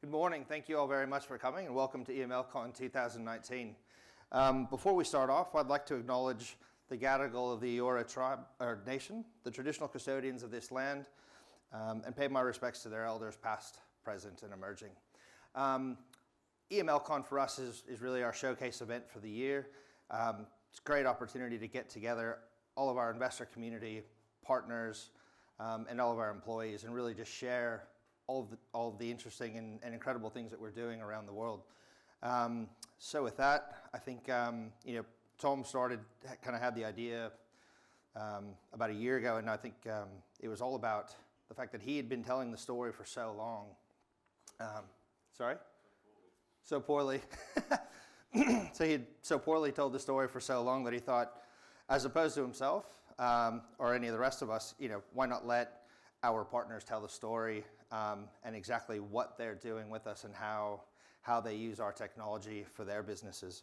Good morning. Thank you all very much for coming and welcome to EMLCon 2019. Before we start off, I'd like to acknowledge the Gadigal of the Eora tribe or nation, the traditional custodians of this land, and pay my respects to their elders past, present, and emerging. EMLCon for us is really our showcase event for the year. It's a great opportunity to get together all of our investor community, partners, and all of our employees and really just share all of the interesting and incredible things that we're doing around the world. So with that, I think Tom had the idea about a year ago, and I think it was all about the fact that he had been telling the story for so long. So poorly. So he had so poorly told the story for so long that he thought, as opposed to himself or any of the rest of us, why not let our partners tell the story and exactly what they're doing with us and how they use our technology for their businesses.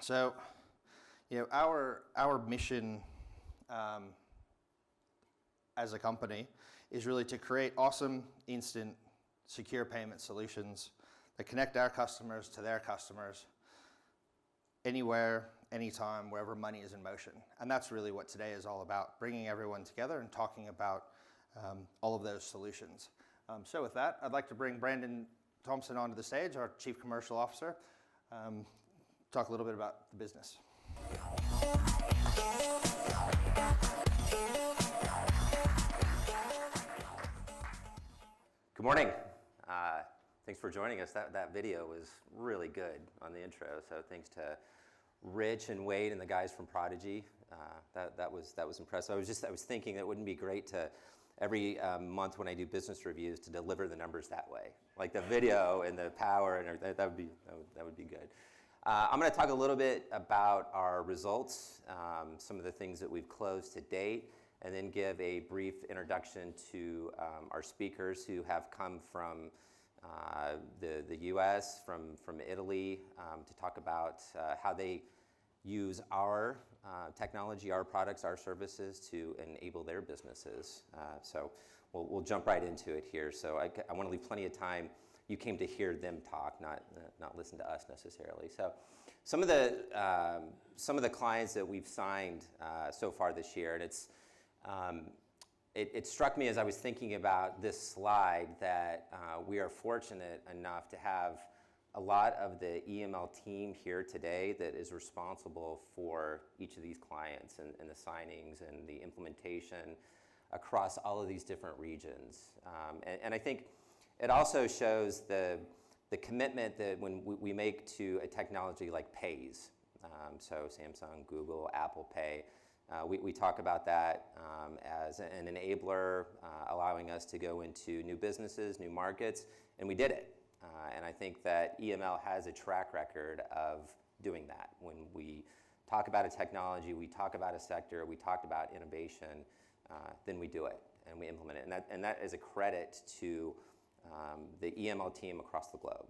So our mission as a company is really to create awesome, instant, secure payment solutions that connect our customers to their customers anywhere, anytime, wherever money is in motion. And that's really what today is all about, bringing everyone together and talking about all of those solutions. So with that, I'd like to bring Brandon Thompson onto the stage, our Chief Commercial Officer, talk a little bit about the business. Good morning. Thanks for joining us. That video was really good on the intro, so thanks to Rich and Wade and the guys from Prodigy. That was impressive. I was thinking that it wouldn't be great to every month when I do business reviews to deliver the numbers that way, like the video and the power and everything. That would be good. I'm going to talk a little bit about our results, some of the things that we've closed to date, and then give a brief introduction to our speakers who have come from the U.S., from Italy, to talk about how they use our technology, our products, our services to enable their businesses. So we'll jump right into it here. So I want to leave plenty of time. You came to hear them talk, not listen to us necessarily. So some of the clients that we've signed so far this year, and it struck me as I was thinking about this slide that we are fortunate enough to have a lot of the EML team here today that is responsible for each of these clients and the signings and the implementation across all of these different regions. And I think it also shows the commitment that when we make to a technology like Pays, so Samsung, Google, Apple Pay, we talk about that as an enabler, allowing us to go into new businesses, new markets, and we did it. And I think that EML has a track record of doing that. When we talk about a technology, we talk about a sector, we talk about innovation, then we do it and we implement it. And that is a credit to the EML team across the globe.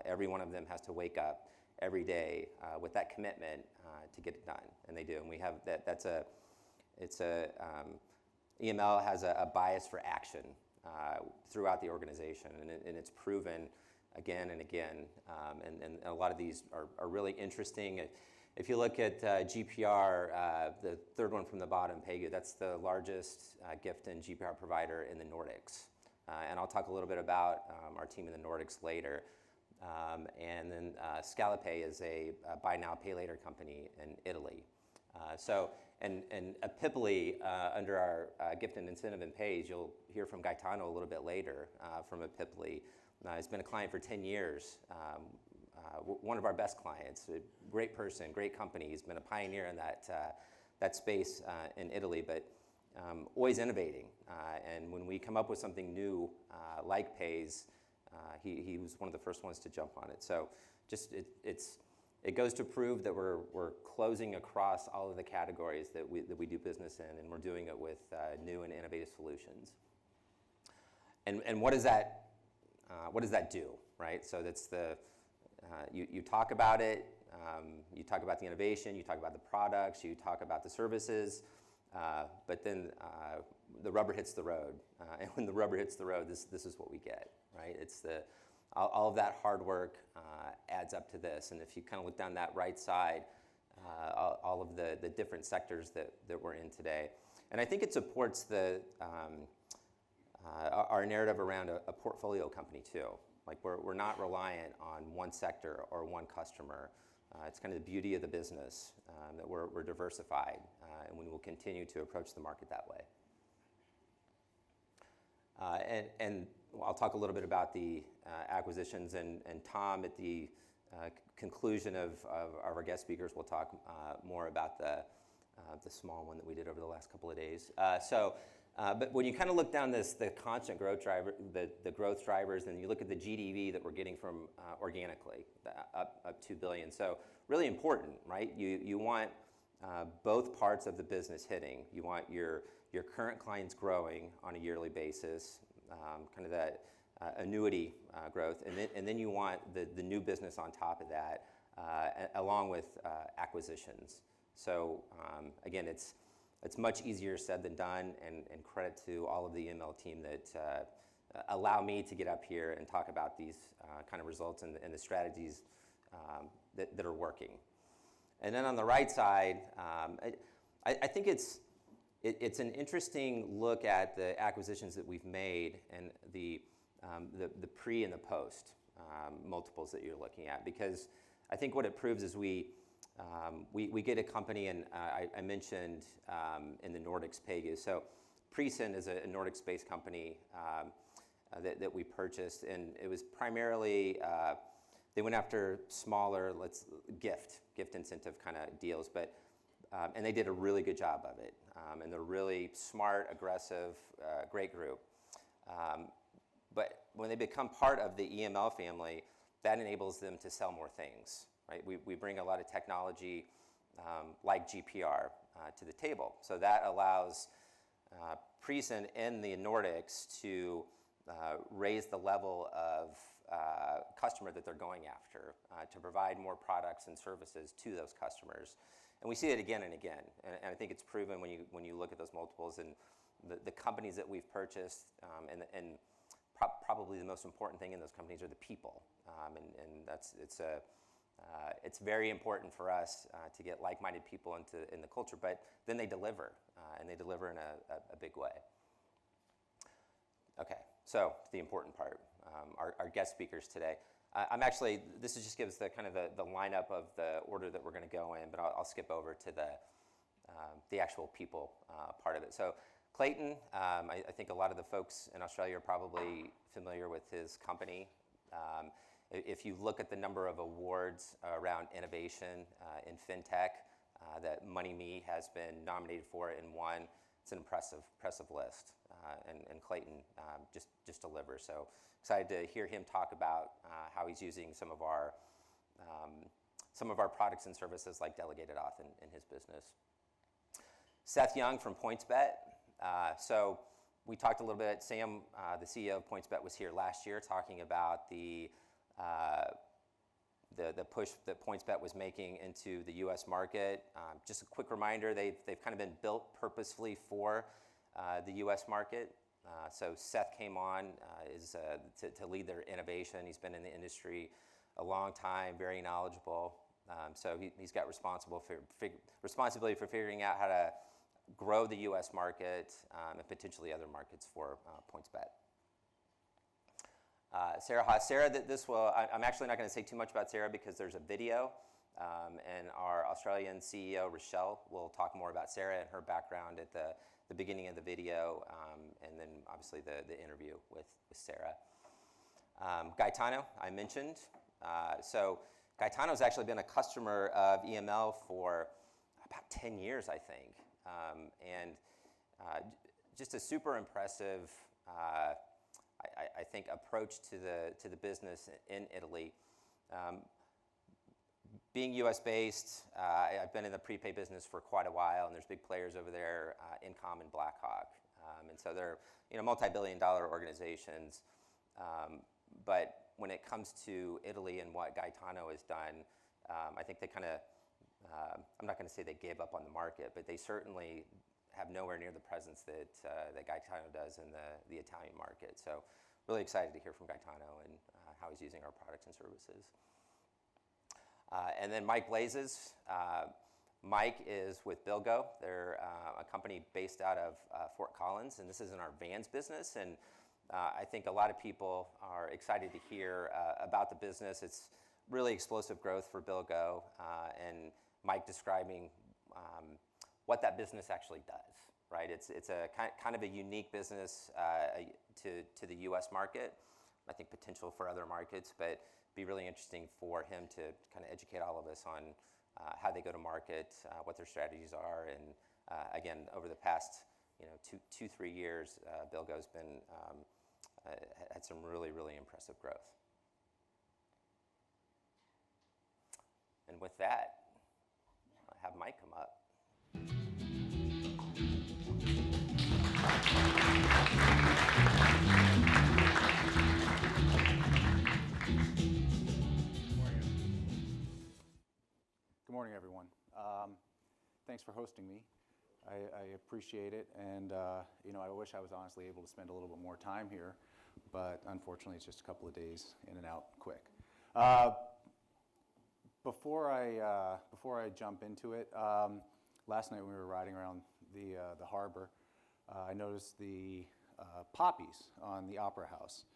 Every one of them has to wake up every day with that commitment to get it done, and they do. And we have that. EML has a bias for action throughout the organization, and it's proven again and again. And a lot of these are really interesting. If you look at GPR, the third one from the bottom, PayGo, that's the largest gift and GPR provider in the Nordics. And I'll talk a little bit about our team in the Nordics later. And then Scalapay is a buy now, pay later company in Italy. And Epipoli, under our gift and incentive and Pays, you'll hear from Gaetano a little bit later from Epipoli. He's been a client for 10 years, one of our best clients, a great person, great company. He's been a pioneer in that space in Italy, but always innovating. And when we come up with something new like Pays, he was one of the first ones to jump on it. So just it goes to prove that we're closing across all of the categories that we do business in, and we're doing it with new and innovative solutions. And what does that do, right? So that's you talk about it, you talk about the innovation, you talk about the products, you talk about the services, but then the rubber hits the road, and when the rubber hits the road, this is what we get, right? It's all of that hard work adds up to this, and if you kind of look down that right side, all of the different sectors that we're in today, and I think it supports our narrative around a portfolio company too. Like we're not reliant on one sector or one customer. It's kind of the beauty of the business that we're diversified, and we will continue to approach the market that way. And I'll talk a little bit about the acquisitions, and Tom at the conclusion of our guest speakers will talk more about the small one that we did over the last couple of days. But when you kind of look down the constant growth driver, the growth drivers, and you look at the GDV that we're getting from organically, up $2 billion. So really important, right? You want both parts of the business hitting. You want your current clients growing on a yearly basis, kind of that annuity growth, and then you want the new business on top of that, along with acquisitions. So again, it's much easier said than done, and credit to all of the EML team that allow me to get up here and talk about these kind of results and the strategies that are working. And then on the right side, I think it's an interesting look at the acquisitions that we've made and the pre and the post multiples that you're looking at, because I think what it proves is we get a company, and I mentioned in the Nordics Pegasus. So Prescient is a Nordics-based company that we purchased, and it was primarily they went after smaller, gift incentive kind of deals, but and they did a really good job of it, and they're really smart, aggressive, great group. But when they become part of the EML family, that enables them to sell more things. Right? We bring a lot of technology like GPR to the table. So that allows Prescient in the Nordics to raise the level of customer that they're going after, to provide more products and services to those customers. And we see it again and again. And I think it's proven when you look at those multiples and the companies that we've purchased, and probably the most important thing in those companies are the people. And it's very important for us to get like-minded people in the culture, but then they deliver, and they deliver in a big way. Okay, so the important part, our guest speakers today. This just gives the kind of the lineup of the order that we're going to go in, but I'll skip over to the actual people part of it. So Clayton, I think a lot of the folks in Australia are probably familiar with his company. If you look at the number of awards around innovation in fintech that MoneyMe has been nominated for and won, it's an impressive list. And Clayton just delivers. So excited to hear him talk about how he's using some of our products and services like Delegated Auth in his business. Seth Young from PointsBet. So we talked a little bit. Sam, the CEO of PointsBet, was here last year talking about the push that PointsBet was making into the U.S. market. Just a quick reminder, they've kind of been built purposefully for the U.S. market. So Seth came on to lead their innovation. He's been in the industry a long time, very knowledgeable. So he's got responsibility for figuring out how to grow the U.S. market and potentially other markets for PointsBet. Sarah Haas. Sarah, I'm actually not going to say too much about Sarah because there's a video, and our Australian CEO, Rochelle, will talk more about Sarah and her background at the beginning of the video, and then obviously the interview with Sarah. Gaetano, I mentioned. So Gaetano's actually been a customer of EML for about 10 years, I think, and just a super impressive I think approach to the business in Italy. Being U.S. based, I've been in the prepaid business for quite a while, and there's big players over there, Incom and Blackhawk, and so they're multi-billion-dollar organizations. But when it comes to Italy and what Gaetano has done, I think they kind of I'm not going to say they gave up on the market, but they certainly have nowhere near the presence that that Gaetano does in the Italian market. So really excited to hear from Gaetano and how he's using our products and services. And then Mike Blazes. Mike is with BillGo. They're a company based out of Fort Collins, and this is in our vans business. And I think a lot of people are excited to hear about the business. It's really explosive growth for BillGo, and Mike describing what that business actually does. Right? It's a kind of a unique business to the U.S. market. I think potential for other markets, but it'd be really interesting for him to kind of educate all of us on how they go to market, what their strategies are, and again, over the past 2-3 years, BillGo's been had some really, really impressive growth. And with that, I'll have Mike come up. Good morning, everyone. Thanks for hosting me. I appreciate it, and I wish I was honestly able to spend a little bit more time here, but unfortunately, it's just a couple of days in and out quick. Before I jump into it, last night when we were riding around the harbor, I noticed the poppies on the Opera House,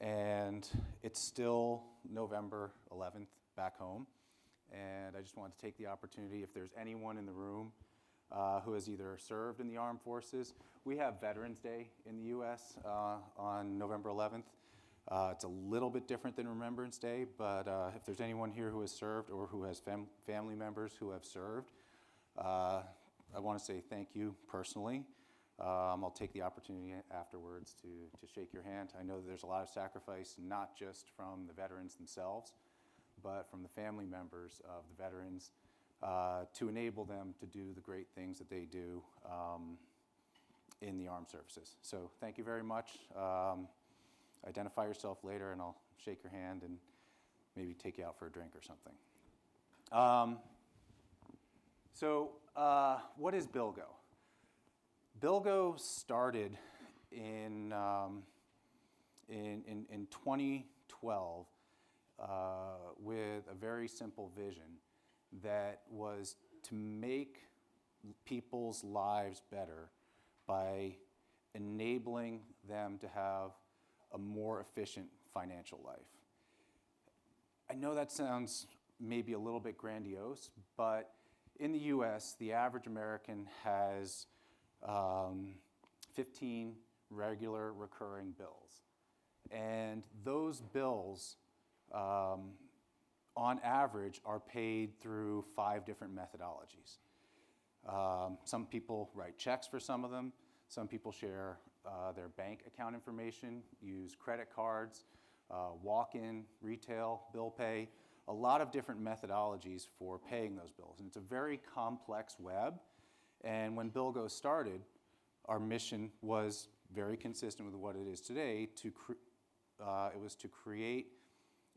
and it's still November 11th back home. And I just wanted to take the opportunity, if there's anyone in the room who has either served in the armed forces. We have Veterans Day in the U.S. On November 11th. It's a little bit different than Remembrance Day, but if there's anyone here who has served or who has family members who have served, I want to say thank you personally. I'll take the opportunity afterwards to shake your hand. I know that there's a lot of sacrifice, not just from the veterans themselves, but from the family members of the veterans to enable them to do the great things that they do in the armed services. So thank you very much. Identify yourself later and I'll shake your hand and maybe take you out for a drink or something. What is BillGo? BillGo started in 2012 with a very simple vision that was to make people's lives better by enabling them to have a more efficient financial life. I know that sounds maybe a little bit grandiose, but in the US, the average American has 15 regular recurring bills. And those bills, on average, are paid through 5 different methodologies. Some people write checks for some of them. Some people share their bank account information, use credit cards, walk-in, retail, bill pay, a lot of different methodologies for paying those bills. And it's a very complex web. And when BillGo started, our mission was very consistent with what it is today. It was to create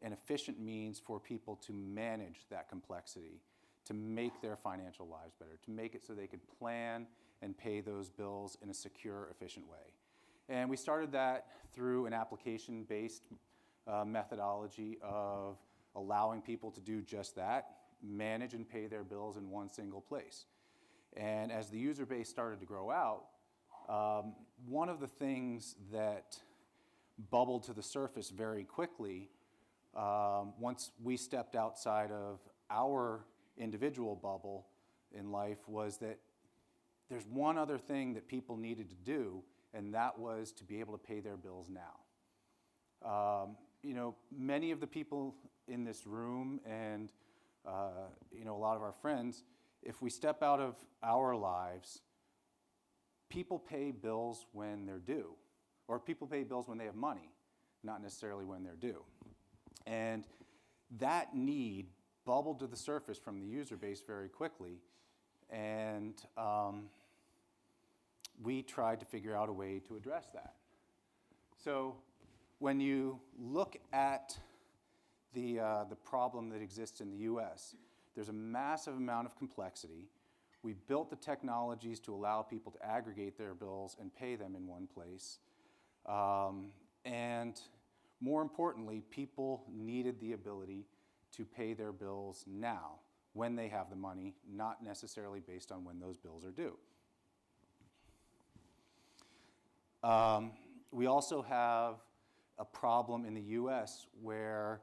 an efficient means for people to manage that complexity, to make their financial lives better, to make it so they could plan and pay those bills in a secure, efficient way. And we started that through an application-based methodology of allowing people to do just that, manage and pay their bills in one single place. And as the user base started to grow out, one of the things that bubbled to the surface very quickly once we stepped outside of our individual bubble in life was that there's one other thing that people needed to do, and that was to be able to pay their bills now. Many of the people in this room and a lot of our friends, if we step out of our lives, people pay bills when they're due, or people pay bills when they have money, not necessarily when they're due. And that need bubbled to the surface from the user base very quickly, and we tried to figure out a way to address that. So when you look at the problem that exists in the US, there's a massive amount of complexity We built the technologies to allow people to aggregate their bills and pay them in one place. And more importantly, people needed the ability to pay their bills now, when they have the money, not necessarily based on when those bills are due. We also have a problem in the US where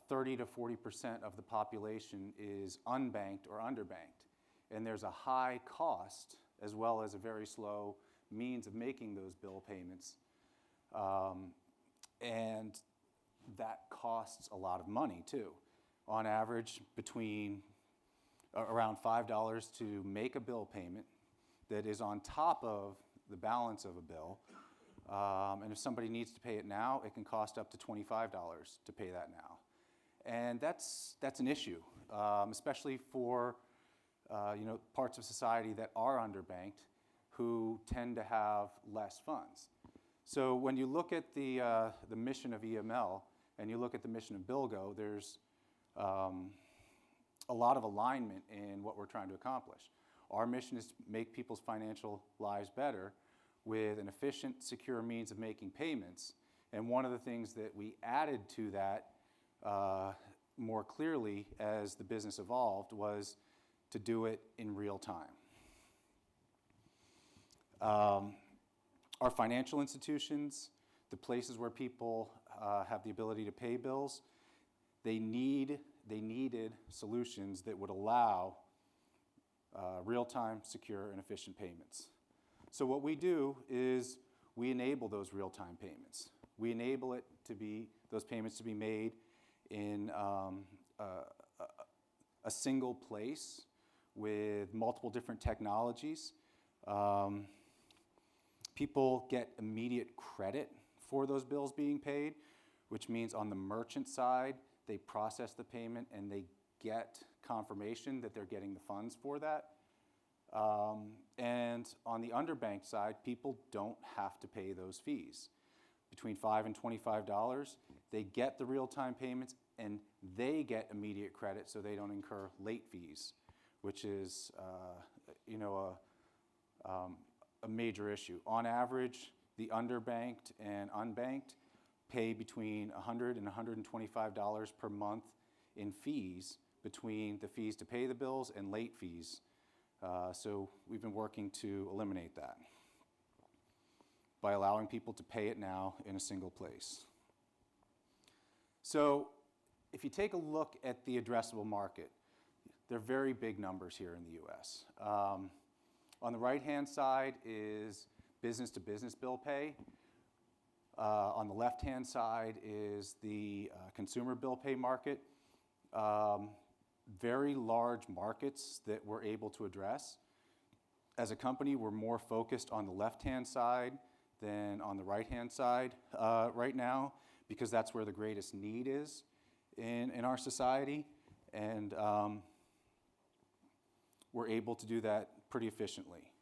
30 to 40% of the population is unbanked or underbanked. And there's a high cost as well as a very slow means of making those bill payments. And that costs a lot of money too. On average, between around $5 to make a bill payment that is on top of the balance of a bill. And if somebody needs to pay it now, it can cost up to $25 to pay that now. And that's an issue, especially for parts of society that are underbanked who tend to have less funds. So when you look at the mission of EML and you look at the mission of BillGo, there's a lot of alignment in what we're trying to accomplish. Our mission is to make people's financial lives better with an efficient, secure means of making payments. And one of the things that we added to that more clearly as the business evolved was to do it in real time. Our financial institutions, the places where people have the ability to pay bills, they needed solutions that would allow real-time, secure, and efficient payments. So what we do is we enable those real-time payments. We enable those payments to be made in a single place with multiple different technologies. People get immediate credit for those bills being paid, which means on the merchant side, they process the payment and they get confirmation that they're getting the funds for that. And on the underbanked side, people don't have to pay those fees. Between $5 and $25, they get the real-time payments and they get immediate credit so they don't incur late fees, which is a major issue. On average, the underbanked and unbanked pay between $100 and $125 per month in fees between the fees to pay the bills and late fees. So we've been working to eliminate that by allowing people to pay it now in a single place. So if you take a look at the addressable market, they're very big numbers here in the US. On the right-hand side is business-to-business bill pay. On the left-hand side is the consumer bill pay market. Very large markets that we're able to address. As a company, we're more focused on the left-hand side than on the right-hand side right now, because that's where the greatest need is in our society. And we're able to do that pretty efficiently.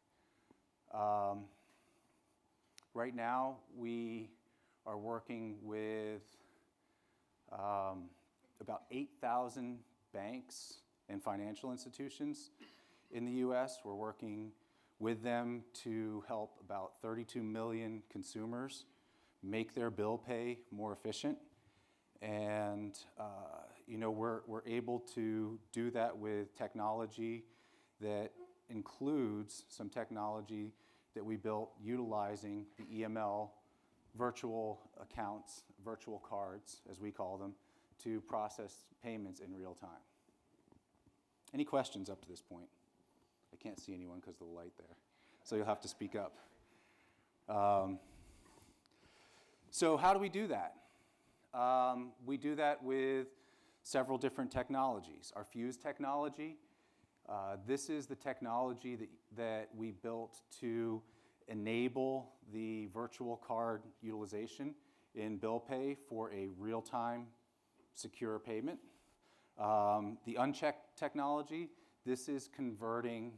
Right now, we are working with about 8,000 banks and financial institutions in the US. We're working with them to help about 32 million consumers make their bill pay more efficient. And we're able to do that with technology that includes some technology that we built utilizing the EML virtual accounts, virtual cards, as we call them, to process payments in real time. Any questions up to this point? I can't see anyone because of the light there, so you'll have to speak up. So how do we do that? We do that with several different technologies. Our Fuse technology, this is the technology that we built to enable the virtual card utilization in bill pay for a real-time secure payment. The unchecked technology, this is converting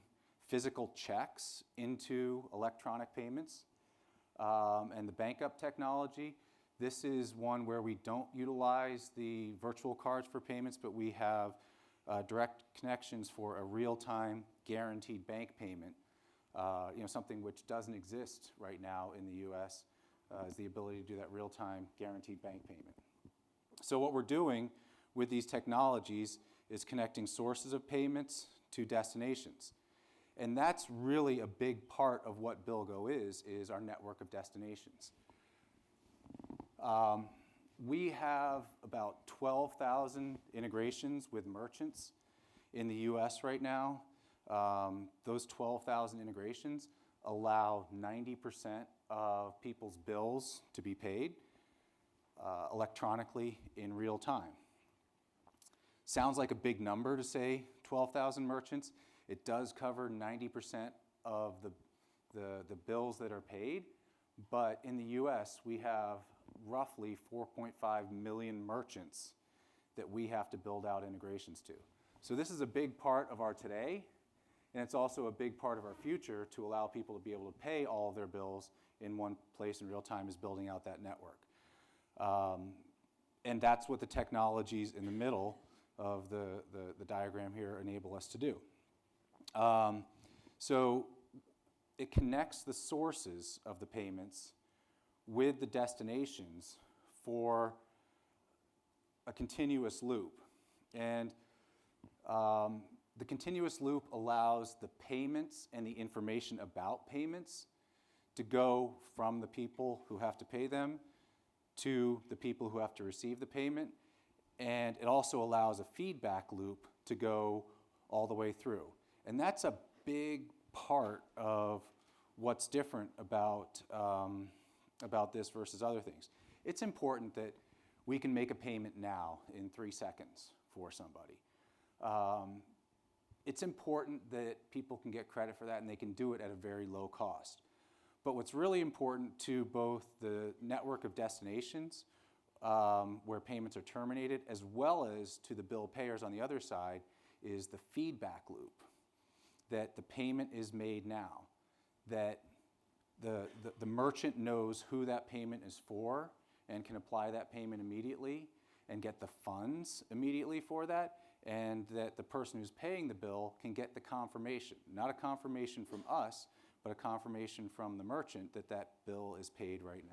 physical checks into electronic payments. And the bank up technology, this is one where we don't utilize the virtual cards for payments, but we have direct connections for a real-time guaranteed bank payment, something which doesn't exist right now in the U.S., is the ability to do that real-time guaranteed bank payment. So what we're doing with these technologies is connecting sources of payments to destinations. And that's really a big part of what BillGo is our network of destinations. We have about 12,000 integrations with merchants in the US right now. Those 12,000 integrations allow 90% of people's bills to be paid electronically in real time. Sounds like a big number to say 12,000 merchants. It does cover 90% of the bills that are paid, but in the US we have roughly 4.5 million merchants that we have to build out integrations to. So this is a big part of our today, and it's also a big part of our future to allow people to be able to pay all of their bills in one place in real time, is building out that network. And that's what the technologies in the middle of the diagram here enable us to do. So it connects the sources of the payments with the destinations for a continuous loop. And the continuous loop allows the payments and the information about payments to go from the people who have to pay them to the people who have to receive the payment. And it also allows a feedback loop to go all the way through. And that's a big part of what's different about this versus other things. It's important that we can make a payment now in 3 seconds for somebody. It's important that people can get credit for that and they can do it at a very low cost. But what's really important to both the network of destinations where payments are terminated, as well as to the bill payers on the other side, is the feedback loop. That the payment is made now, that the merchant knows who that payment is for and can apply that payment immediately and get the funds immediately for that, and that the person who's paying the bill can get the confirmation, not a confirmation from us, but a confirmation from the merchant that that bill is paid right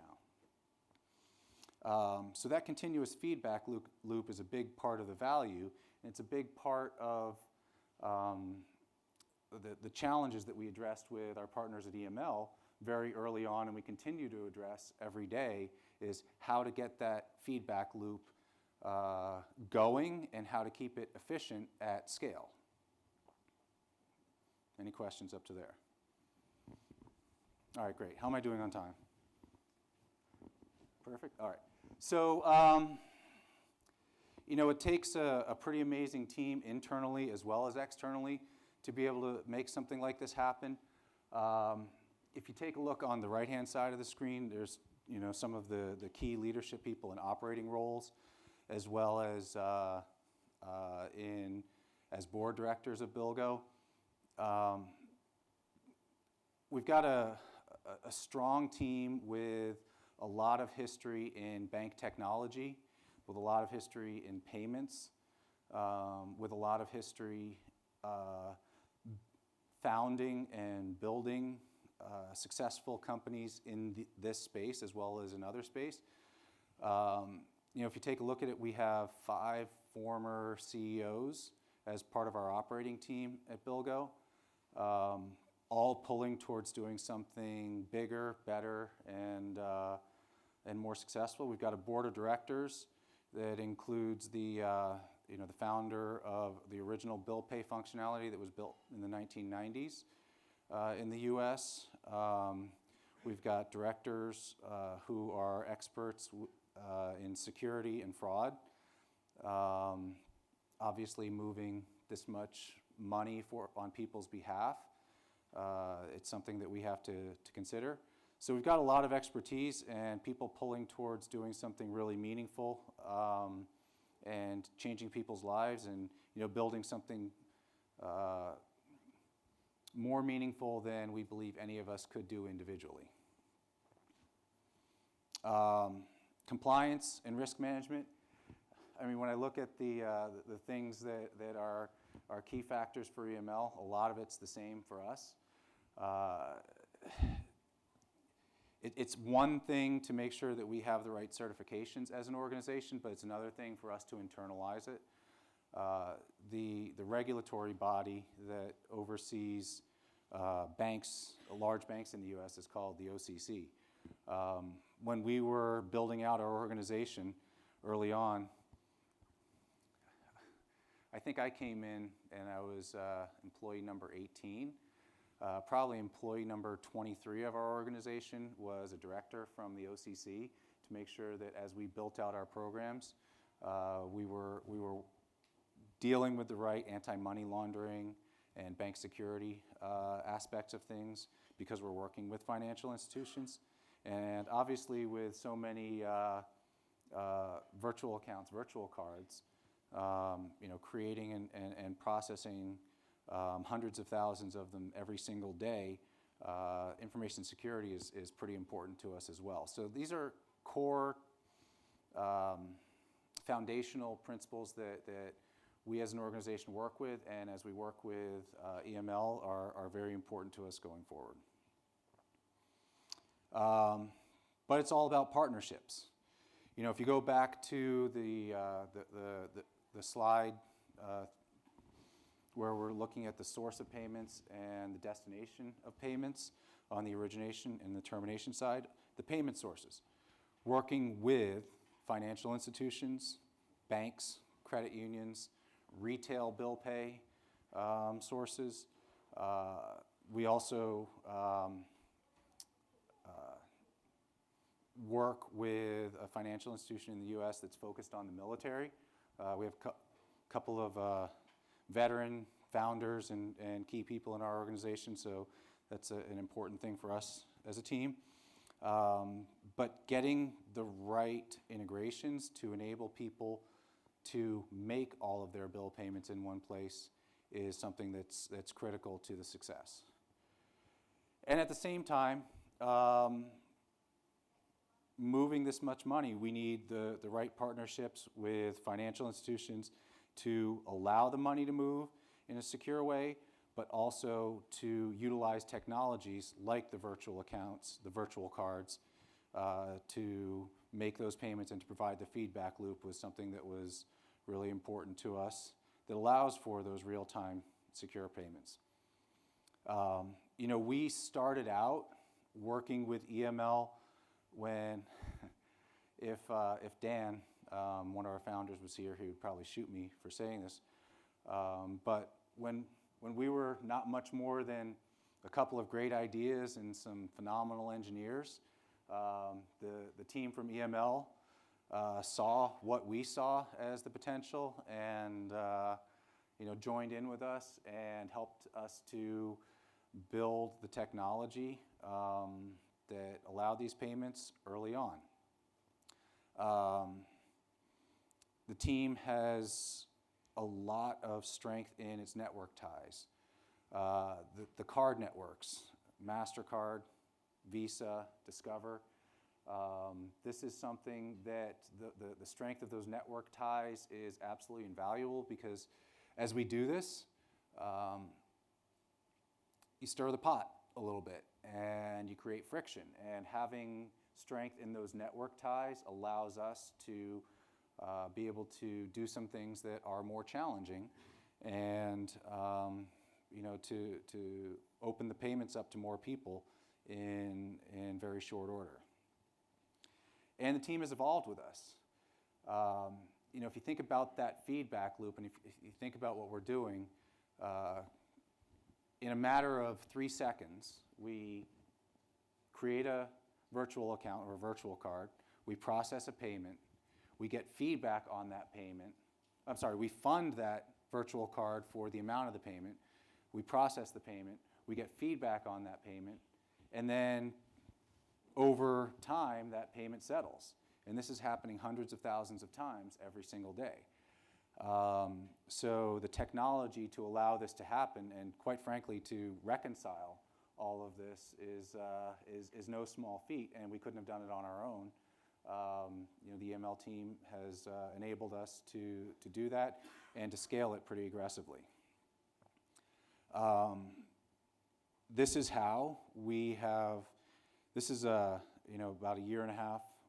now. So that continuous feedback loop is a big part of the value, and it's a big part of the challenges that we addressed with our partners at EML very early on, and we continue to address every day, is how to get that feedback loop going and how to keep it efficient at scale. Any questions up to there? All right, great. How am I doing on time? Perfect. All right. So, it takes a pretty amazing team internally as well as externally to be able to make something like this happen. If you take a look on the right-hand side of the screen, there's some of the key leadership people in operating roles, as well as as board directors of BillGo. We've got a strong team with a lot of history in bank technology, with a lot of history in payments, with a lot of history founding and building successful companies in this space as well as in other space. If you take a look at it, we have 5 former CEOs as part of our operating team at BillGo, all pulling towards doing something bigger, better, and more successful. We've got a board of directors that includes the founder of the original bill pay functionality that was built in the 1990s in the US. We've got directors who are experts in security and fraud. Obviously, moving this much money on people's behalf, it's something that we have to consider. So we've got a lot of expertise and people pulling towards doing something really meaningful and changing people's lives, and building something more meaningful than we believe any of us could do individually. Compliance and risk management. I mean, when I look at the things that are are key factors for EML. A lot of it's the same for us. It's one thing to make sure that we have the right certifications as an organization, but it's another thing for us to internalize it. The regulatory body that oversees banks, large banks in the U.S. is called the OCC. When we were building out our organization early on, I think I came in and I was employee number 18. Probably employee number 23 of our organization was a director from the OCC to make sure that as we built out our programs, we were dealing with the right anti-money laundering and bank security aspects of things because we're working with financial institutions. And obviously with so many virtual accounts, virtual cards, creating and processing hundreds of thousands of them every single day, information security is pretty important to us as well. So these are core foundational principles that we as an organization work with, and as we work with EML are very important to us going forward. But it's all about partnerships. If you go back to the slide where we're looking at the source of payments and the destination of payments on the origination and the termination side, the payment sources. Working with financial institutions, banks, credit unions, retail bill pay sources. We also work with a financial institution in the U.S. that's focused on the military. We have a couple of veteran founders and key people in our organization, so that's an important thing for us as a team. But getting the right integrations to enable people to make all of their bill payments in one place is something that's critical to the success. And at the same time, moving this much money, we need the right partnerships with financial institutions to allow the money to move in a secure way, but also to utilize technologies like the virtual accounts, the virtual cards, to make those payments and to provide the feedback loop was something that was really important to us that allows for those real-time secure payments. We started out working with EML when, if Dan, one of our founders, was here, he would probably shoot me for saying this, but when we were not much more than a couple of great ideas and some phenomenal engineers, the team from EML saw what we saw as the potential and joined in with us and helped us to build the technology that allowed these payments early on. The team has a lot of strength in its network ties. The card networks, MasterCard, Visa, Discover. This is something that the strength of those network ties is absolutely invaluable because as we do this, you stir the pot a little bit and you create friction. And having strength in those network ties allows us to be able to do some things that are more challenging and to open the payments up to more people in very short order. And the team has evolved with us. If you think about that feedback loop and if you think about what we're doing, in a matter of 3 seconds, we create a virtual account or a virtual card, we process a payment, we get feedback on that payment. We fund that virtual card for the amount of the payment, we process the payment, we get feedback on that payment, and then over time, that payment settles. And this is happening hundreds of thousands of times every single day. So the technology to allow this to happen and quite frankly to reconcile all of this is no small feat, and we couldn't have done it on our own. The EML team has enabled us to do that and to scale it pretty aggressively. This is how we have, this is about a 1.5 year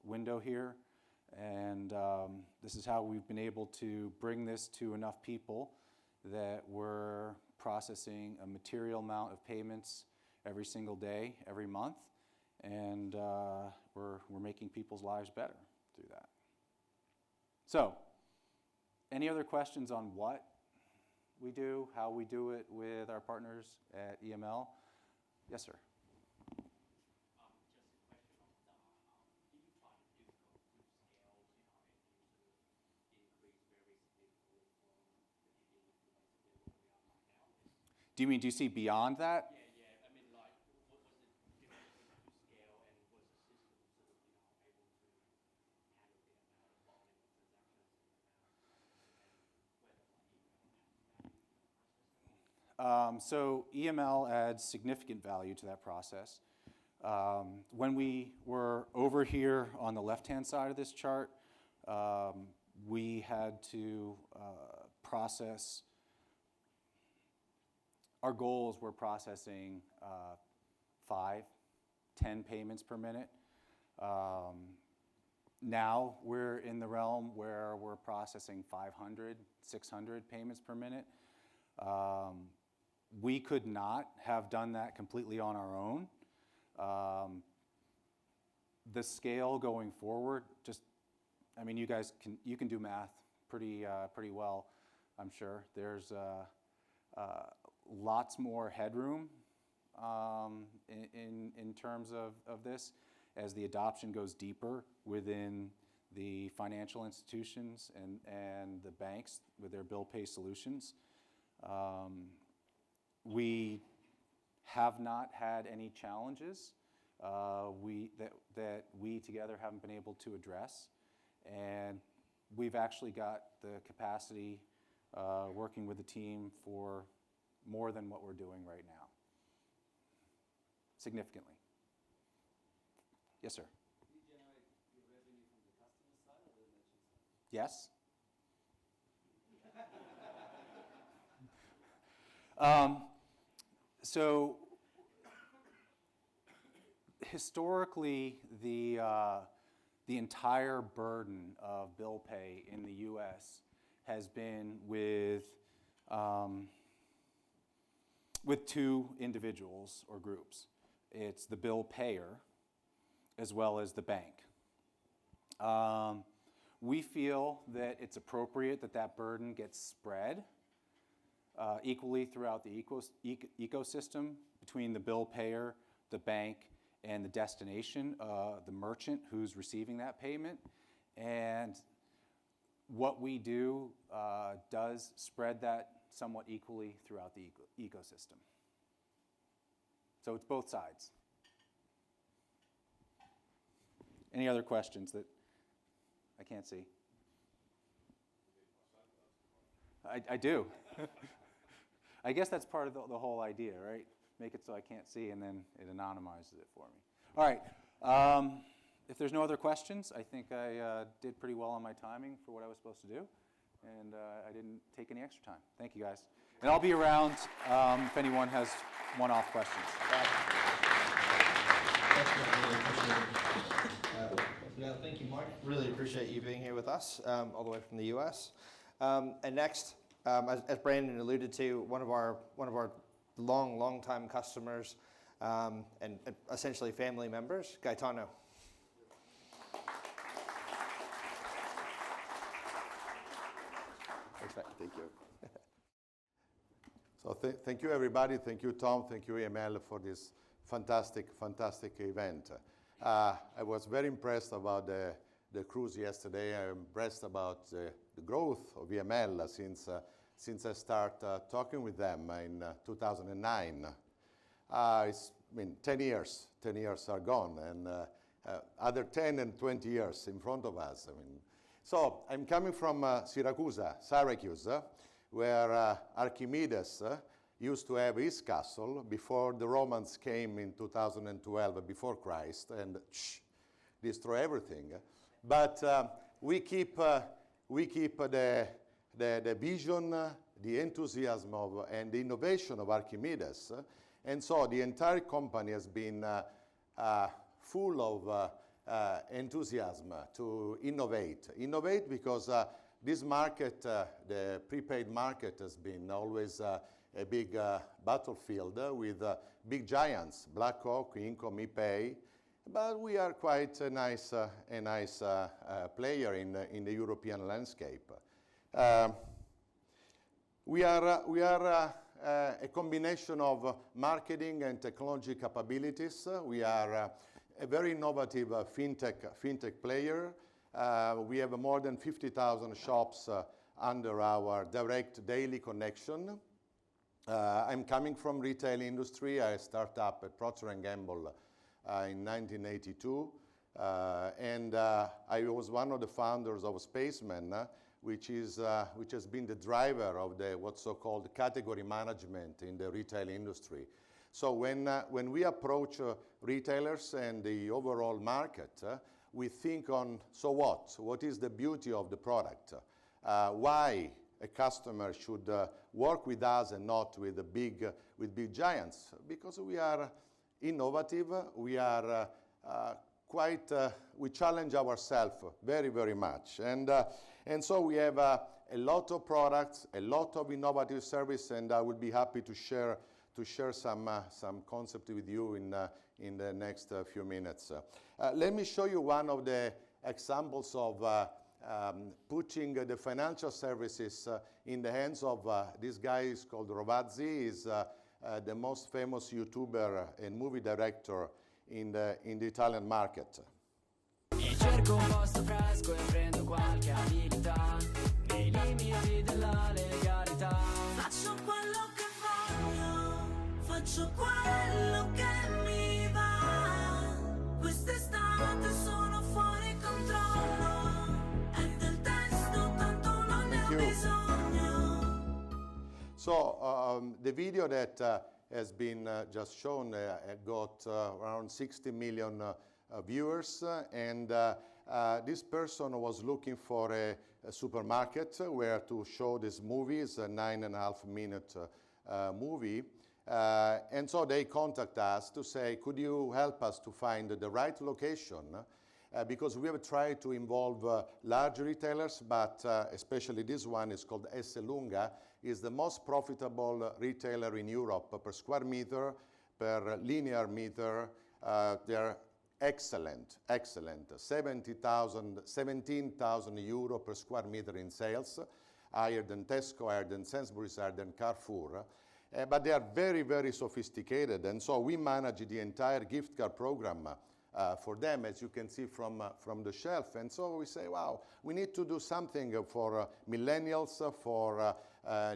window here, and this is how we've been able to bring this to enough people that we're processing a material amount of payments every single day, every month, and we're making people's lives better through that. So, any other questions on what we do, how we do it with our partners at EML? Yes, sir. Do you see beyond that? Yeah, yeah. I mean, like, what was the difference in scale, and was the system sort of, able to handle the amount of volume of transactions and So EML adds significant value to that process. When we were over here on the left-hand side of this chart, we had to process. Our goals were processing 5, 10 payments per minute. Now we're in the realm where we're processing 500, 600 payments per minute. We could not have done that completely on our own. The scale going forward, you guys can do math pretty well, I'm sure. There's lots more headroom in terms of this as the adoption goes deeper within the financial institutions and the banks with their bill pay solutions. We have not had any challenges that we together haven't been able to address, and we've actually got the capacity working with the team for more than what we're doing right now, significantly. Yes, sir? Do you generate your revenue from the customer side or the merchant side? Yes. So historically, the entire burden of bill pay in the U.S. has been with two individuals or groups. It's the bill payer as well as the bank. We feel that it's appropriate that burden gets spread equally throughout the ecosystem between the bill payer, the bank, and the destination, the merchant who's receiving that payment. And what we do does spread that somewhat equally throughout the ecosystem. So it's both sides. Any other questions that I can't see? I do. I guess that's part of the whole idea, right? Make it so I can't see, and then it anonymizes it for me. All right. If there's no other questions, I think I did pretty well on my timing for what I was supposed to do, and I didn't take any extra time. Thank you, guys. And I'll be around if anyone has one-off questions. Thank you, Mike. Really appreciate you being here with us, all the way from the U.S. And next, as Brandon alluded to, one of our long-time customers and essentially family members, Gaetano. Thank you. So thank you, everybody. Thank you, Tom. Thank you, EML, for this fantastic event. I was very impressed about the cruise yesterday. I'm impressed about the growth of EML since I started talking with them in 2009. 10 years are gone, and other 10 and 20 years in front of us. So I'm coming from Syracuse, where Archimedes used to have his castle before the Romans came in 2012 before Christ and destroy everything. But we keep the vision the enthusiasm of, and the innovation of Archimedes. And so the entire company has been full of enthusiasm to innovate. Innovate because this market, the prepaid market, has been always a big battlefield with big giants, BlackRock, Income, ePay. But we are quite a nice player in the European landscape. We are a combination of marketing and technology capabilities. We are a very innovative fintech player. We have more than 50,000 shops under our direct daily connection. I'm coming from retail industry. I started up at Procter & Gamble in 1982. And I was one of the founders of Spaceman, which has been the driver of what's so-called category management in the retail industry. So when we approach retailers and the overall market, we think on, so what? What is the beauty of the product? Why a customer should work with us and not with big giants? Because we are innovative, we are we challenge ourselves very, very much. And so we have a lot of products, a lot of innovative service, and I will be happy to share some concept with you in the next few minutes. Let me show you one of the examples of putting the financial services in the hands of this guy is called Rovazzi. He's the most famous YouTuber and movie director in the Italian market. E cerco un posto fresco e prendo qualche abilità nei limiti della legalità. Faccio quello che voglio, faccio quello che mi va. Quest'estate sono fuori controllo, è del testo tanto non ne ho bisogno. So the video that has been just shown got around 60 million viewers, and this person was looking for a supermarket where to show this movie. It's a 9.5-minute movie. And so they contact us to say, could you help us to find the right location? Because we have tried to involve large retailers, but especially this one is called Esselunga, is the most profitable retailer in Europe per square meter, per linear meter. They're excellent. 17,000 euro per square meter in sales, higher than Tesco, higher than Sainsbury's, higher than Carrefour. But they are very, very sophisticated, and so we manage the entire gift card program for them, as you can see from the shelf. And so we say, wow, we need to do something for millennials, for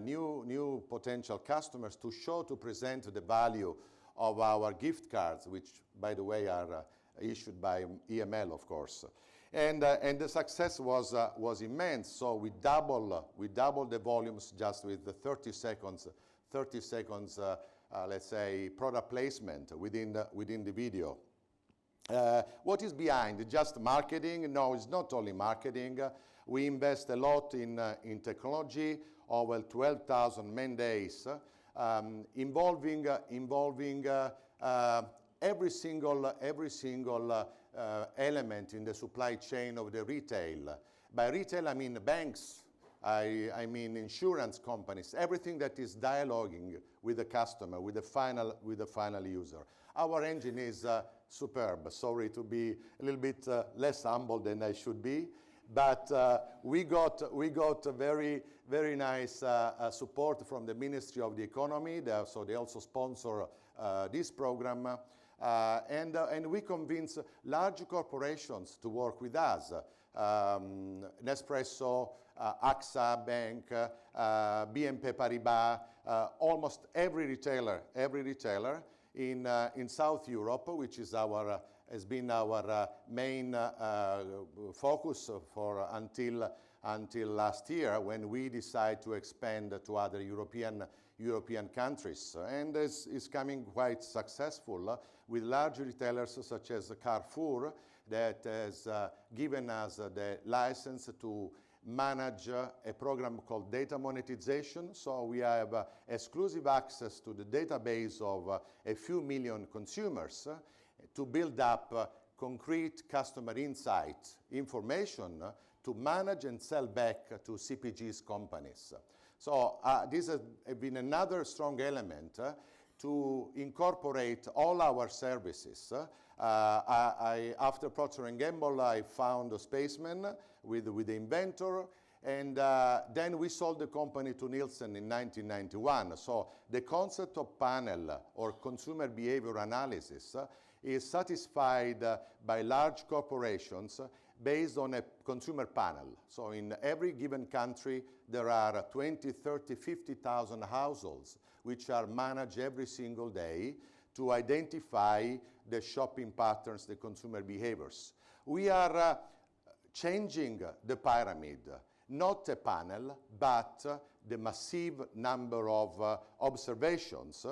new potential customers, to present the value of our gift cards, which, by the way, are issued by EML, of course. And the success was immense. So we doubled the volumes just with the 30 seconds, let's say, product placement within the video. What is behind? Just marketing? No, it's not only marketing. We invest a lot in technology, over 12,000 man days, involving every single element in the supply chain of the retail. By retail, I mean banks, I mean insurance companies, everything that is dialoguing with the customer, with the final user. Our engine is superb. Sorry to be a little bit less humble than I should be, but we got very, very nice support from the Ministry of the Economy. So they also sponsor this program. And we convince large corporations to work with us. Nespresso, AXA Bank, BNP Paribas, almost every retailer in South Europe, which is has been our main focus for until last year, when we decided to expand to other European countries. And is coming quite successful with large retailers such as Carrefour, that has given us the license to manage a program called data monetization. So we have exclusive access to the database of a few million consumers to build up concrete customer insight information to manage and sell back to CPGs companies. So this has been another strong element to incorporate all our services. After Procter & Gamble, I found a Spaceman with the inventor, and then we sold the company to Nielsen in 1991. So the concept of panel or consumer behavior analysis is satisfied by large corporations based on a consumer panel. So in every given country, there are 20, 30, 50,000 households which are managed every single day to identify the shopping patterns, the consumer behaviors. We are changing the pyramid, not a panel, but the massive number of observations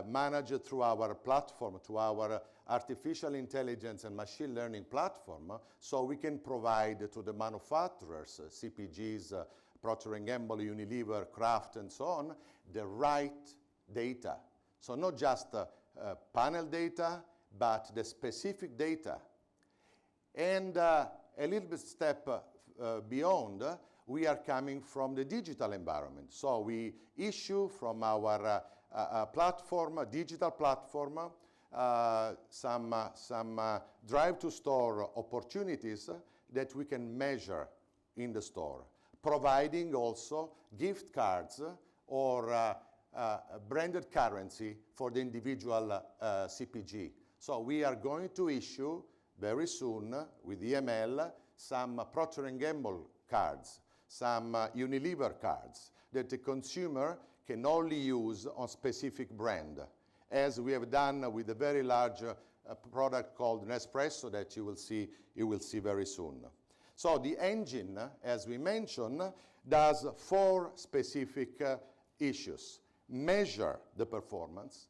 managed through our platform, to our artificial intelligence and machine learning platform, so we can provide to the manufacturers, CPGs, Procter & Gamble, Unilever, Kraft, and so on, the right data. So not just panel data, but the specific data. And a little bit step beyond, we are coming from the digital environment. So we issue from our platform, digital platform, some drive-to-store opportunities that we can measure in the store, providing also gift cards or branded currency for the individual CPG. So we are going to issue very soon with EML some Procter & Gamble cards, some Unilever cards that the consumer can only use on specific brand, as we have done with a very large product called Nespresso that you will see very soon. So the engine, as we mentioned, does 4 specific issues: measure the performance,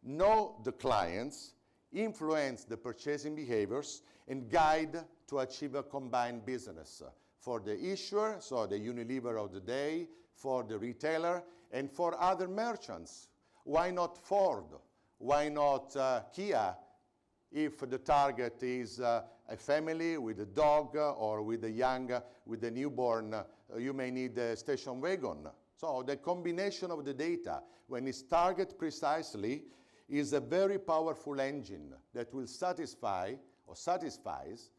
know the clients, influence the purchasing behaviors, and guide to achieve a combined business for the issuer, so the Unilever of the day, for the retailer, and for other merchants. Why not Ford? Why not Kia? If the target is a family with a dog or with a newborn, you may need a station wagon. So the combination of the data, when it's targeted precisely, is a very powerful engine that will satisfy or satisfies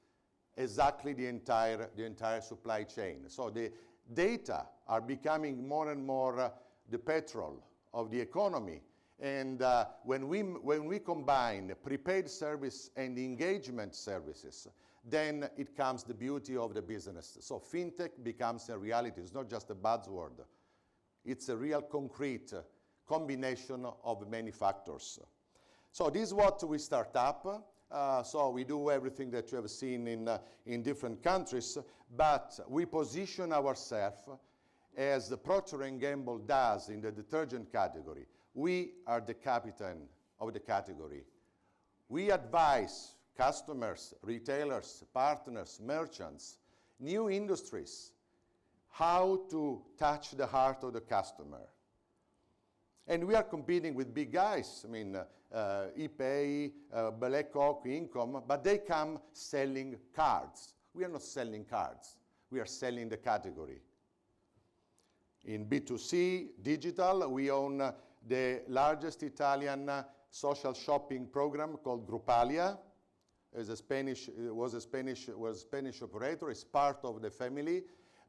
exactly the entire supply chain. So the data are becoming more and more the petrol of the economy. And when we combine prepaid service and engagement services, then it comes the beauty of the business. So fintech becomes a reality. It's not just a buzzword. It's a real concrete combination of many factors. So this is what we start up. So we do everything that you have seen in different countries, but we position ourselves as the Procter & Gamble does in the detergent category. We are the captain of the category. We advise customers, retailers, partners, merchants, new industries, how to touch the heart of the customer. And we are competing with big guys, I mean, ePay, Black Oak, Income, but they come selling cards. We are not selling cards. We are selling the category. In B2C, digital, we own the largest Italian social shopping program called Grupalia. Was a Spanish operator. It's part of the family,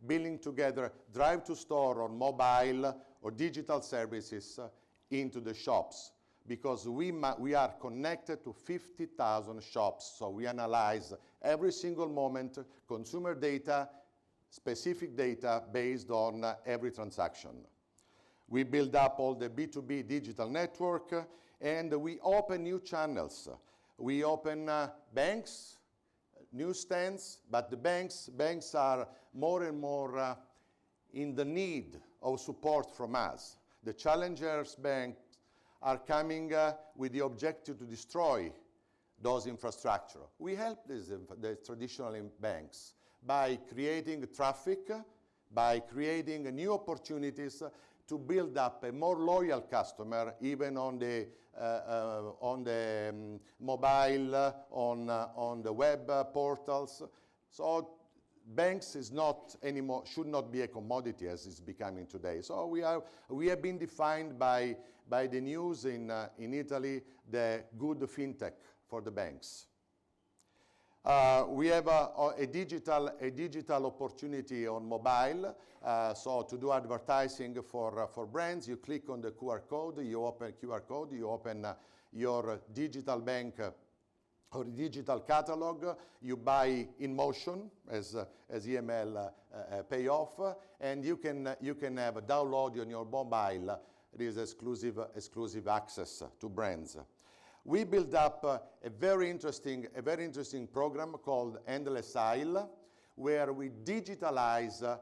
building together drive-to-store on mobile or digital services into the shops, because we are connected to 50,000 shops. So we analyze every single moment consumer data, specific data based on every transaction. We build up all the B2B digital network, and we open new channels. We open banks, newsstands, but the banks are more and more in the need of support from us. The challengers banks are coming with the objective to destroy those infrastructure. We help the traditional banks, by creating traffic, by creating new opportunities to build up a more loyal customer, even on the mobile, on the web portals. So banks is not anymore, should not be a commodity as it's becoming today. So we have been defined by the news in Italy, the good fintech for the banks. We have a digital opportunity on mobile. So to do advertising for brands, you click on the QR code, you open your digital bank or digital catalog, you buy in motion as EML payoff, and you can have a download on your mobile this exclusive access to brands. We built up a very interesting program called Endless Aisle, where we digitalize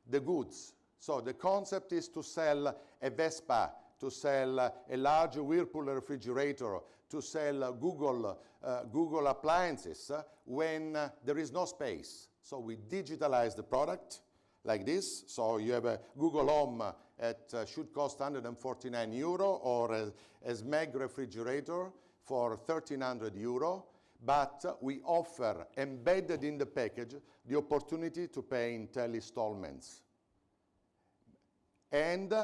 the goods. So the concept is to sell a Vespa, to sell a large Whirlpool refrigerator, to sell Google appliances when there is no space. So we digitalize the product like this. So you have a Google Home should cost €149, or a SMEG refrigerator for €1,300. But we offer, embedded in the package, the opportunity to pay in 10 installments. And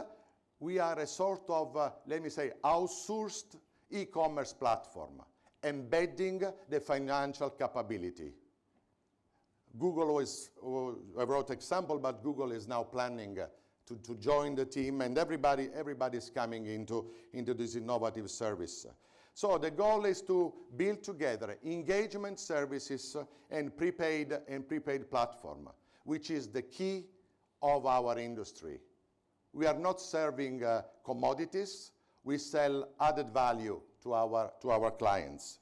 we are a sort of, let me say, outsourced e-commerce platform, embedding the financial capability. Google I wrote example, but Google is now planning to join the team, and everybody is coming into this innovative service. So the goal is to build together engagement services and prepaid platform, which is the key of our industry. We are not serving commodities. We sell added value to our clients.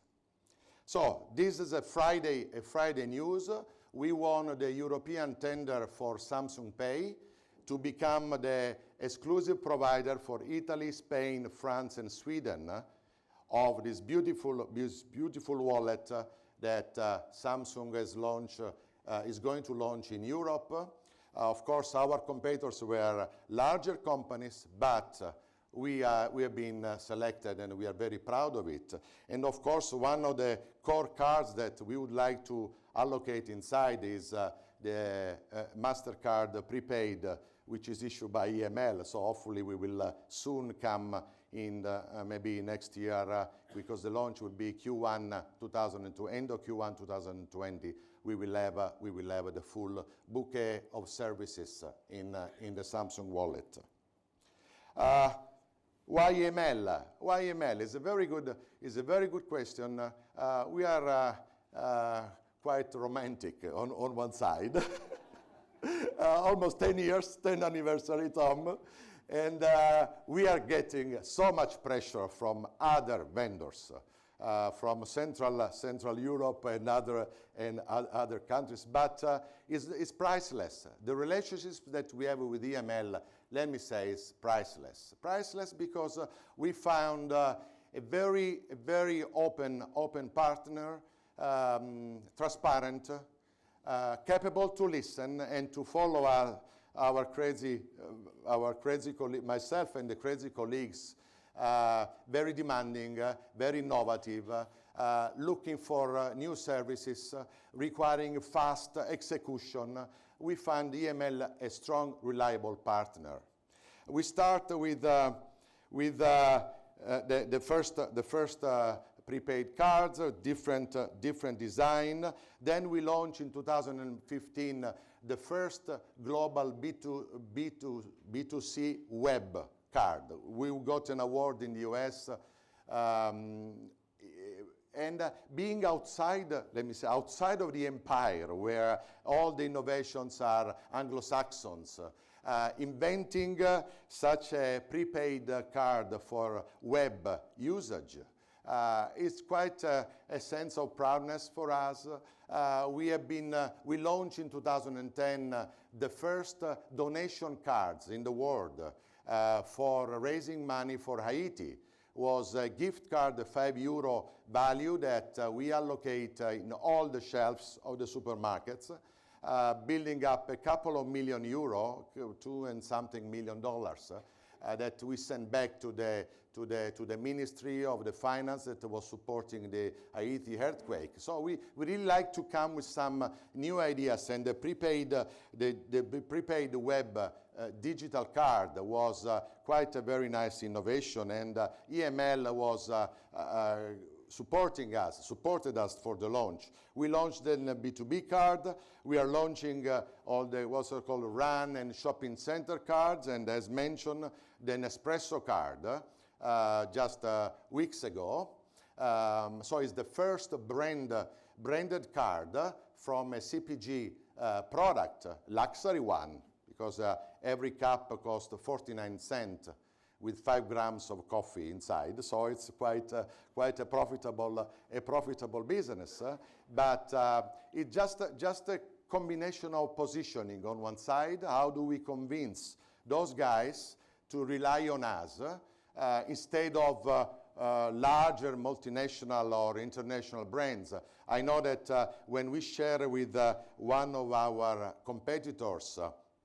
So this is a Friday news. We won the European tender for Samsung Pay to become the exclusive provider for Italy, Spain, France, and Sweden of this beautiful wallet that Samsung has launched, is going to launch in Europe. Of course, our competitors were larger companies, but we have been selected, and we are very proud of it. And of course, one of the core cards that we would like to allocate inside is the MasterCard Prepaid, which is issued by EML. So hopefully we will soon come in maybe next year, because the launch will be Q1 2002, end of Q1 2020. We will have the full bouquet of services in the Samsung wallet. Why EML? Why EML is a very good question. We are quite romantic on one side. Almost 10 years, 10th anniversary, Tom. And we are getting so much pressure from other vendors, from Central Europe and other countries, but it's priceless. The relationships that we have with EML, let me say, is priceless. Priceless because we found a very open partner, transparent, capable to listen and to follow our crazy myself and the crazy colleagues, very demanding, very innovative, looking for new services, requiring fast execution. We find EML a strong, reliable partner. We start with the first prepaid cards, different design. Then we launched in 2015 the first global B2C web card. We got an award in the US. And being outside, let me say, outside of the empire, where all the innovations are Anglo-Saxons, inventing such a prepaid card for web usage is quite a sense of proudness for us. We launched in 2010 the first donation cards in the world for raising money for Haiti. Was a gift card, €5 value that we allocate in all the shelves of the supermarkets. building up a couple of million euro, $2 and something million, that we sent back to the Ministry of the Finance that was supporting the Haiti earthquake. So we really like to come with some new ideas, and the prepaid web digital card was quite a very nice innovation, and EML was supported us for the launch. We launched then a B2B card. We are launching all the what's called run and shopping center cards, and as mentioned, the Nespresso card just weeks ago. So it's the first branded card from a CPG product, luxury one, because every cup costs 49 cents with 5 grams of coffee inside. So it's quite a profitable business. But it's just a combination of positioning on one side. How do we convince those guys to rely on us instead of larger multinational or international brands? I know that when we share with one of our competitors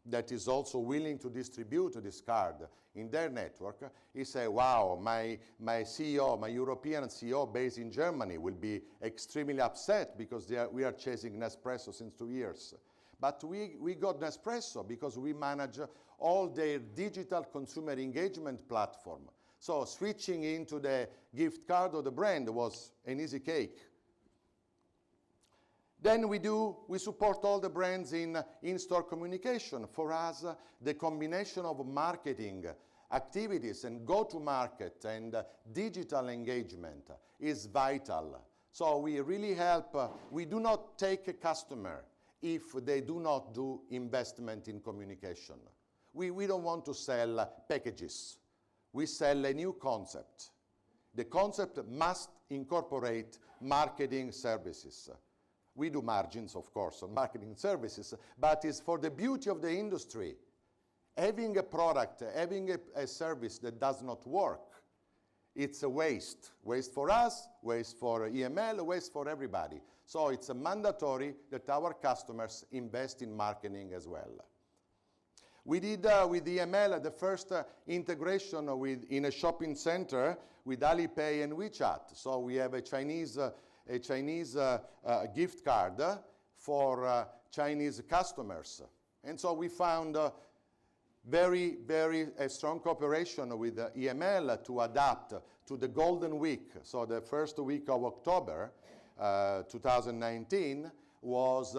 that is also willing to distribute this card in their network, he said, wow, my CEO, my European CEO based in Germany will be extremely upset because we are chasing Nespresso since 2 years. But we got Nespresso because we manage all their digital consumer engagement platform. So switching into the gift card of the brand was an easy cake. Then we support all the brands in in-store communication. For us, the combination of marketing activities and go-to-market and digital engagement is vital. So we really help. We do not take a customer if they do not do investment in communication. We don't want to sell packages. We sell a new concept. The concept must incorporate marketing services. We do margins, of course, on marketing services, but it's for the beauty of the industry. Having a product, having a service that does not work, it's a waste. Waste for us, waste for EML, waste for everybody. So it's a mandatory that our customers invest in marketing as well. We did with EML the first integration in a shopping center with Alipay and WeChat. So we have a Chinese gift card for Chinese customers. And so we found very strong cooperation with EML to adapt to the Golden Week. So the first week of October 2019 was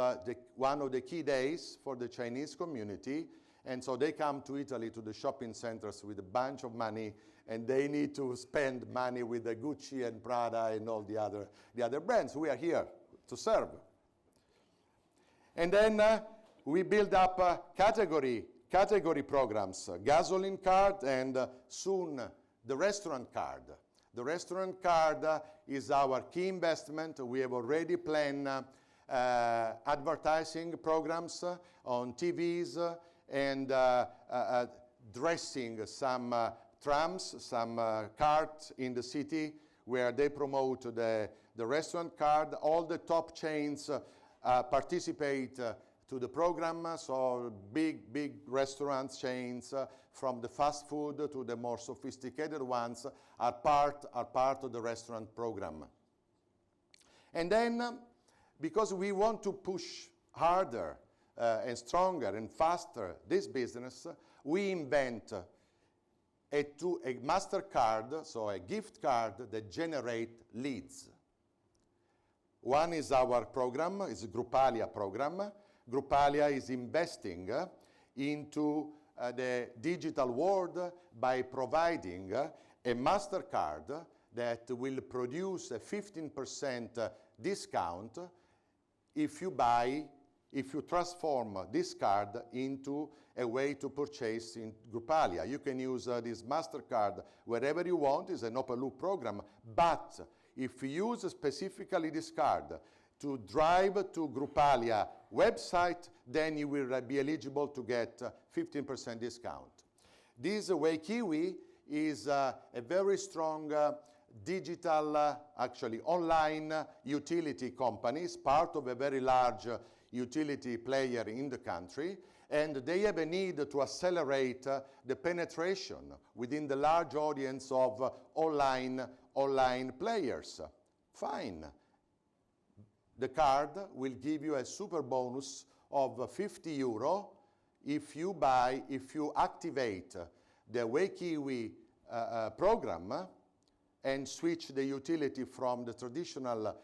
one of the key days for the Chinese community. And so they come to Italy, to the shopping centers with a bunch of money, and they need to spend money with the Gucci and Prada and all the other brands. We are here to serve. And then we build up category programs, gasoline card, and soon the restaurant card. The restaurant card is our key investment. We have already planned advertising programs on TVs and dressing some trams, some carts in the city where they promote the restaurant card. All the top chains participate to the program, so big restaurant chains from the fast food to the more sophisticated ones are part of the restaurant program. And then, because we want to push harder and stronger and faster this business, we invent a MasterCard, so a gift card that generate leads. One is our program, is a Gruppalia program. Gruppalia is investing into the digital world by providing a MasterCard that will produce a 15% discount if you transform this card into a way to purchase in Gruppalia. You can use this MasterCard wherever you want. It's an open loop program. But if you use specifically this card to drive to Gruppalia website, then you will be eligible to get 15% discount. This WayKiwi is a very strong digital, actually online utility company. It's part of a very large utility player in the country, and they have a need to accelerate the penetration within the large audience of online players. Fine. The card will give you a super bonus of 50 euro if you activate the WayKiwi program and switch the utility from the traditional,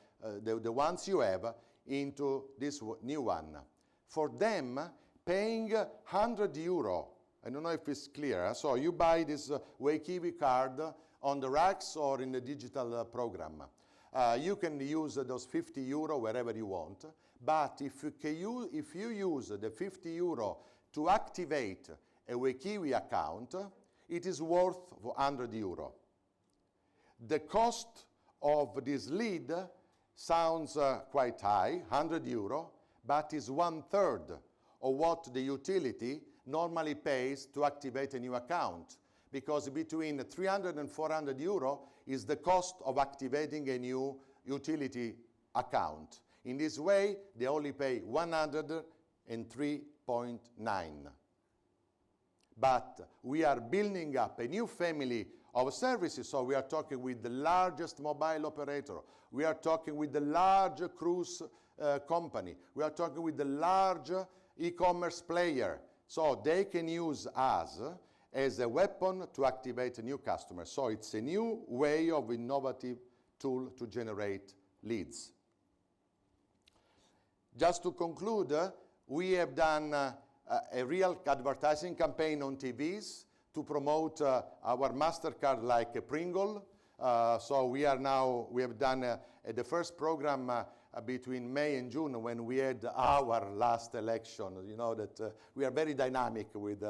the ones you have, into this new one. For them, paying 100 euro, I don't know if it's clear, so you buy this WayKiwi card on the racks or in the digital program. You can use those 50 euro wherever you want, but if you use the 50 euro to activate a WayKiwi account, it is worth 100 euro. The cost of this lead sounds quite high, 100 euro, but is 1/3 of what the utility normally pays to activate a new account, because between 300 and 400 euro is the cost of activating a new utility account. In this way, they only pay 103.9. But we are building up a new family of services, so we are talking with the largest mobile operator, we are talking with the large cruise company, we are talking with the large e-commerce player, so they can use us as a weapon to activate a new customer. So it's a new way of innovative tool to generate leads. Just to conclude, we have done a real advertising campaign on TVs to promote our MasterCard like a Pringle. So we have done the first program between May and June when we had our last election. You know that we are very dynamic with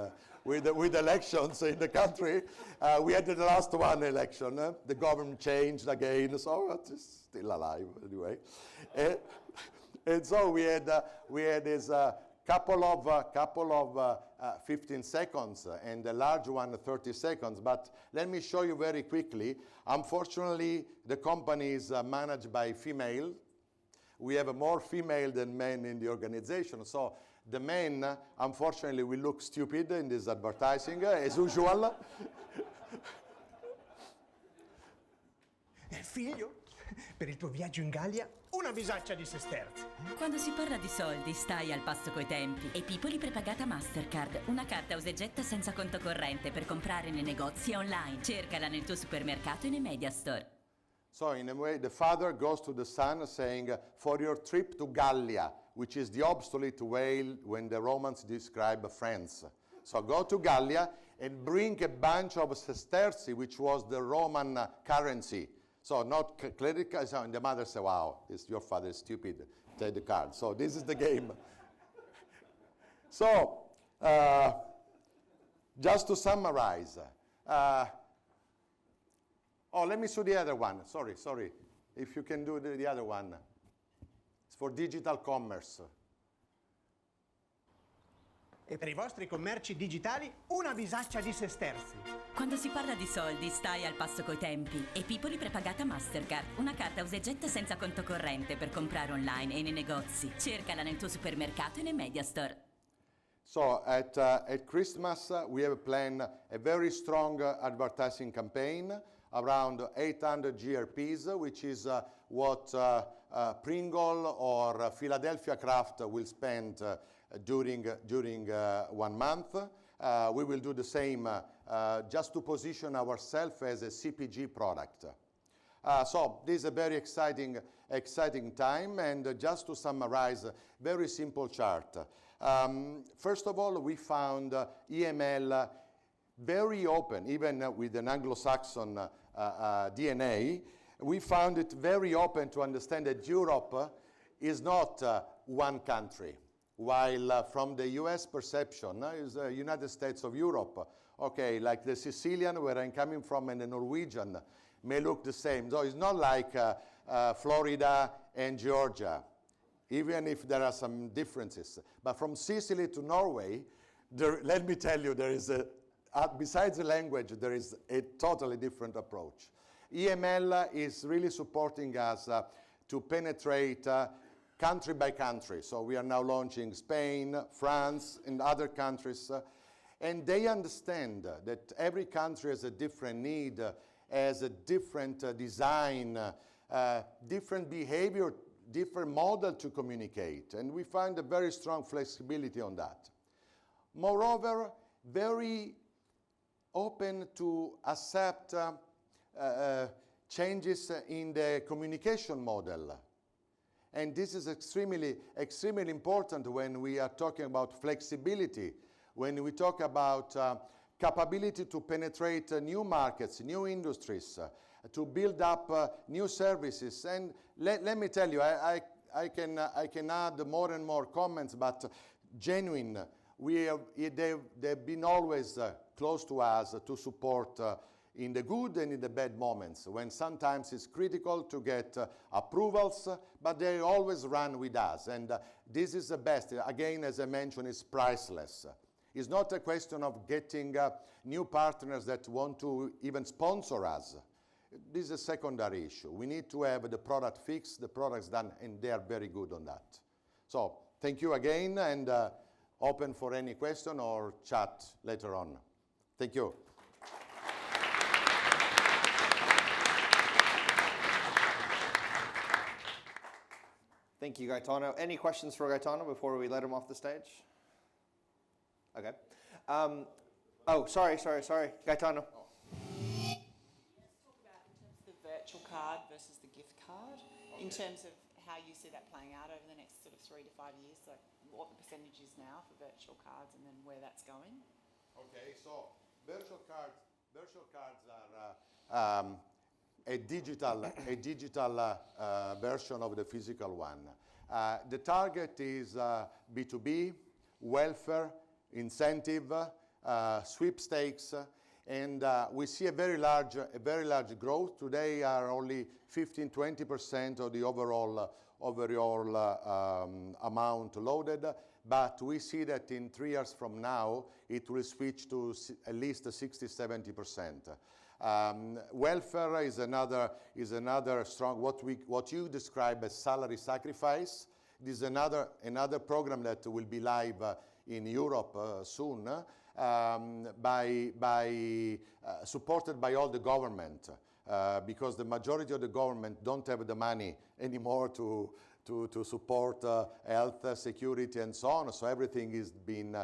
elections in the country. We had the last one election. The government changed again, so it's still alive anyway. And so we had this couple of 15 seconds and the large one 30 seconds. But let me show you very quickly. Unfortunately, the company is managed by female. We have more female than men in the organization. So the men, unfortunately, will look stupid in this advertising, as usual. Figlio, per il tuo viaggio in Gallia, una bisaccia di sesterzi. Quando si parla di soldi, stai al passo coi tempi. E Pipoli prepagata Mastercard. Una carta usa e getta senza conto corrente per comprare nei negozi e online. Cercala nel tuo supermercato e nei media store. So in a way, the father goes to the son saying, for your trip to Gallia, which is the obsolete way when the Romans describe France. So go to Gallia and bring a bunch of sesterzi, which was the Roman currency. So not credit cards. And the mother said, wow, your father is stupid. Take the card. So this is the game. So just to summarize, let me show the other one. Sorry. If you can do the other one. It's for digital commerce. E per i vostri commerci digitali, una bisaccia di sesterzi. Quando si parla di soldi, stai al passo coi tempi. E Pipoli prepagata Mastercard. Una carta usa e getta senza conto corrente per comprare online e nei negozi. Cercala nel tuo supermercato e nei media store. So at Christmas, we have planned a very strong advertising campaign around 800 GRPs, which is what Pringle or Philadelphia Kraft will spend during 1 month. We will do the same just to position ourselves as a CPG product. So this is a very exciting time, and just to summarize, very simple chart. First of all, we found EML very open, even with an Anglo-Saxon DNA. We found it very open to understand that Europe is not one country, while from the US perception is the United States of Europe. Okay, like the Sicilian, where I'm coming from, and the Norwegian may look the same. So it's not like Florida and Georgia, even if there are some differences. But from Sicily to Norway, let me tell you, there is besides the language, there is a totally different approach. EML is really supporting us to penetrate country by country. So we are now launching Spain, France, and other countries. And they understand that every country has a different need, has a different design, different behavior, different model to communicate. And we find a very strong flexibility on that. Moreover, very open to accept changes in the communication model. And this is extremely important when we are talking about flexibility, when we talk about capability to penetrate new markets, new industries, to build up new services. And let me tell you, I can add more and more comments, but genuine. They've been always close to us to support in the good and in the bad moments, when sometimes it's critical to get approvals, but they always run with us. And this is the best. Again, as I mentioned, it's priceless. It's not a question of getting new partners that want to even sponsor us. This is a secondary issue. We need to have the product fixed, the products done, and they are very good on that. So thank you again, and open for any question or chat later on. Thank you. Thank you, Gaetano. Any questions for Gaetano before we let him off the stage? Okay. Oh, sorry. Gaetano. Let's talk about in terms of the virtual card versus the gift card, in terms of how you see that playing out over the next sort of 3 to 5 years, like what the percentage is now for virtual cards and then where that's going. Okay, so virtual cards are a digital version of the physical one. The target is B2B, welfare, incentive, sweepstakes, and we see a very large growth. Today are only 15-20% of the overall amount loaded, but we see that in 3 years from now it will switch to at least 60-70%. Welfare is another strong, what you describe as salary sacrifice. This is another program that will be live in Europe soon, supported by all the government, because the majority of the government don't have the money anymore to support health, security, and so on. So everything is being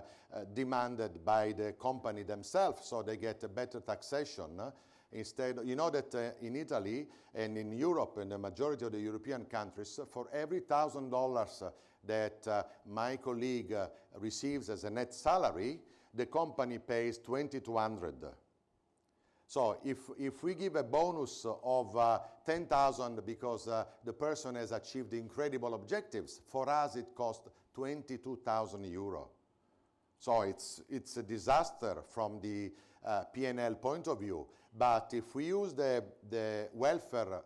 demanded by the company themselves, so they get a better taxation. Instead, you know that in Italy and in Europe and the majority of the European countries, for every $1,000 that my colleague receives as a net salary, the company pays 2,200. So if we give a bonus of 10,000 because the person has achieved incredible objectives, for us it costs 22,000 euro. So it's a disaster from the P&L point of view. But if we use the welfare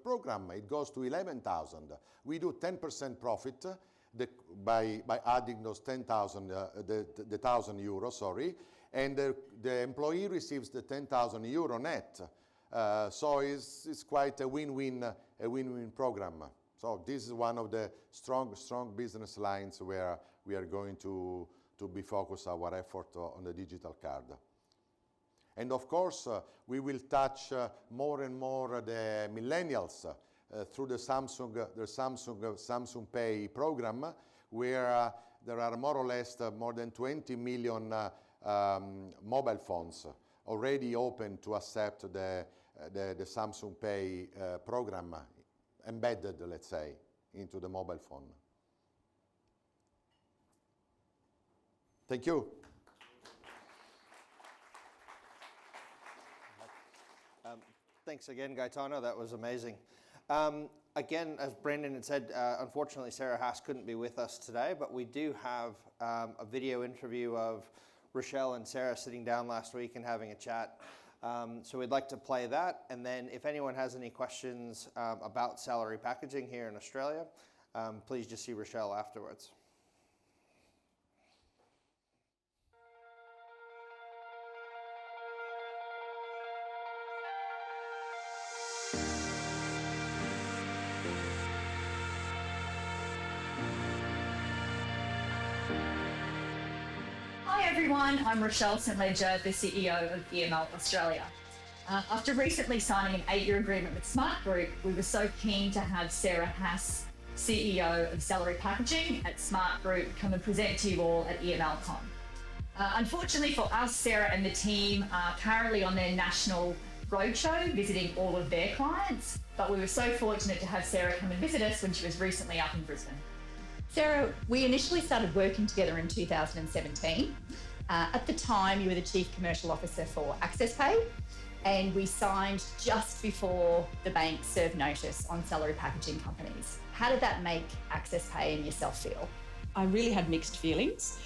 program, it goes to 11,000. We do 10% profit by adding those 10,000, the 1,000 euro, sorry, and the employee receives the 10,000 euro net. So it's quite a win-win program. So this is one of the strong business lines where we are going to be focused our effort on the digital card. And of course, we will touch more and more the millennials through the Samsung Pay program, where there are more or less more than 20 million mobile phones already open to accept the Samsung Pay program, embedded, let's say, into the mobile phone. Thank you. Thanks again, Gaetano. That was amazing. Again, as Brandon had said, unfortunately Sarah Haas couldn't be with us today, but we do have a video interview of Rochelle and Sarah sitting down last week and having a chat. So we'd like to play that, and then if anyone has any questions about salary packaging here in Australia, please just see Rochelle afterwards. everyone, I'm Rochelle St Ledger, the CEO of EML Australia. After recently signing an 8-year agreement with Smart Group, we were so keen to have Sarah Haas, CEO of Salary Packaging at Smart Group, come and present to you all at EMLCon. Unfortunately for us, Sarah and the team are currently on their national roadshow visiting all of their clients, but we were so fortunate to have Sarah come and visit us when she was recently up in Brisbane. Sarah, we initially started working together in 2017. At the time, you were the Chief Commercial Officer for Access Pay, and we signed just before the bank served notice on salary packaging companies. How did that make Access Pay and yourself feel? I really had mixed feelings.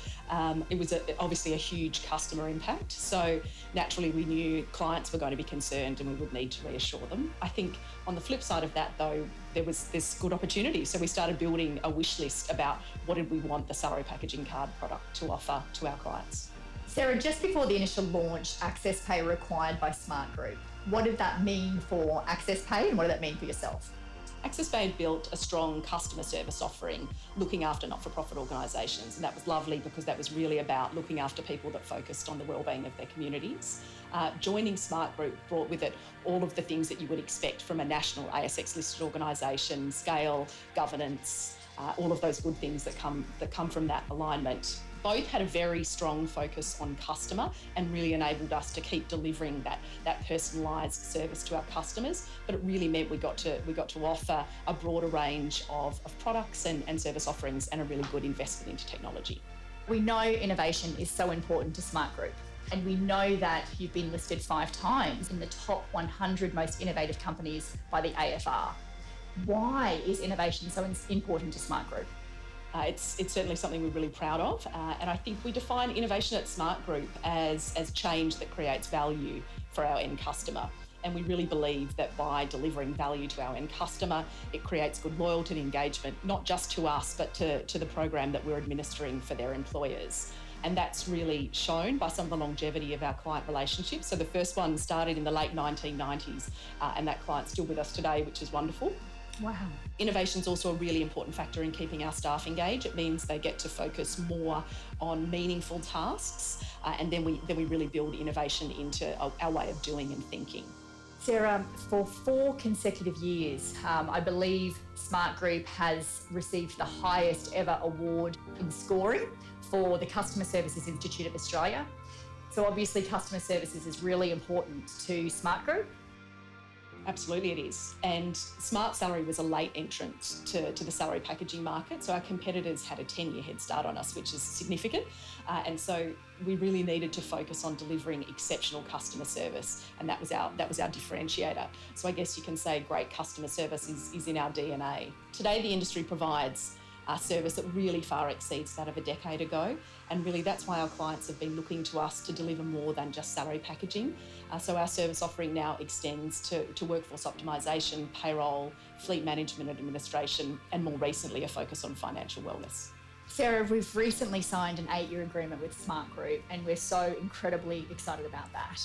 It was obviously a huge customer impact, so naturally we knew clients were going to be concerned and we would need to reassure them. I think on the flip side of that though, there was this good opportunity, so we started building a wish list about what did we want the salary packaging card product to offer to our clients. Sarah, just before the initial launch, Access Pay were acquired by Smart Group. What did that mean for Access Pay and what did that mean for yourself? Access Pay built a strong customer service offering looking after not-for-profit organisations, and that was lovely because that was really about looking after people that focused on the wellbeing of their communities. Joining Smart Group brought with it all of the things that you would expect from a national ASX-listed organisation: scale, governance, all of those good things that come from that alignment. Both had a very strong focus on customer and really enabled us to keep delivering that personalised service to our customers, but it really meant we got to offer a broader range of products and service offerings and a really good investment into technology. We know innovation is so important to Smart Group, and we know that you've been listed 5 times in the top 100 most innovative companies by the AFR. Why is innovation so important to Smart Group? It's certainly something we're really proud of, and I think we define innovation at Smart Group as change that creates value for our end customer. And we really believe that by delivering value to our end customer, it creates good loyalty and engagement, not just to us, but to the program that we're administering for their employers. And that's really shown by some of the longevity of our client relationships. So the first one started in the late 1990s, and that client's still with us today, which is wonderful. Wow. Innovation is also a really important factor in keeping our staff engaged. It means they get to focus more on meaningful tasks, and then we really build innovation into our way of doing and thinking. Sarah, for 4 consecutive years, I believe Smart Group has received the highest ever award in scoring for the Customer Services Institute of Australia. So obviously customer services is really important to Smart Group. Absolutely it is. And Smart Salary was a late entrant to the salary packaging market, so our competitors had a 10-year head start on us, which is significant. And so we really needed to focus on delivering exceptional customer service, and that was our differentiator. So I guess you can say great customer service is in our DNA. Today the industry provides a service that really far exceeds that of a decade ago, and really that's why our clients have been looking to us to deliver more than just salary packaging. So our service offering now extends to workforce optimisation, payroll, fleet management and administration, and more recently a focus on financial wellness. Sarah, we've recently signed an 8-year agreement with Smart Group, and we're so incredibly excited about that.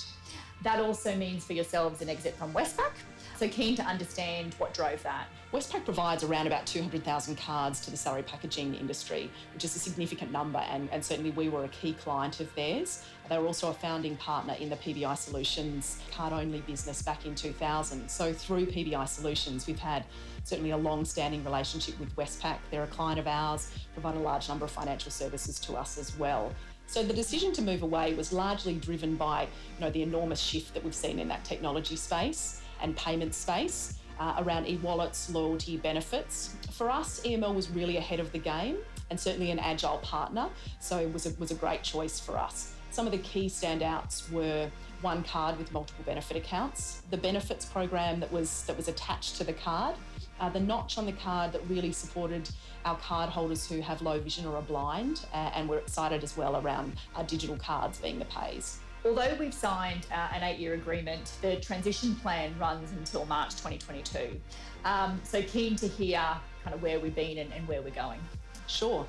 That also means for yourselves an exit from Westpac. So keen to understand what drove that. Westpac provides around about 200,000 cards to the salary packaging industry, which is a significant number, and certainly we were a key client of theirs. They were also a founding partner in the PBI Solutions card-only business back in 2000. So through PBI Solutions, we've had certainly a long-standing relationship with Westpac. They're a client of ours, provide a large number of financial services to us as well. So the decision to move away was largely driven by the enormous shift that we've seen in that technology space and payment space around e-wallets, loyalty, benefits. For us, EML was really ahead of the game and certainly an agile partner, so it was a great choice for us. Some of the key standouts were one card with multiple benefit accounts, the benefits program that was attached to the card, the notch on the card that really supported our card holders who have low vision or are blind, and we're excited as well around our digital cards being the pays. Although we've signed an 8-year agreement, the transition plan runs until March 2022. So keen to hear kind of where we've been and where we're going. Sure.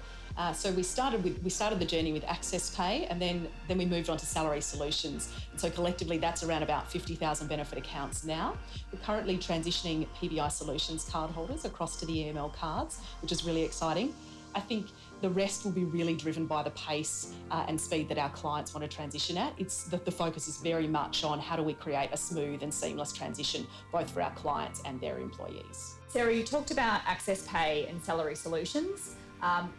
So we started the journey with Access Pay, and then we moved on to Salary Solutions. And so collectively, that's around about 50,000 benefit accounts now. We're currently transitioning PBI Solutions cardholders across to the EML cards, which is really exciting. I think The rest will be really driven by the pace and speed that our clients want to transition at. It's the focus is very much on how do we create a smooth and seamless transition, both for our clients and their employees. Sarah, you talked about Access Pay and Salary Solutions.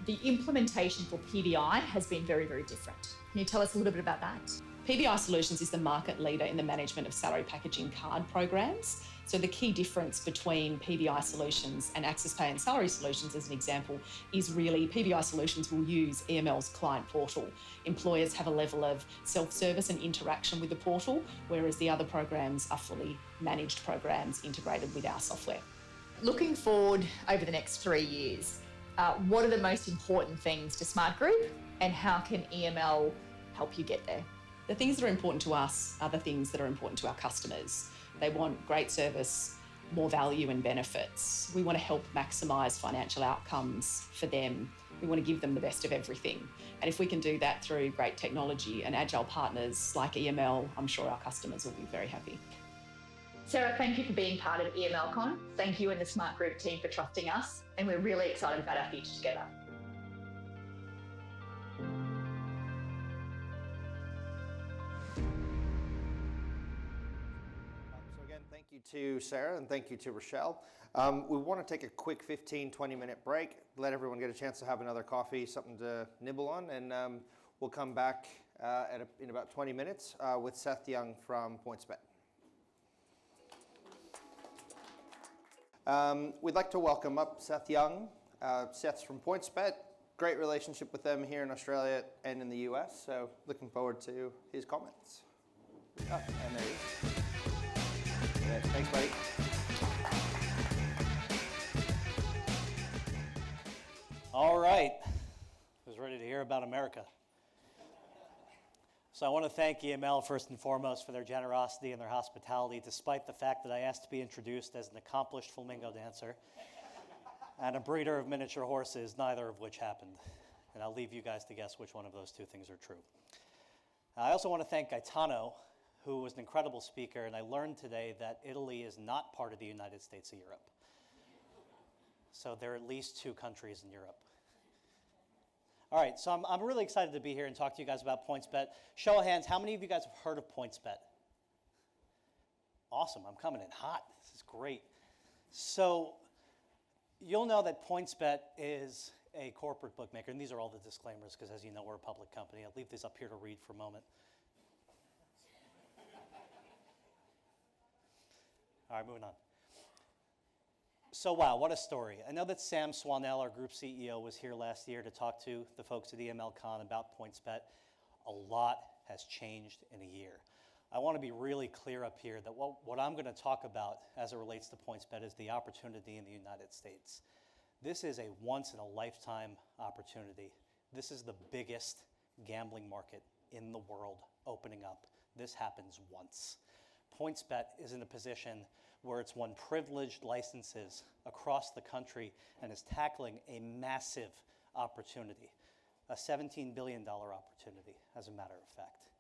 The implementation for PBI has been very, very different. Can you tell us a little bit about that? PBI Solutions is the market leader in the management of salary packaging card programs. So the key difference between PBI Solutions and Access Pay and Salary Solutions, as an example, is really PBI Solutions will use EML's client portal. Employers have a level of self-service and interaction with the portal, whereas the other programs are fully managed programs integrated with our software. Looking forward over the next 3 years, what are the most important things to Smart Group and how can EML help you get there? The things that are important to us are the things that are important to our customers. They want great service, more value and benefits. We want to help maximise financial outcomes for them. We want to give them the best of everything. And if we can do that through great technology and agile partners like EML, I'm sure our customers will be very happy. Sarah, thank you for being part of EMLCon. Thank you and the Smart Group team for trusting us, and we're really excited about our future together. So again, thank you to Sarah and thank you to Rochelle. We want to take a quick 15-20 minute break, let everyone get a chance to have another coffee, something to nibble on, and we'll come back in about 20 minutes with Seth Young from PointsBet. We'd like to welcome up Seth Young. Seth's from PointsBet. Great relationship with them here in Australia and in the US, so looking forward to his comments. Oh, and there he is. Yeah, thanks, buddy. All right. Who's ready to hear about America? So I want to thank EML first and foremost for their generosity and their hospitality, despite the fact that I asked to be introduced as an accomplished flamingo dancer and a breeder of miniature horses, neither of which happened. And I'll leave you guys to guess which one of those two things are true. I also want to thank Gaetano, who was an incredible speaker, and I learned today that Italy is not part of the United States of Europe. So there are at least 2 countries in Europe. All right, so I'm really excited to be here and talk to you guys about PointsBet. Show of hands, how many of you guys have heard of PointsBet? Awesome, I'm coming in hot. This is great. So you'll know that PointsBet is a corporate bookmaker, and these are all the disclaimers because, as you know, we're a public company. I'll leave these up here to read for a moment. All right, moving on. So wow, what a story. I know that Sam Swanell, our group CEO, was here last year to talk to the folks at EMLCon about PointsBet. A lot has changed in a year. I want to be really clear up here that what I'm going to talk about as it relates to PointsBet is the opportunity in the United States. This is a once-in-a-lifetime opportunity. This is the biggest gambling market in the world opening up. This happens once. PointsBet is in a position where it's won privileged licenses across the country and is tackling a massive opportunity, a $17 billion opportunity, as a matter of fact.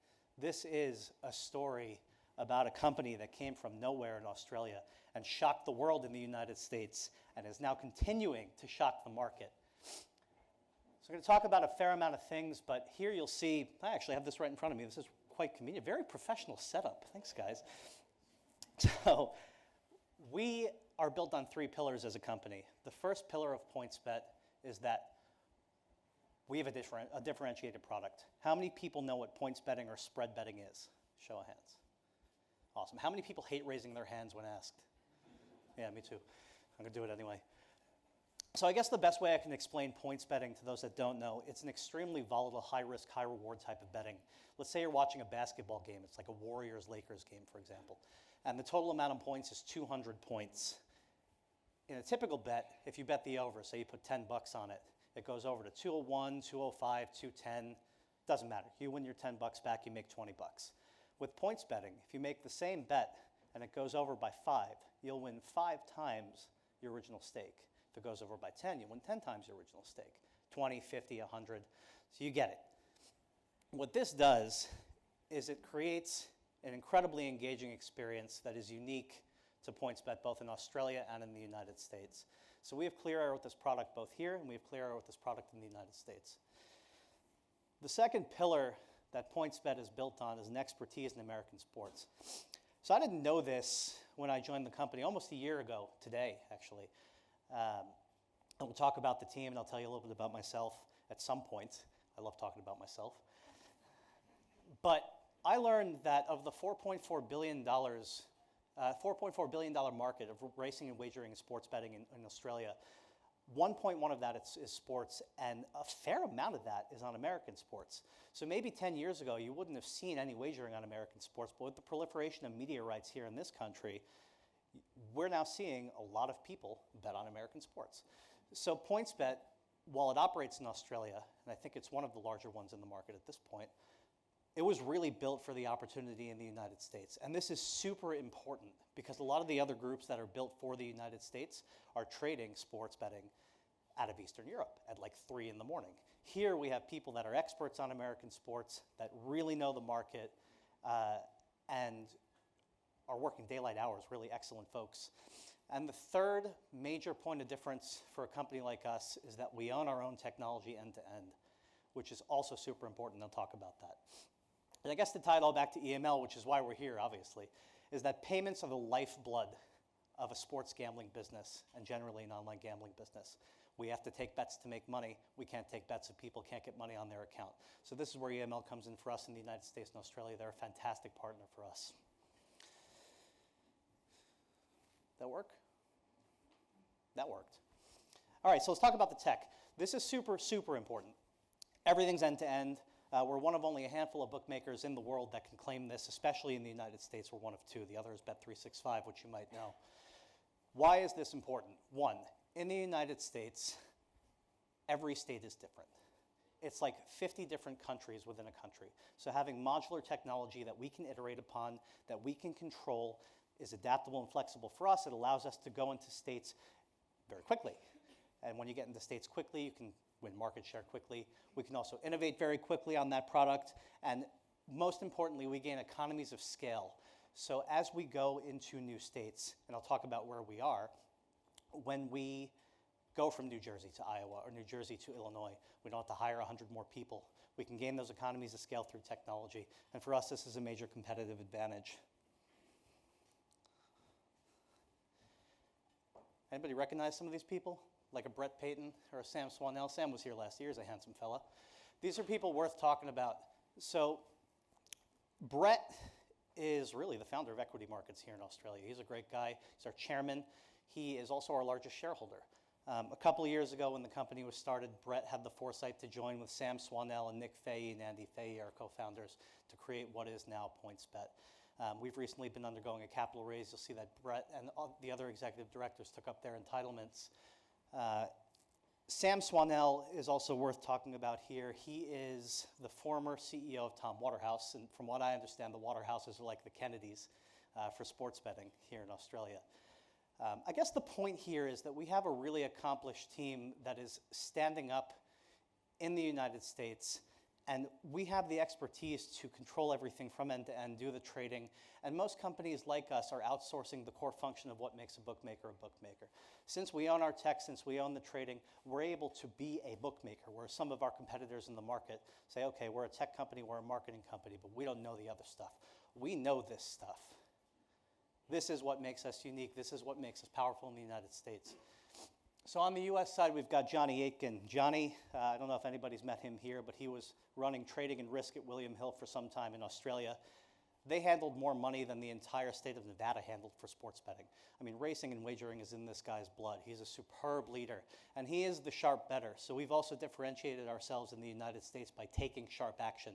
This is a story about a company that came from nowhere in Australia and shocked the world in the United States and is now continuing to shock the market. So I'm going to talk about a fair amount of things, but here you'll see, I actually have this right in front of me. This is quite convenient, very professional setup. Thanks, guys. So we are built on 3 pillars as a company. The first pillar of PointsBet is that we have a differentiated product. How many people know what points betting or spread betting is? Show of hands. Awesome. How many people hate raising their hands when asked? Yeah, me too. I'm going to do it anyway. So I guess the best way I can explain points betting to those that don't know, it's an extremely volatile, high-risk, high-reward type of betting. Let's say you're watching a basketball game. It's like a Warriors-Lakers game, for example. And the total amount of points is 200 points. In a typical bet, if you bet the over, say you put 10 bucks on it, it goes over to 201, 205, 210. Doesn't matter. You win your 10 bucks back, you make 20 bucks. With points betting, if you make the same bet and it goes over by 5, you'll win 5 times your original stake. If it goes over by 10, you win 10 times your original stake. 20, 50, 100. So you get it. What this does is it creates an incredibly engaging experience that is unique to PointsBet both in Australia and in the United States. So we have clear air with this product both here, and we have clear air with this product in the United States. The second pillar that PointsBet is built on is an expertise in American sports. So I didn't know this when I joined the company almost a year ago today, actually. And we'll talk about the team, and I'll tell you a little bit about myself at some point. I love talking about myself. But I learned that of the $4.4 billion market of racing and wagering and sports betting in Australia, 1.1 of that is sports, and a fair amount of that is on American sports. So maybe 10 years ago, you wouldn't have seen any wagering on American sports, but with the proliferation of media rights here in this country, we're now seeing a lot of people bet on American sports. So PointsBet, while it operates in Australia, and I think it's one of the larger ones in the market at this point, it was really built for the opportunity in the United States. And this is super important because a lot of the other groups that are built for the United States are trading sports betting out of Eastern Europe at like 3 in the morning. Here we have people that are experts on American sports, that really know the market, and are working daylight hours, really excellent folks. And the third major point of difference for a company like us is that we own our own technology end to end, which is also super important. I'll talk about that. And I guess to tie it all back to EML, which is why we're here, obviously, is that payments are the lifeblood of a sports gambling business and generally an online gambling business. We have to take bets to make money. We can't take bets if people can't get money on their account. So this is where EML comes in for us in the United States and Australia. They're a fantastic partner for us. That work? That worked. All right, so let's talk about the tech. This is super, super important. Everything's end to end. We're one of only a handful of bookmakers in the world that can claim this, especially in the United States. We're one of 2. The other is Bet365, which you might know. Why is this important? 1, in the United States, every state is different. It's like 50 different countries within a country. So having modular technology that we can iterate upon, that we can control, is adaptable and flexible for us. It allows us to go into states very quickly. And when you get into states quickly, you can win market share quickly. We can also innovate very quickly on that product. And most importantly, we gain economies of scale. So as we go into new states, and I'll talk about where we are, when we go from New Jersey to Iowa or New Jersey to Illinois, we don't have to hire 100 more people. We can gain those economies of scale through technology. And for us, this is a major competitive advantage. Anybody recognize some of these people? Like a Brett Payton or a Sam Swanell. Sam was here last year. He's a handsome fella. These are people worth talking about. So Brett is really the founder of equity markets here in Australia. He's a great guy. He's our chairman. He is also our largest shareholder. A couple of years ago when the company was started, Brett had the foresight to join with Sam Swanell and Nick Fahey and Andy Fahey, our co-founders, to create what is now PointsBet. We've recently been undergoing a capital raise. You'll see that Brett and the other executive directors took up their entitlements. Sam Swanell is also worth talking about here. He is the former CEO of Tom Waterhouse, and from what I understand, the Waterhouses are like the Kennedys for sports betting here in Australia. I guess the point here is that we have a really accomplished team that is standing up in the United States, and we have the expertise to control everything from end to end, do the trading, and most companies like us are outsourcing the core function of what makes a bookmaker a bookmaker. Since we own our tech, since we own the trading, we're able to be a bookmaker, where some of our competitors in the market say, okay, we're a tech company, we're a marketing company, but we don't know the other stuff. We know this stuff. This is what makes us unique. This is what makes us powerful in the United States. So on the US side, we've got Johnny Aitken. Johnny, I don't know if anybody's met him here, but he was running trading and risk at William Hill for some time in Australia. They handled more money than the entire state of Nevada handled for sports betting. I mean, racing and wagering is in this guy's blood. He's a superb leader, and he is the sharp bettor. So we've also differentiated ourselves in the United States by taking sharp action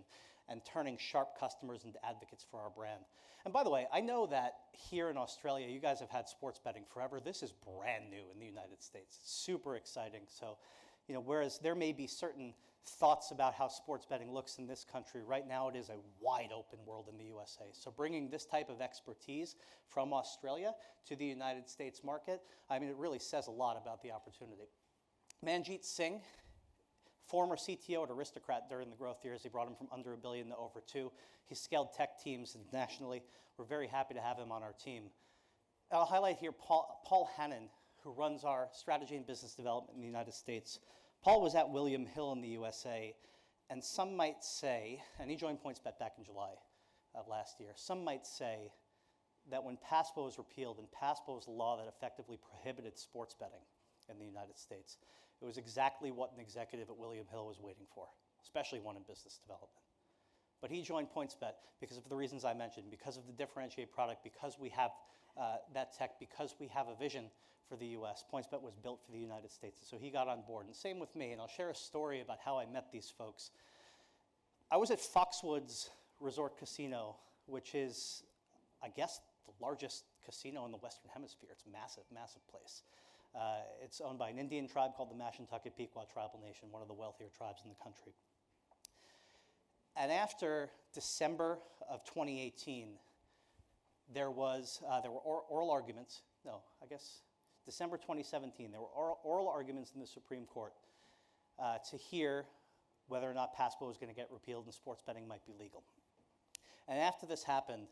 and turning sharp customers into advocates for our brand. And by the way, I know that here in Australia, you guys have had sports betting forever. This is brand new in the United States. It's super exciting. So, you know, whereas there may be certain thoughts about how sports betting looks in this country, right now it is a wide open world in the USA. So bringing this type of expertise from Australia to the United States market, I mean, it really says a lot about the opportunity. Manjeet Singh, former CTO at Aristocrat during the growth years. He brought him from under $1 billion to over $2 billion. He scaled tech teams nationally. We're very happy to have him on our team. I'll highlight here Paul Hannon, who runs our strategy and business development in the United States. Paul was at William Hill in the USA, and some might say, and he joined PointsBet back in July of last year, some might say that when PASPA was repealed, and PASPA was the law that effectively prohibited sports betting in the United States, it was exactly what an executive at William Hill was waiting for, especially one in business development. But he joined PointsBet because of the reasons I mentioned, because of the differentiated product, because we have that tech, because we have a vision for the US. PointsBet was built for the United States, so he got on board. And same with me, and I'll share a story about how I met these folks. I was at Foxwoods Resort Casino, which is, I guess, the largest casino in the Western Hemisphere. It's a massive, massive place. It's owned by an Indian tribe called the Mashantucket Pequot Tribal Nation, one of the wealthier tribes in the country. And after December of 2018, there were oral arguments. No, I guess December 2017, there were oral arguments in the Supreme Court to hear whether or not PASPA was going to get repealed and sports betting might be legal. And after this happened,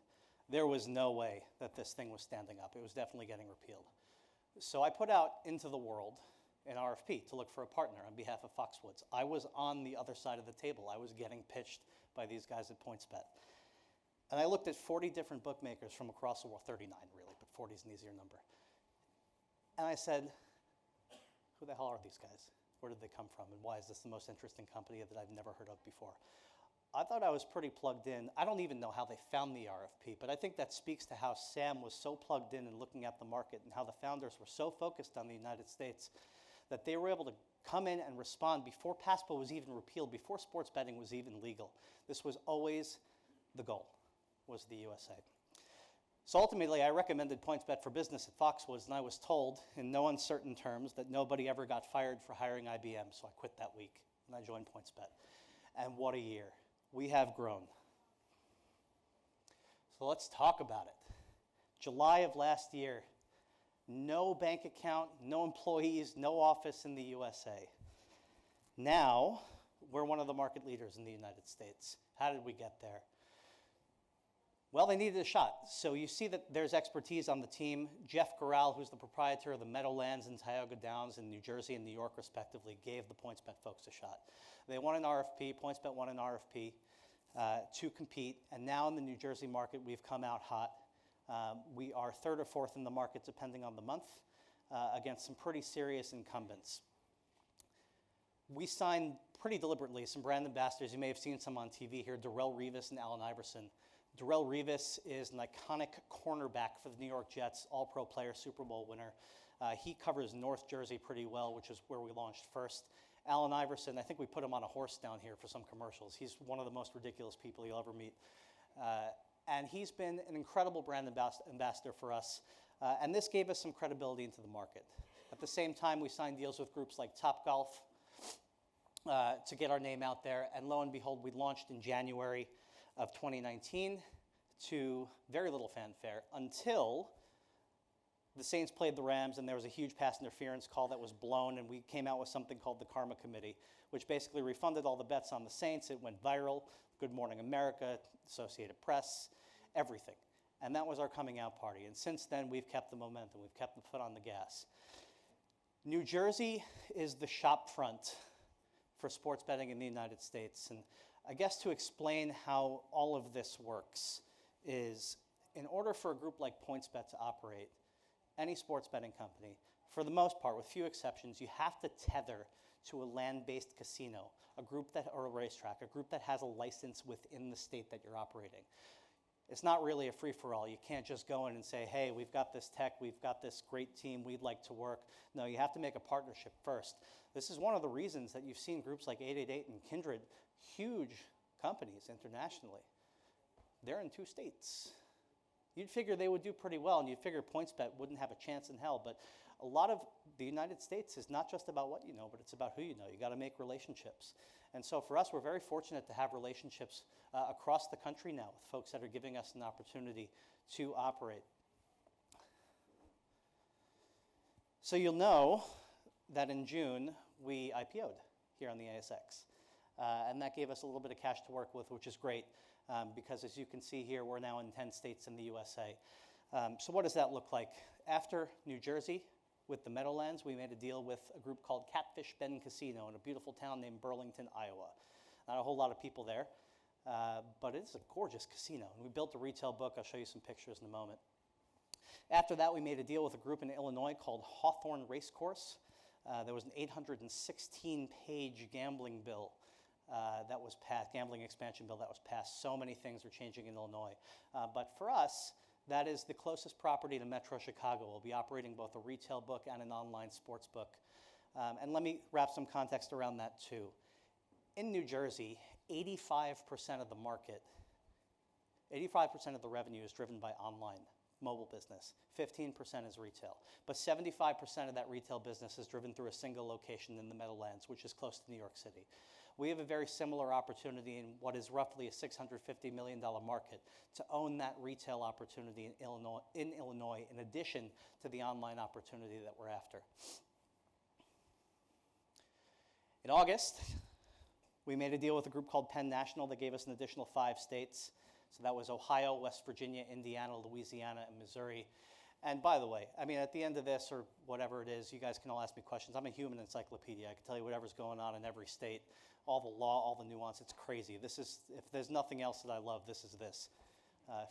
there was no way that this thing was standing up. It was definitely getting repealed. So I put out into the world an RFP to look for a partner on behalf of Foxwoods. I was on the other side of the table. I was getting pitched by these guys at PointsBet. And I looked at 40 different bookmakers from across the world, 39 really, but 40 is an easier number. And I said, who the hell are these guys? Where did they come from? And why is this the most interesting company that I've never heard of before? I thought I was pretty plugged in. I don't even know how they found the RFP, but I think that speaks to how Sam was so plugged in and looking at the market, and how the founders were so focused on the United States that they were able to come in and respond before PASPA was even repealed, before sports betting was even legal. This was always the goal, was the USA. So ultimately, I recommended PointsBet for Business at Foxwoods, and I was told in no uncertain terms that nobody ever got fired for hiring IBM, so I quit that week, and I joined PointsBet. And what a year. We have grown. So let's talk about it. July of last year, no bank account, no employees, no office in the USA. Now, we're one of the market leaders in the United States. How did we get there? Well, they needed a shot. So you see that there's expertise on the team. Jeff Garral, who's the proprietor of the Meadowlands and Tioga Downs in New Jersey and New York, respectively, gave the PointsBet folks a shot. They won an RFP, PointsBet won an RFP to compete, and now in the New Jersey market, we've come out hot. We are third or fourth in the market, depending on the month, against some pretty serious incumbents. We signed pretty deliberately some brand ambassadors. You may have seen some on TV here, Darrelle Revis and Allen Iverson. Darrelle Revis is an iconic cornerback for the New York Jets, all-pro player, Super Bowl winner. He covers North Jersey pretty well, which is where we launched first. Allen Iverson, I think we put him on a horse down here for some commercials. He's one of the most ridiculous people you'll ever meet. And he's been an incredible brand ambassador for us. And this gave us some credibility into the market. At the same time, we signed deals with groups like Topgolf to get our name out there. And lo and behold, we launched in January of 2019 to very little fanfare until the Saints played the Rams, and there was a huge pass interference call that was blown, and we came out with something called the Karma Committee, which basically refunded all the bets on the Saints. It went viral. Good Morning America, Associated Press, everything. And that was our coming out party. And since then, we've kept the momentum. We've kept the foot on the gas. New Jersey is the shop front for sports betting in the United States. And I guess to explain how all of this works is, in order for a group like PointsBet to operate, any sports betting company, for the most part, with few exceptions, you have to tether to a land-based casino, or a racetrack, a group that has a license within the state that you're operating. It's not really a free-for-all. You can't just go in and say, hey, we've got this tech, we've got this great team, we'd like to work. No, you have to make a partnership first. This is one of the reasons that you've seen groups like 888 and Kindred, huge companies internationally. They're in 2 states. You'd figure they would do pretty well, and you'd figure PointsBet wouldn't have a chance in hell. But a lot of the United States is not just about what you know, but it's about who you know. You got to make relationships. And so for us, we're very fortunate to have relationships across the country now with folks that are giving us an opportunity to operate. So you'll know that in June, we IPO'd here on the ASX. And that gave us a little bit of cash to work with, which is great, because as you can see here, we're now in 10 states in the USA. So what does that look like? After New Jersey, with the Meadowlands, we made a deal with a group called Catfish Bend Casino in a beautiful town named Burlington, Iowa. Not a whole lot of people there, but it's a gorgeous casino. And we built a retail book. I'll show you some pictures in a moment. After that, we made a deal with a group in Illinois called Hawthorne Racecourse. There was an 816-page gambling bill that was passed, gambling expansion bill that was passed. So many things are changing in Illinois. But for us, that is the closest property to Metro Chicago. We'll be operating both a retail book and an online sports book. And let me wrap some context around that too. In New Jersey, 85% of the market, 85% of the revenue is driven by online, mobile business. 15% is retail. But 75% of that retail business is driven through a single location in the Meadowlands, which is close to New York City. We have a very similar opportunity in what is roughly a $650 million market to own that retail opportunity in Illinois, in addition to the online opportunity that we're after. In August, we made a deal with a group called Penn National that gave us an additional 5 states. So that was Ohio, West Virginia, Indiana, Louisiana, and Missouri. And by the way, I mean, at the end of this or whatever it is, you guys can all ask me questions. I'm a human encyclopedia. I can tell you whatever's going on in every state, all the law, all the nuance. It's crazy. This is, if there's nothing else that I love, this is this.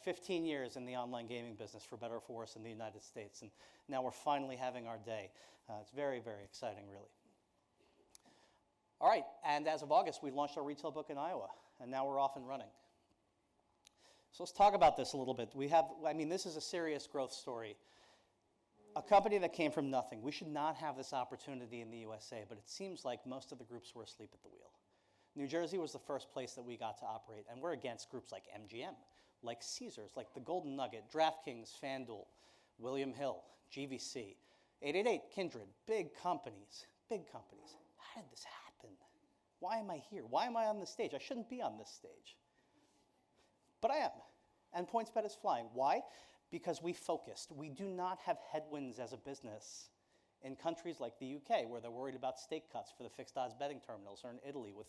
15 years in the online gaming business, for better or for worse, in the United States. And now we're finally having our day. It's very, very exciting, really. All right, and as of August, we launched our retail book in Iowa, and now we're off and running. So let's talk about this a little bit. This is a serious growth story. A company that came from nothing. We should not have this opportunity in the USA, but it seems like most of the groups were asleep at the wheel. New Jersey was the first place that we got to operate, and we're against groups like MGM, like Caesars, like the Golden Nugget, DraftKings, FanDuel, William Hill, GVC, 888, Kindred, big companies, big companies. How did this happen? Why am I here? Why am I on this stage? I shouldn't be on this stage. But I am, and PointsBet is flying. Why? Because we focused. We do not have headwinds as a business in countries like the UK, where they're worried about stake cuts for the fixed odds betting terminals, or in Italy with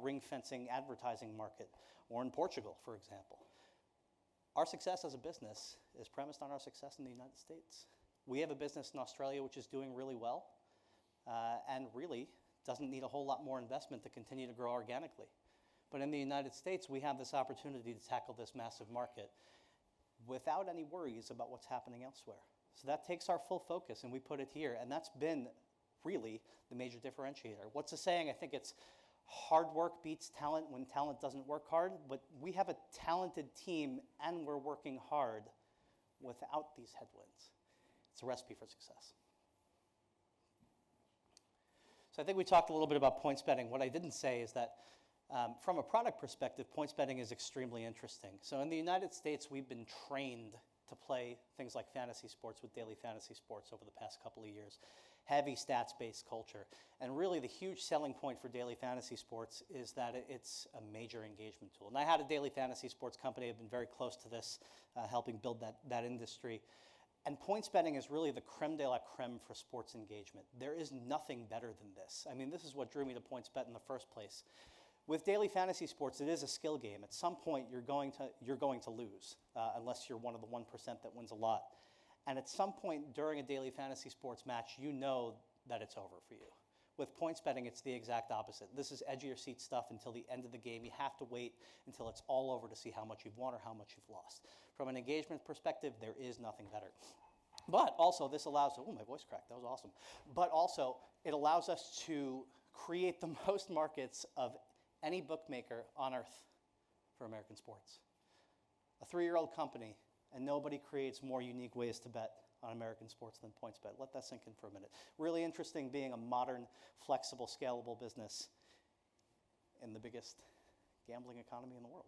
ring fencing advertising market, or in Portugal, for example. Our success as a business is premised on our success in the United States. We have a business in Australia which is doing really well, and really doesn't need a whole lot more investment to continue to grow organically. But in the United States, we have this opportunity to tackle this massive market without any worries about what's happening elsewhere. So that takes our full focus, and we put it here, and that's been really the major differentiator. What's the saying? I think it's hard work beats talent when talent doesn't work hard, but we have a talented team, and we're working hard without these headwinds. It's a recipe for success. So I think we talked a little bit about points betting. What I didn't say is that from a product perspective, points betting is extremely interesting. So in the United States, we've been trained to play things like fantasy sports with daily fantasy sports over the past couple of years. Heavy stats-based culture. And really the huge selling point for daily fantasy sports is that it's a major engagement tool. And I had a daily fantasy sports company. I've been very close to this, helping build that industry. And points betting is really the creme de la creme for sports engagement. There is nothing better than this. I mean, this is what drew me to PointsBet in the first place. With daily fantasy sports, it is a skill game. At some point, you're going to lose, unless you're one of the 1% that wins a lot. And at some point during a daily fantasy sports match, you know that it's over for you. With points betting, it's the exact opposite. This is edge of your seat stuff until the end of the game. You have to wait until it's all over to see how much you've won or how much you've lost. From an engagement perspective, there is nothing better. But also, this allows, oh, my voice cracked, that was awesome. But also, it allows us to create the most markets of any bookmaker on earth for American sports. A 3-year-old company, and nobody creates more unique ways to bet on American sports than PointsBet. Let that sink in for a minute. Really interesting being a modern, flexible, scalable business in the biggest gambling economy in the world.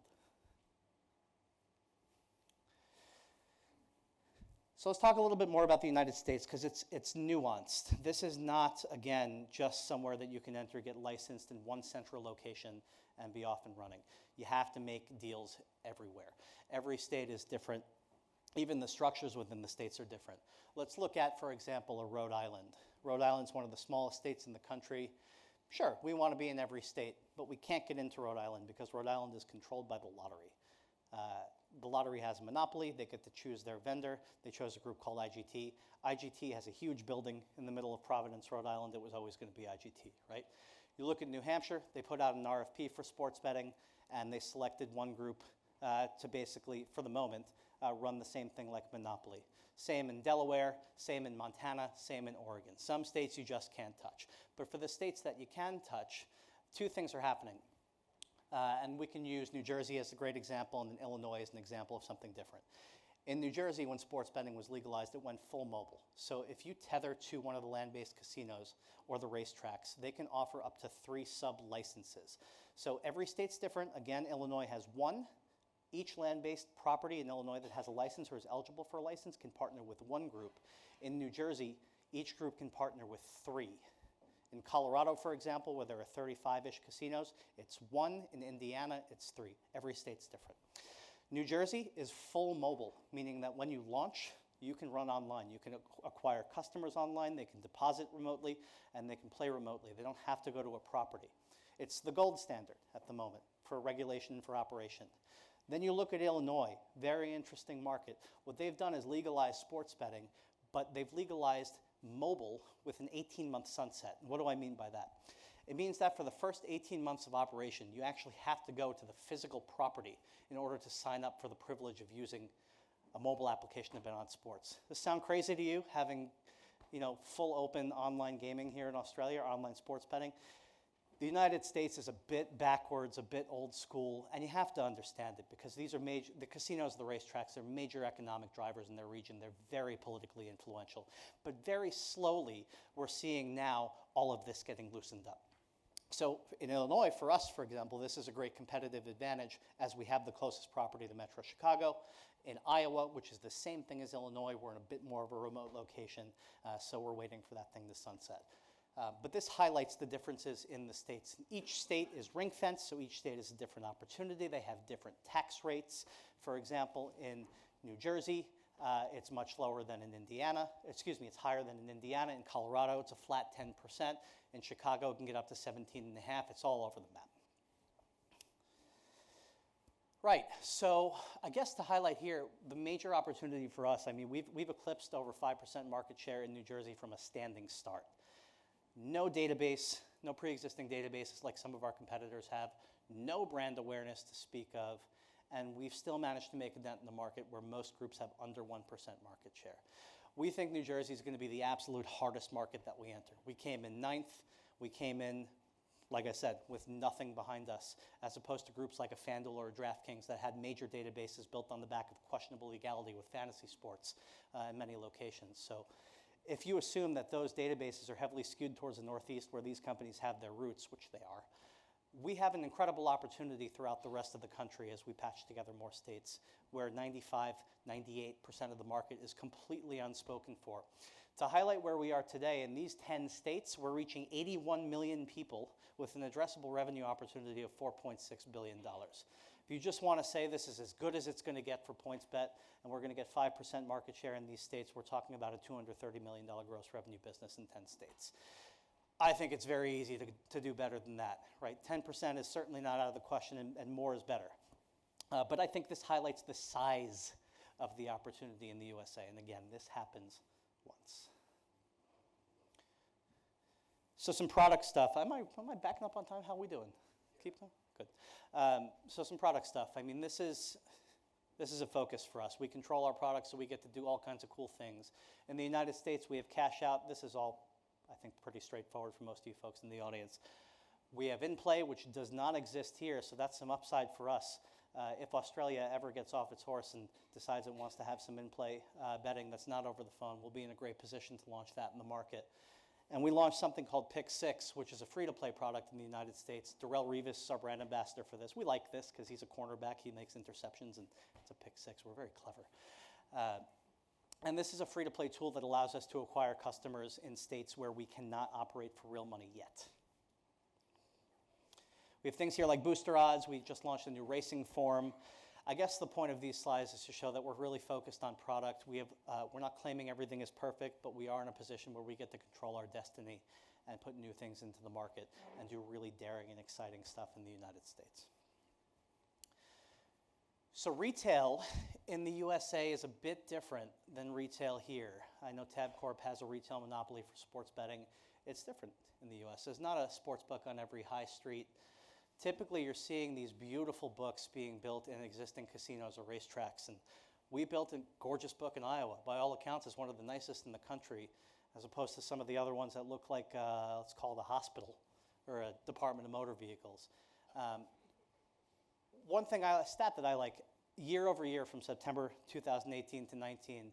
So let's talk a little bit more about the United States, because it's nuanced. This is not, again, just somewhere that you can enter, get licensed in one central location, and be off and running. You have to make deals everywhere. Every state is different. Even the structures within the states are different. Let's look at, for example, a Rhode Island. Rhode Island's one of the smallest states in the country. Sure, we want to be in every state, but we can't get into Rhode Island because Rhode Island is controlled by the lottery. The lottery has a monopoly. They get to choose their vendor. They chose a group called IGT. IGT has a huge building in the middle of Providence, Rhode Island. It was always going to be IGT, right? You look at New Hampshire, they put out an RFP for sports betting, and they selected one group to basically, for the moment, run the same thing like Monopoly. Same in Delaware, same in Montana, same in Oregon. Some states you just can't touch. But for the states that you can touch, two things are happening. And we can use New Jersey as a great example and then Illinois as an example of something different. In New Jersey, when sports betting was legalized, it went full mobile. So if you tether to one of the land-based casinos or the racetracks, they can offer up to 3 sub-licenses. So every state's different. Again, Illinois has 1. Each land-based property in Illinois that has a license or is eligible for a license can partner with 1 group. In New Jersey, each group can partner with 3. In Colorado, for example, where there are 35-ish casinos, it's 1. In Indiana, it's 3. Every state's different. New Jersey is full mobile, meaning that when you launch, you can run online. You can acquire customers online, they can deposit remotely, and they can play remotely. They don't have to go to a property. It's the gold standard at the moment for regulation and for operation. Then you look at Illinois, very interesting market. What they've done is legalize sports betting, but they've legalized mobile with an 18-month sunset. And what do I mean by that? It means that for the first 18 months of operation, you actually have to go to the physical property in order to sign up for the privilege of using a mobile application to bet on sports. Does this sound crazy to you, having full open online gaming here in Australia, or online sports betting? The United States is a bit backwards, a bit old school, and you have to understand it because these are major, the casinos, the racetracks, they're major economic drivers in their region. They're very politically influential. But very slowly, we're seeing now all of this getting loosened up. So in Illinois, for us, for example, this is a great competitive advantage as we have the closest property to Metro Chicago. In Iowa, which is the same thing as Illinois, we're in a bit more of a remote location, so we're waiting for that thing to sunset. But this highlights the differences in the states. Each state is ring-fenced, so each state is a different opportunity. They have different tax rates. For example, in New Jersey, it's much lower than in Indiana. Excuse me, it's higher than in Indiana. In Colorado, it's a flat 10%. In Chicago, it can get up to 17.5%. It's all over the map. Right, so I guess to highlight here, the major opportunity for us, I mean, we've eclipsed over 5% market share in New Jersey from a standing start. No database, no pre-existing databases like some of our competitors have, no brand awareness to speak of, and we've still managed to make a dent in the market where most groups have under 1% market share. We think New Jersey is going to be the absolute hardest market that we enter. We came in 9th, we came in, like I said, with nothing behind us, as opposed to groups like a FanDuel or a DraftKings that had major databases built on the back of questionable legality with fantasy sports in many locations. So if you assume that those databases are heavily skewed towards the Northeast where these companies have their roots, which they are, we have an incredible opportunity throughout the rest of the country as we patch together more states where 95, 98% of the market is completely unspoken for. To highlight where we are today, in these 10 states, we're reaching 81 million people with an addressable revenue opportunity of $4.6 billion. If you just want to say this is as good as it's going to get for PointsBet, and we're going to get 5% market share in these states, we're talking about a $230 million gross revenue business in 10 states. I think it's very easy to do better than that, right? 10% is certainly not out of the question, and more is better. But I think this highlights the size of the opportunity in the USA. And again, this happens once. So some product stuff. Am I backing up on time? How are we doing? Keep them? Good. So some product stuff. I mean, this is a focus for us. We control our products, so we get to do all kinds of cool things. In the United States, we have cash out. This is all, I think, pretty straightforward for most of you folks in the audience. We have in-play, which does not exist here, so that's some upside for us. If Australia ever gets off its horse and decides it wants to have some in-play betting that's not over the phone, we'll be in a great position to launch that in the market. And we launched something called Pick 6, which is a free-to-play product in the United States. Darrell Revis is our brand ambassador for this. We like this because he's a cornerback. He makes interceptions, and it's a Pick 6. We're very clever. And this is a free-to-play tool that allows us to acquire customers in states where we cannot operate for real money yet. We have things here like booster odds. We just launched a new racing form. I guess the point of these slides is to show that we're really focused on product. We're not claiming everything is perfect, but we are in a position where we get to control our destiny and put new things into the market and do really daring and exciting stuff in the United States. So retail in the USA is a bit different than retail here. I know Tabcorp has a retail monopoly for sports betting. It's different in the US. There's not a sports book on every high street. Typically, you're seeing these beautiful books being built in existing casinos or racetracks. And we built a gorgeous book in Iowa. By all accounts, it's one of the nicest in the country, as opposed to some of the other ones that look like, let's call it a hospital or a Department of Motor Vehicles. One thing, a stat that I like, year over year from September 2018 to 19,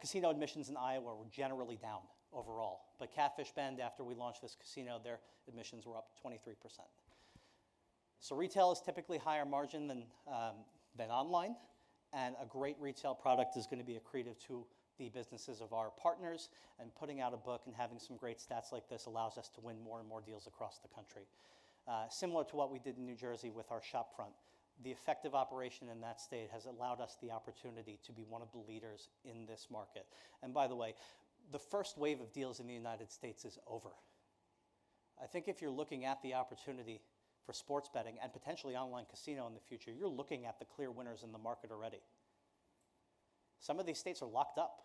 casino admissions in Iowa were generally down overall. But Catfish Bend, after we launched this casino, their admissions were up 23%. So retail is typically higher margin than online, and a great retail product is going to be accretive to the businesses of our partners, and putting out a book and having some great stats like this allows us to win more and more deals across the country. Similar to what we did in New Jersey with our shopfront, the effective operation in that state has allowed us the opportunity to be one of the leaders in this market. And by the way, the first wave of deals in the United States is over. I think if you're looking at the opportunity for sports betting and potentially online casino in the future, you're looking at the clear winners in the market already. Some of these states are locked up,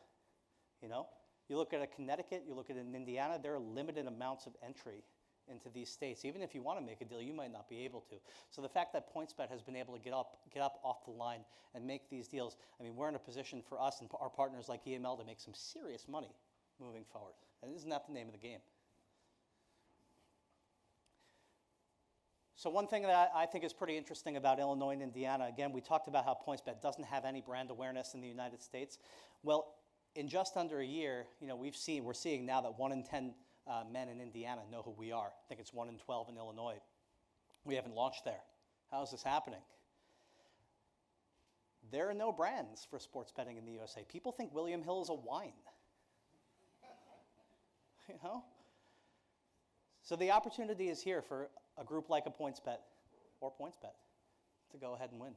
you know? You look at a Connecticut, you look at an Indiana, there are limited amounts of entry into these states. Even if you want to make a deal, you might not be able to. So the fact that PointsBet has been able to get up off the line and make these deals, I mean, we're in a position for us and our partners like EML to make some serious money moving forward. And isn't that the name of the game? So one thing that I think is pretty interesting about Illinois and Indiana, again, we talked about how PointsBet doesn't have any brand awareness in the United States. Well, in just under a year, you know, we're seeing now that 1 in 10 men in Indiana know who we are. I think it's 1 in 12 in Illinois. We haven't launched there. How is this happening? There are no brands for sports betting in the USA. People think William Hill is a wine. You know? So the opportunity is here for a group like a PointsBet or PointsBet to go ahead and win.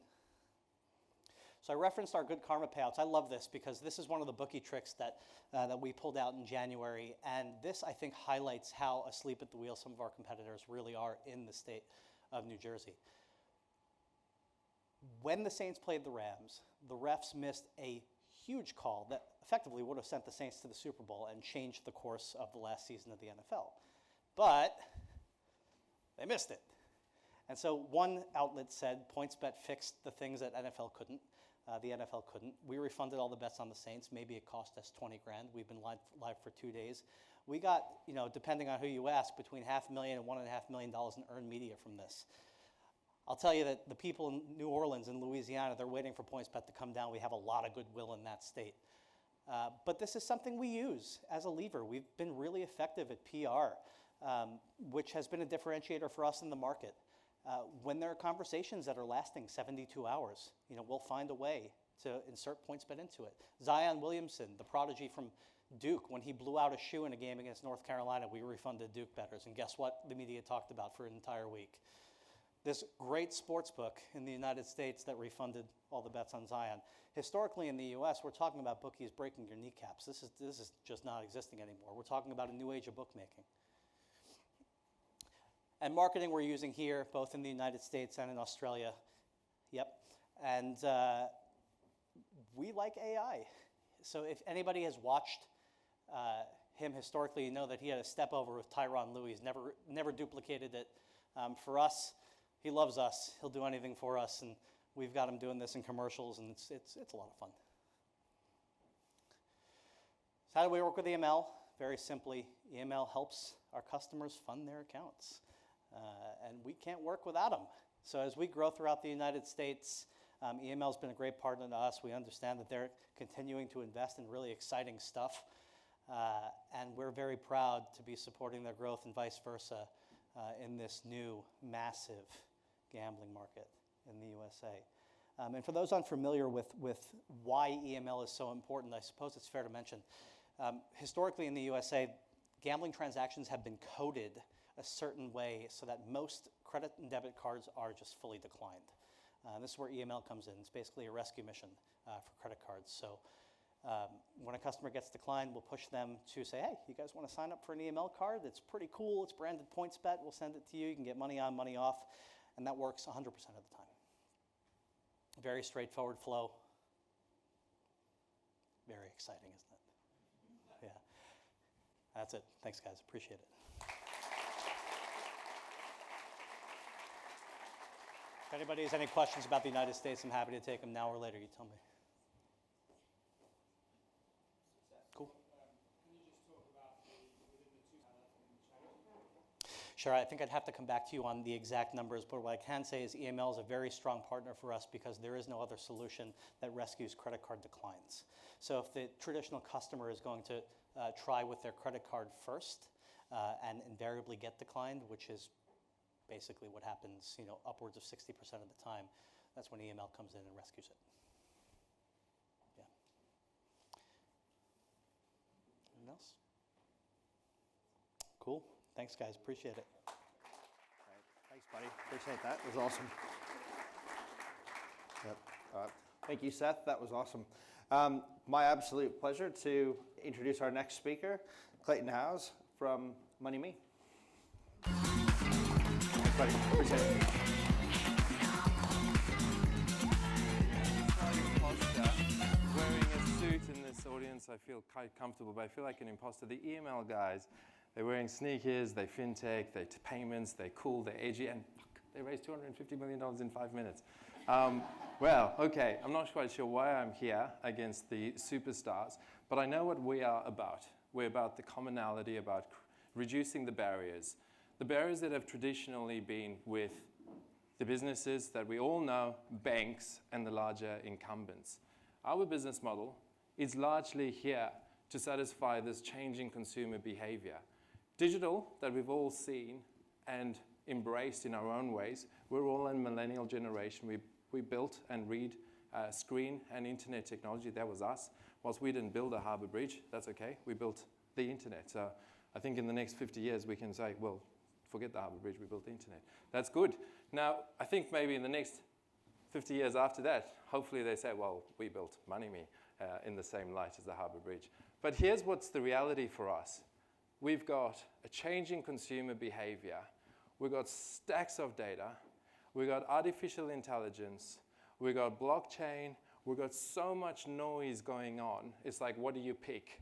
So I referenced our good karma payouts. I love this because this is one of the bookie tricks that we pulled out in January. And this, I think, highlights how asleep at the wheel some of our competitors really are in the state of New Jersey. When the Saints played the Rams, the refs missed a huge call that effectively would have sent the Saints to the Super Bowl and changed the course of the last season of the NFL. But they missed it. And so one outlet said PointsBet fixed the things that NFL couldn't. The NFL couldn't. We refunded all the bets on the Saints. Maybe it cost us 20 grand. We've been live for 2 days. We got, you know, depending on who you ask, between $500,000 and $1.5 million in earned media from this. I'll tell you that the people in New Orleans and Louisiana, they're waiting for PointsBet to come down. We have a lot of goodwill in that state. But this is something we use as a lever. We've been really effective at PR, which has been a differentiator for us in the market. When there are conversations that are lasting 72 hours, you know, we'll find a way to insert PointsBet into it. Zion Williamson, the prodigy from Duke, when he blew out a shoe in a game against North Carolina, we refunded Duke bettors. And guess what the media talked about for an entire week? This great sports book in the United States that refunded all the bets on Zion. Historically in the US, we're talking about bookies breaking your kneecaps. This is just not existing anymore. We're talking about a new age of bookmaking. And marketing we're using here, both in the United States and in Australia. Yep. And we like AI. So if anybody has watched him historically, you know that he had a step over with Tyronn Lue. He's never duplicated it. For us, he loves us. He'll do anything for us. And we've got him doing this in commercials, and it's a lot of fun. So how do we work with EML? Very simply, EML helps our customers fund their accounts. And we can't work without them. So as we grow throughout the United States, EML's been a great partner to us. We understand that they're continuing to invest in really exciting stuff. And we're very proud to be supporting their growth and vice versa in this new massive gambling market in the USA. And for those unfamiliar with why EML is so important, I suppose it's fair to mention, historically in the USA, gambling transactions have been coded a certain way so that most credit and debit cards are just fully declined. This is where EML comes in. It's basically a rescue mission for credit cards. So when a customer gets declined, we'll push them to say, hey, you guys want to sign up for an EML card? It's pretty cool. It's branded PointsBet. We'll send it to you. You can get money on, money off. And that works 100% of the time. Very straightforward flow. Very exciting, isn't it? Yeah. That's it. Thanks, guys. Appreciate it. If anybody has any questions about the United States, I'm happy to take them now or later. You tell me. Cool. Sure, I think I'd have to come back to you on the exact numbers, but what I can say is EML is a very strong partner for us because there is no other solution that rescues credit card declines. So if the traditional customer is going to try with their credit card first and invariably get declined, which is basically what happens, upwards of 60% of the time, that's when EML comes in and rescues it. Yeah. Anything else? Cool. Thanks, guys. Appreciate it. Great. Thanks, buddy. Appreciate that. It was awesome. Yep. Thank you, Seth. That was awesome. My absolute pleasure to introduce our next speaker, Clayton Howes from MoneyMe. Thanks, buddy. Appreciate it. Wearing a suit in this audience, I feel quite comfortable, but I feel like an imposter. The EML guys, they're wearing sneakers, they fintech, they payments, they're cool, they're edgy, and they raised $250 million in 5 minutes. Well, okay, I'm not quite sure why I'm here against the superstars, but I know what we are about. We're about the commonality, about reducing the barriers that have traditionally been with the businesses that we all know, banks and the larger incumbents. Our business model is largely here to satisfy this changing consumer behavior. Digital, that we've all seen and embraced in our own ways. We're all a millennial generation. We built and read screen and internet technology. That was us. Whilst we didn't build a harbor bridge, that's okay. We built the internet. So I think in the next 50 years, we can say, well, forget the harbor bridge, we built the internet. That's good. Now, I think maybe in the next 50 years after that, hopefully they say, well, we built MoneyMe in the same light as the harbor bridge. But here's what's the reality for us. We've got a changing consumer behavior. We've got stacks of data. We've got artificial intelligence. We've got blockchain. We've got so much noise going on. It's like, what do you pick?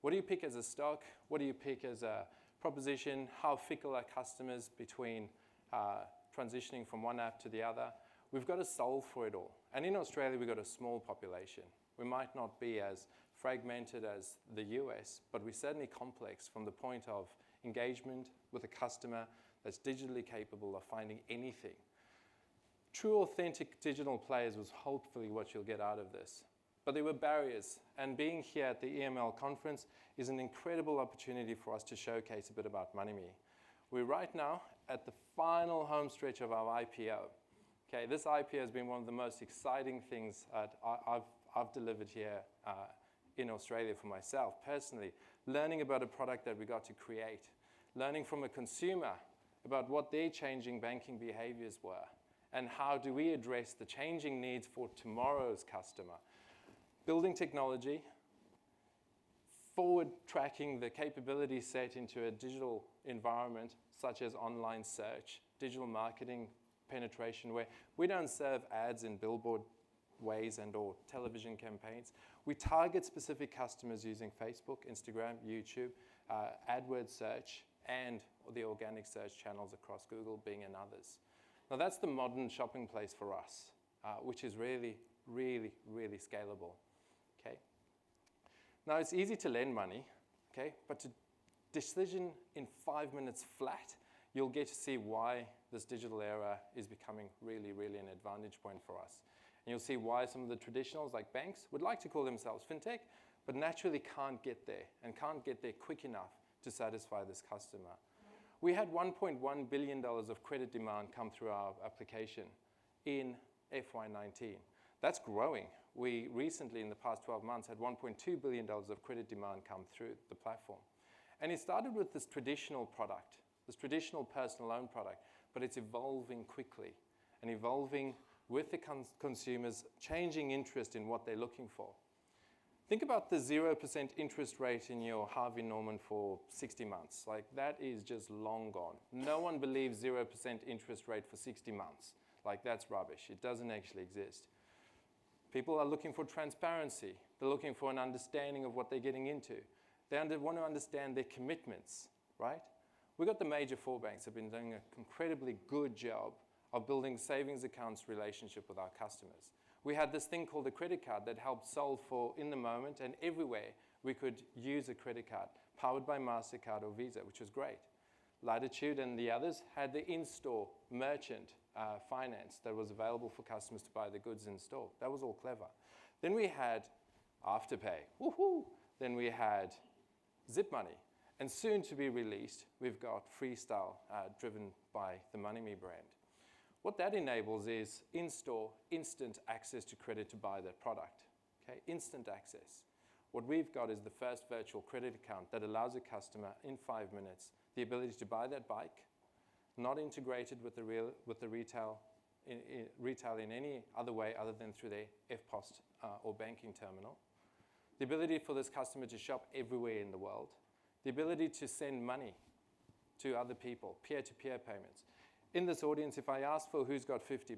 What do you pick as a stock? What do you pick as a proposition? How fickle are customers between transitioning from one app to the other? We've got to solve for it all. And in Australia, we've got a small population. We might not be as fragmented as the US, but we're certainly complex from the point of engagement with a customer that's digitally capable of finding anything. True, authentic digital players was hopefully what you'll get out of this. But there were barriers, and being here at the EML conference is an incredible opportunity for us to showcase a bit about MoneyMe. We're right now at the final home stretch of our IPO. Okay, this IPO has been one of the most exciting things I've delivered here in Australia for myself personally, learning about a product that we got to create, learning from a consumer about what their changing banking behaviors were, and how do we address the changing needs for tomorrow's customer. Building technology, forward tracking the capability set into a digital environment such as online search, digital marketing penetration, where we don't serve ads in billboard ways and or television campaigns. We target specific customers using Facebook, Instagram, YouTube, AdWords search, and the organic search channels across Google, Bing, and others. Now that's the modern shopping place for us, which is really, really, really scalable. Okay. Now it's easy to lend money, okay, but to decision in 5 minutes flat, you'll get to see why this digital era is becoming really, really an advantage point for us. And you'll see why some of the traditionals like banks would like to call themselves fintech, but naturally can't get there and can't get there quick enough to satisfy this customer. We had $1.1 billion of credit demand come through our application in FY19. That's growing. We recently, in the past 12 months, had $1.2 billion of credit demand come through the platform. And it started with this traditional product, this traditional personal loan product, but it's evolving quickly and evolving with the consumers, changing interest in what they're looking for. Think about the 0% interest rate in your Harvey Norman for 60 months. Like, that is just long gone. No one believes 0% interest rate for 60 months. Like, that's rubbish. It doesn't actually exist. People are looking for transparency. They're looking for an understanding of what they're getting into. They want to understand their commitments, right? We've got the major 4 banks have been doing an incredibly good job of building savings accounts relationship with our customers. We had this thing called a credit card that helped solve for, in the moment and everywhere, we could use a credit card powered by MasterCard or Visa, which was great. Latitude and the others had the in-store merchant finance that was available for customers to buy the goods in store. That was all clever. Then we had Afterpay. Woohoo! Then we had Zip Money. And soon to be released, we've got Freestyle, driven by the MoneyMe brand. What that enables is in-store, instant access to credit to buy that product. Okay, instant access. What we've got is the first virtual credit account that allows a customer in 5 minutes the ability to buy that bike, not integrated with the retail in any other way other than through their EFTPOS or banking terminal. The ability for this customer to shop everywhere in the world. The ability to send money to other people, peer-to-peer payments. In this audience, if I ask for who's got $50,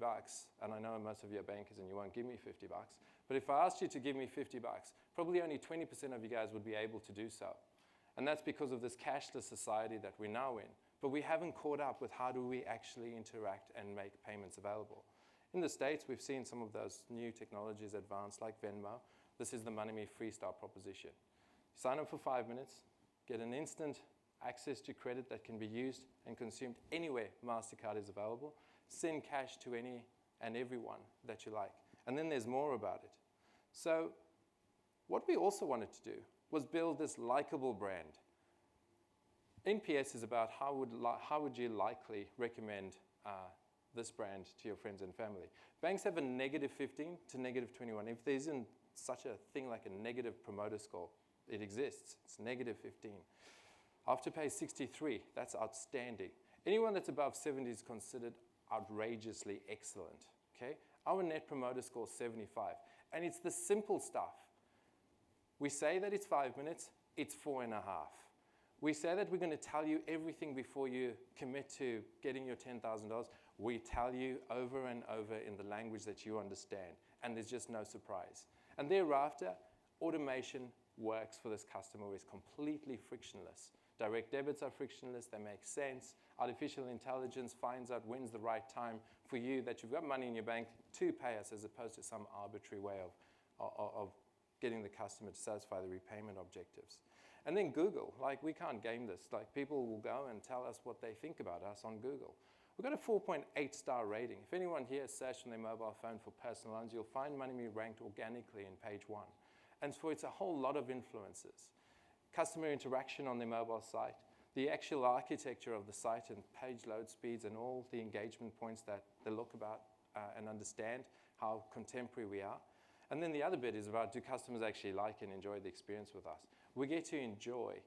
and I know most of you are bankers and you won't give me $50, but if I asked you to give me $50, probably only 20% of you guys would be able to do so. And that's because of this cashless society that we're now in. But we haven't caught up with how do we actually interact and make payments available. In the States, we've seen some of those new technologies advance, like Venmo. This is the MoneyMe Freestyle proposition. You sign up for 5 minutes, get an instant access to credit that can be used and consumed anywhere MasterCard is available, send cash to any and everyone that you like. And then there's more about it. So what we also wanted to do was build this likable brand. NPS is about how would you likely recommend this brand to your friends and family. Banks have a -15 to -21. If there isn't such a thing like a negative promoter score, it exists. It's -15. Afterpay 63, that's outstanding. Anyone that's above 70 is considered outrageously excellent, okay? Our net promoter score is 75, and it's the simple stuff. We say that it's 5 minutes, it's 4.5. We say that we're going to tell you everything before you commit to getting your $10,000. We tell you over and over in the language that you understand, and there's just no surprise. And thereafter, automation works for this customer. It's completely frictionless. Direct debits are frictionless, they make sense. Artificial intelligence finds out when's the right time for you that you've got money in your bank to pay us, as opposed to some arbitrary way of getting the customer to satisfy the repayment objectives. And then Google, like we can't game this. Like people will go and tell us what they think about us on Google. We've got a 4.8 star rating. If anyone here has searched on their mobile phone for personal loans, you'll find MoneyMe ranked organically in page 1. And so it's a whole lot of influences. Customer interaction on their mobile site, the actual architecture of the site and page load speeds and all the engagement points that they look about and understand how contemporary we are. And then the other bit is about, do customers actually like and enjoy the experience with us? We get to enjoy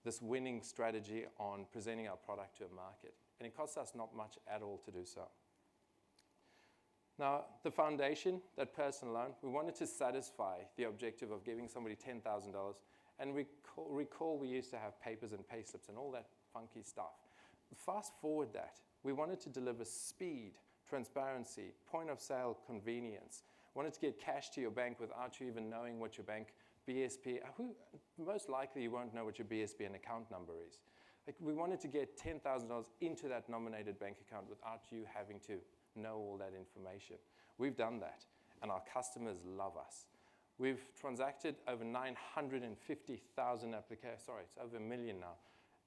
this winning strategy on presenting our product to a market. And it costs us not much at all to do so. Now, the foundation, that personal loan, we wanted to satisfy the objective of giving somebody $10,000. And recall we used to have papers and pay slips and all that funky stuff. Fast forward that. We wanted to deliver speed, transparency, point of sale convenience. Wanted to get cash to your bank without you even knowing what your bank BSP, most likely you won't know what your BSP and account number is. Like we wanted to get $10,000 into that nominated bank account without you having to know all that information. We've done that, and our customers love us. We've transacted over 950,000 applications, sorry, it's over 1 million now,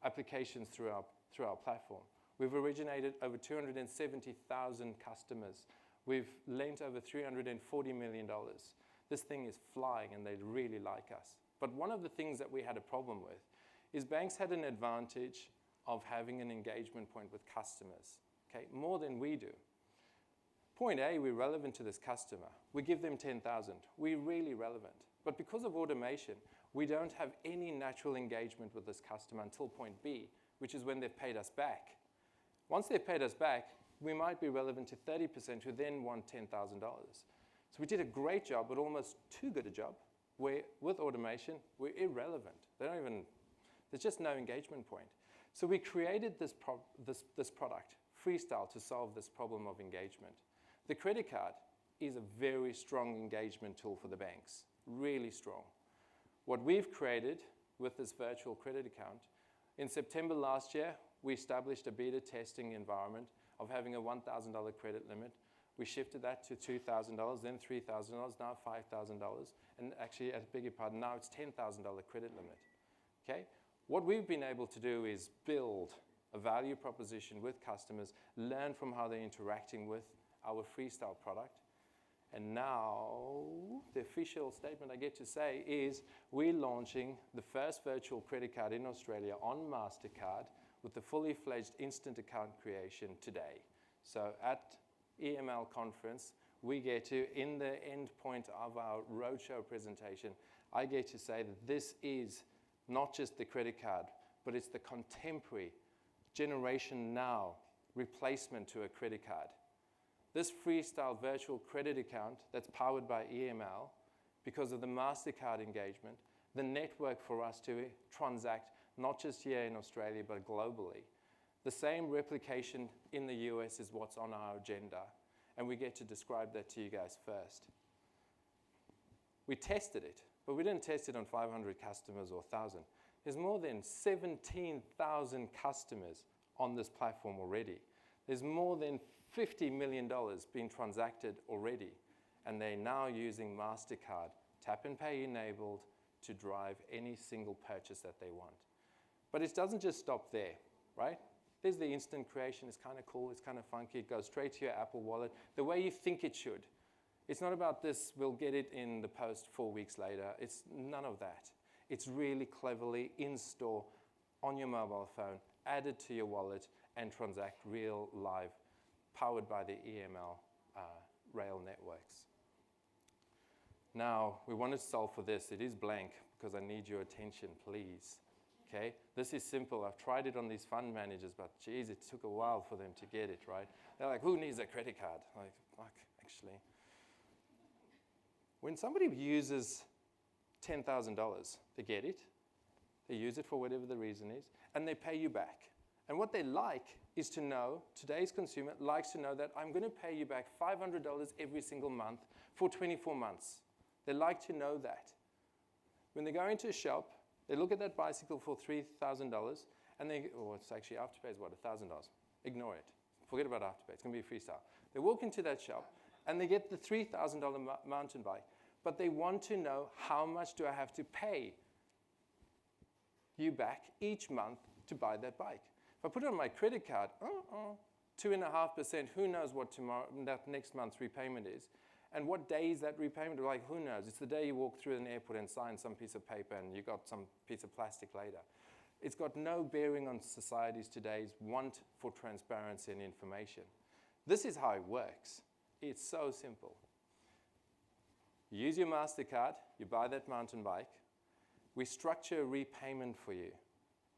applications through our platform. We've originated over 270,000 customers. We've lent over $340 million. This thing is flying and they really like us. But one of the things that we had a problem with is banks had an advantage of having an engagement point with customers, okay, more than we do. Point A, we're relevant to this customer. We give them 10,000. We're really relevant. But because of automation, we don't have any natural engagement with this customer until point B, which is when they've paid us back. Once they've paid us back, we might be relevant to 30% who then want $10,000. So we did a great job, but almost too good a job, where with automation, we're irrelevant. There's just no engagement point. So we created this product, Freestyle, to solve this problem of engagement. The credit card is a very strong engagement tool for the banks, really strong. What we've created with this virtual credit account, in September last year, we established a beta testing environment of having a $1,000 credit limit. We shifted that to $2,000, then $3,000, now $5,000, and actually, at a bigger part, now it's $10,000 credit limit. Okay? What we've been able to do is build a value proposition with customers, learn from how they're interacting with our Freestyle product, and now the official statement I get to say is we're launching the first virtual credit card in Australia on MasterCard with the fully fledged instant account creation today. So at EML conference, we get to, in the end point of our roadshow presentation, I get to say that this is not just the credit card, but it's the contemporary generation now replacement to a credit card. This Freestyle virtual credit account that's powered by EML, because of the MasterCard engagement, the network for us to transact not just here in Australia, but globally. The same replication in the US is what's on our agenda, and we get to describe that to you guys first. We tested it, but we didn't test it on 500 customers or 1,000. There's more than 17,000 customers on this platform already. There's more than $50 million being transacted already, and they're now using MasterCard, tap and pay enabled, to drive any single purchase that they want. But it doesn't just stop there, right? There's the instant creation. It's kind of cool. It's kind of funky. It goes straight to your Apple Wallet the way you think it should. It's not about this, we'll get it in the post 4 weeks later. It's none of that. It's really cleverly in-store on your mobile phone, added to your wallet, and transact real live, powered by the EML rail networks. Now, we want to solve for this. It is blank because I need your attention, please. Okay? This is simple. I've tried it on these fund managers, but geez, it took a while for them to get it, right? They're like, who needs a credit card? Like, fuck, actually. When somebody uses $10,000, they get it, they use it for whatever the reason is, and they pay you back. And what they like is to know, today's consumer likes to know that I'm going to pay you back $500 every single month for 24 months. They like to know that. When they go into a shop, they look at that bicycle for $3,000, and they, or it's actually Afterpay is what, $1,000. Ignore it. Forget about Afterpay. It's going to be freestyle. They walk into that shop, and they get the $3,000 mountain bike, but they want to know how much do I have to pay you back each month to buy that bike. If I put it on my credit card, 2.5%, who knows what that next month's repayment is. And what day is that repayment? Like, who knows? It's the day you walk through an airport and sign some piece of paper and you got some piece of plastic later. It's got no bearing on society's today's want for transparency and information. This is how it works. It's so simple. You use your MasterCard, you buy that mountain bike, we structure a repayment for you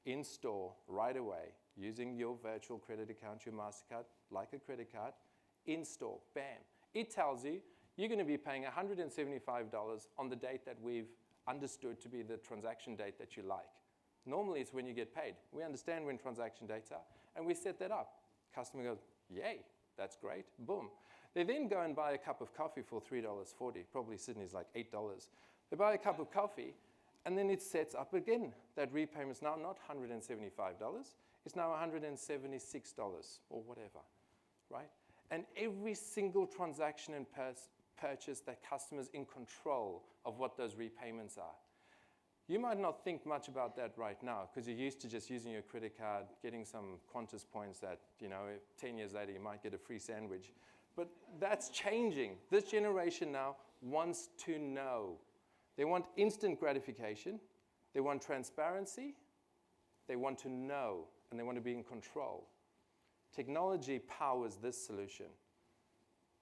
in store right away using your virtual credit account, your MasterCard, like a credit card, in store, bam. It tells you you're going to be paying $175 on the date that we've understood to be the transaction date that you like. Normally it's when you get paid. We understand when transaction dates are, and we set that up. Customer goes, yay, that's great, boom. They then go and buy a cup of coffee for $3.40. Probably Sydney's like $8. They buy a cup of coffee, and then it sets up again. That repayment's now not $175. It's now $176 or whatever, right? And every single transaction and purchase, that customer's in control of what those repayments are. You might not think much about that right now because you're used to just using your credit card, getting some Qantas points that, 10 years later you might get a free sandwich. But that's changing. This generation now wants to know. They want instant gratification. They want transparency. They want to know, and they want to be in control. Technology powers this solution.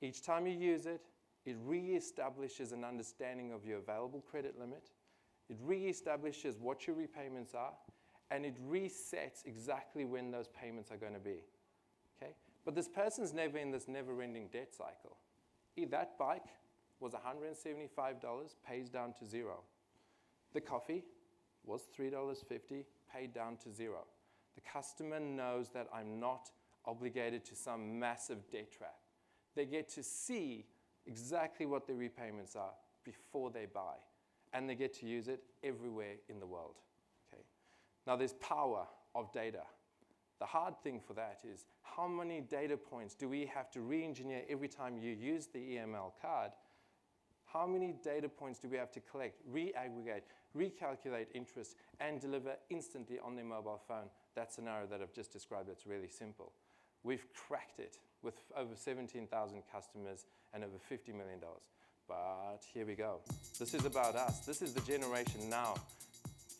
Each time you use it, it reestablishes an understanding of your available credit limit. It reestablishes what your repayments are, and it resets exactly when those payments are going to be. Okay? But this person's never in this never-ending debt cycle. That bike was $175, pays down to $0. The coffee was $3.50, paid down to $0. The customer knows that I'm not obligated to some massive debt trap. They get to see exactly what their repayments are before they buy. And they get to use it everywhere in the world. Okay? Now there's power of data. The hard thing for that is how many data points do we have to re-engineer every time you use the EML card? How many data points do we have to collect, re-aggregate, recalculate interest, and deliver instantly on their mobile phone? That scenario that I've just described, that's really simple. We've cracked it with over 17,000 customers and over $50 million. But here we go. This is about us. This is the generation now.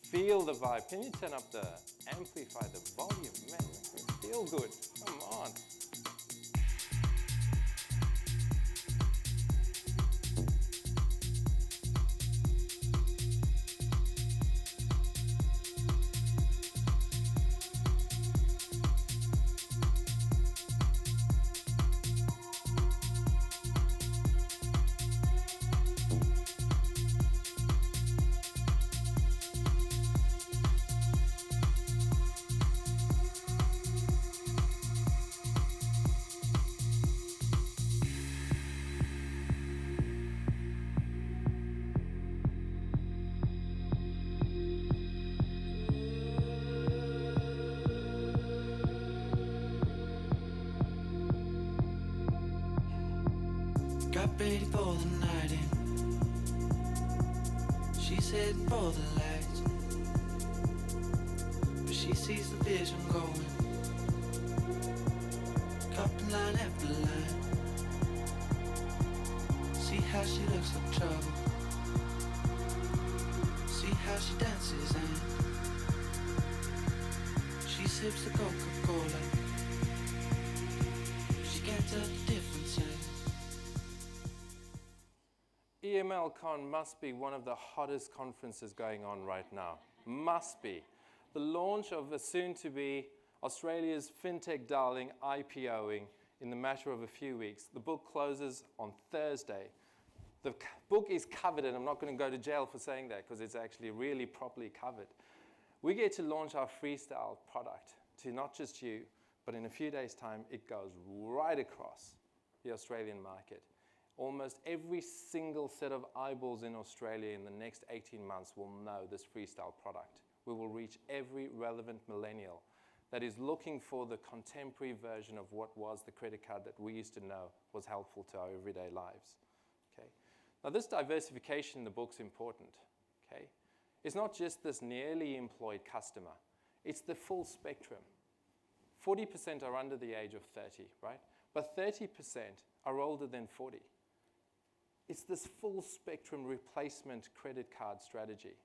Feel the vibe. Can you turn up the, amplify the volume? Man, feel good. Come on. Got ready for the night in. She's heading for the lights, but she sees the vision going. Cupping line after line. See how she looks like trouble. See how she dances and she sips the Coca-Cola. She can't tell the difference. EMLCon must be one of the hottest conferences going on right now. Must be. The launch of a soon-to-be Australia's fintech darling IPOing in the matter of a few weeks. The book closes on Thursday. The book is covered, and I'm not going to go to jail for saying that because it's actually really properly covered. We get to launch our freestyle product to not just you, but in a few days' time, it goes right across the Australian market. Almost every single set of eyeballs in Australia in the next 18 months will know this freestyle product. We will reach every relevant millennial that is looking for the contemporary version of what was the credit card that we used to know was helpful to our everyday lives. Okay? Now this diversification in the book's important. Okay? It's not just this nearly employed customer. It's the full spectrum. 40% are under the age of 30, right? But 30% are older than 40. It's this full spectrum replacement credit card strategy.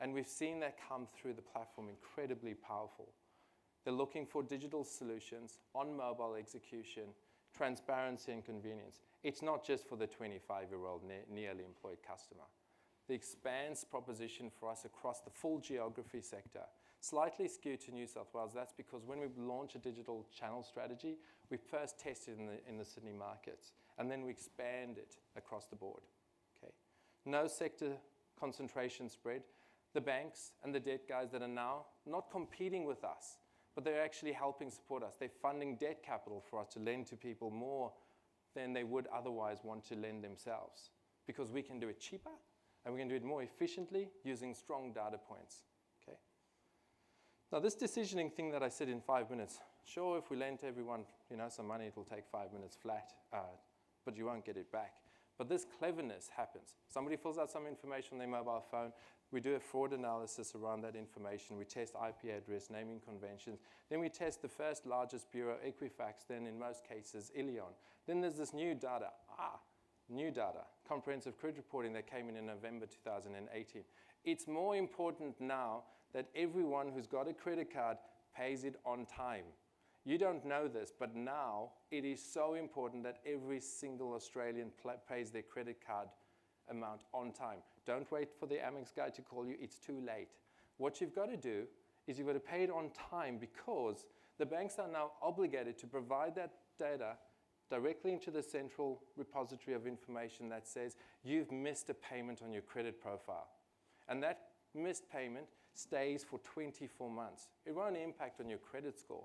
And we've seen that come through the platform incredibly powerful. They're looking for digital solutions, on mobile execution, transparency and convenience. It's not just for the 25-year-old nearly employed customer. The expands proposition for us across the full geography sector, slightly skewed to New South Wales. That's because when we launch a digital channel strategy, we first test it in the Sydney markets, and then we expand it across the board. Okay? No sector concentration spread. The banks and the debt guys that are now not competing with us, but they're actually helping support us. They're funding debt capital for us to lend to people more than they would otherwise want to lend themselves, because we can do it cheaper and we can do it more efficiently using strong data points. Okay? Now this decisioning thing that I said in 5 minutes, sure, if we lend to everyone some money, it will take 5 minutes flat, but you won't get it back. But this cleverness happens. Somebody fills out some information on their mobile phone. We do a fraud analysis around that information. We test IP address, naming conventions. Then we test the first largest bureau, Equifax, then in most cases, Ilion. Then there's this new data. New data, comprehensive credit reporting that came in November 2018. It's more important now that everyone who's got a credit card pays it on time. You don't know this, but now it is so important that every single Australian pays their credit card amount on time. Don't wait for the Amex guy to call you, it's too late. What you've got to do is you've got to pay it on time, because the banks are now obligated to provide that data directly into the central repository of information that says you've missed a payment on your credit profile. And that missed payment stays for 24 months. It won't impact on your credit score,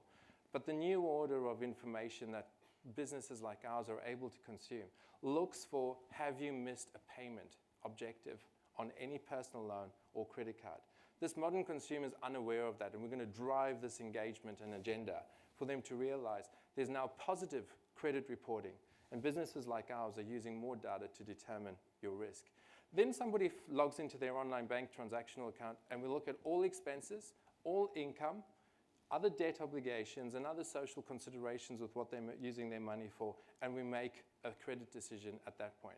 but the new order of information that businesses like ours are able to consume looks for, have you missed a payment objective on any personal loan or credit card? This modern consumer is unaware of that, and we're going to drive this engagement and agenda for them to realize there's now positive credit reporting, and businesses like ours are using more data to determine your risk. Then somebody logs into their online bank transactional account, and we look at all expenses, all income, other debt obligations, and other social considerations with what they're using their money for, and we make a credit decision at that point.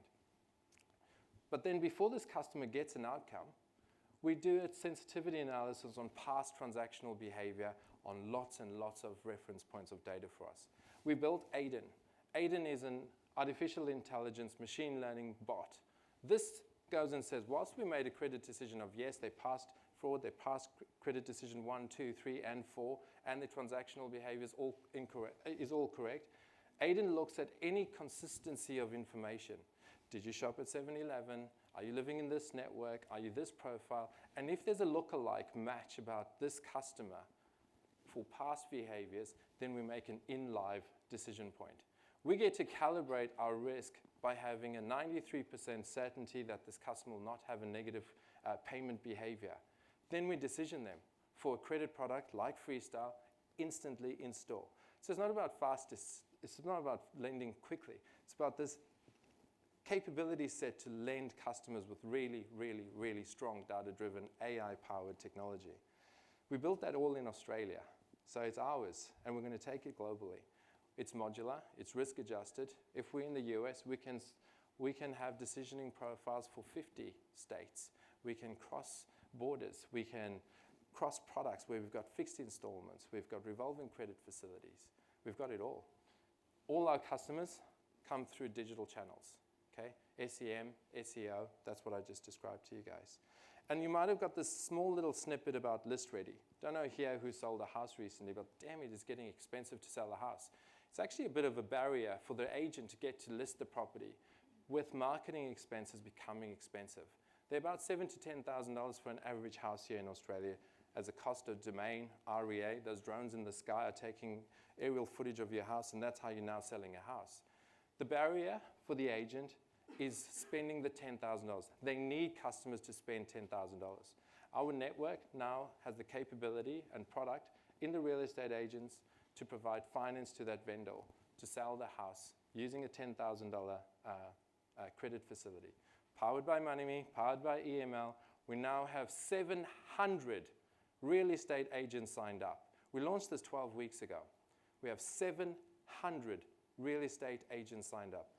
But then before this customer gets an outcome, we do a sensitivity analysis on past transactional behavior on lots and lots of reference points of data for us. We built Aiden. Aiden is an artificial intelligence machine learning bot. This goes and says, whilst we made a credit decision of yes, they passed fraud, they passed credit decision 1, 2, 3, and 4, and the transactional behavior is all correct, Aiden looks at any consistency of information. Did you shop at 7-Eleven? Are you living in this network? Are you this profile? And if there's a lookalike match about this customer for past behaviors, then we make an in-live decision point. We get to calibrate our risk by having a 93% certainty that this customer will not have a negative payment behavior. Then we decision them for a credit product like Freestyle instantly in store. So it's not about it's not about lending quickly. It's about this capability set to lend customers with really, really, really strong data-driven AI-powered technology. We built that all in Australia, so it's ours, and we're going to take it globally. It's modular, it's risk-adjusted. If we're in the US, we can have decisioning profiles for 50 states. We can cross borders. We can cross products where we've got fixed installments. We've got revolving credit facilities. We've got it all. All our customers come through digital channels. Okay? SEM, SEO, that's what I just described to you guys. And you might have got this small little snippet about list ready. Don't know here who sold a house recently, but damn it, it's getting expensive to sell a house. It's actually a bit of a barrier for the agent to get to list the property with marketing expenses becoming expensive. They're about $7,000 to $10,000 for an average house here in Australia as a cost of domain, REA. Those drones in the sky are taking aerial footage of your house, and that's how you're now selling a house. The barrier for the agent is spending the $10,000. They need customers to spend $10,000. Our network now has the capability and product in the real estate agents to provide finance to that vendor to sell the house using a $10,000 credit facility. Powered by MoneyMe, powered by EML, we now have 700 real estate agents signed up. We launched this 12 weeks ago. We have 700 real estate agents signed up.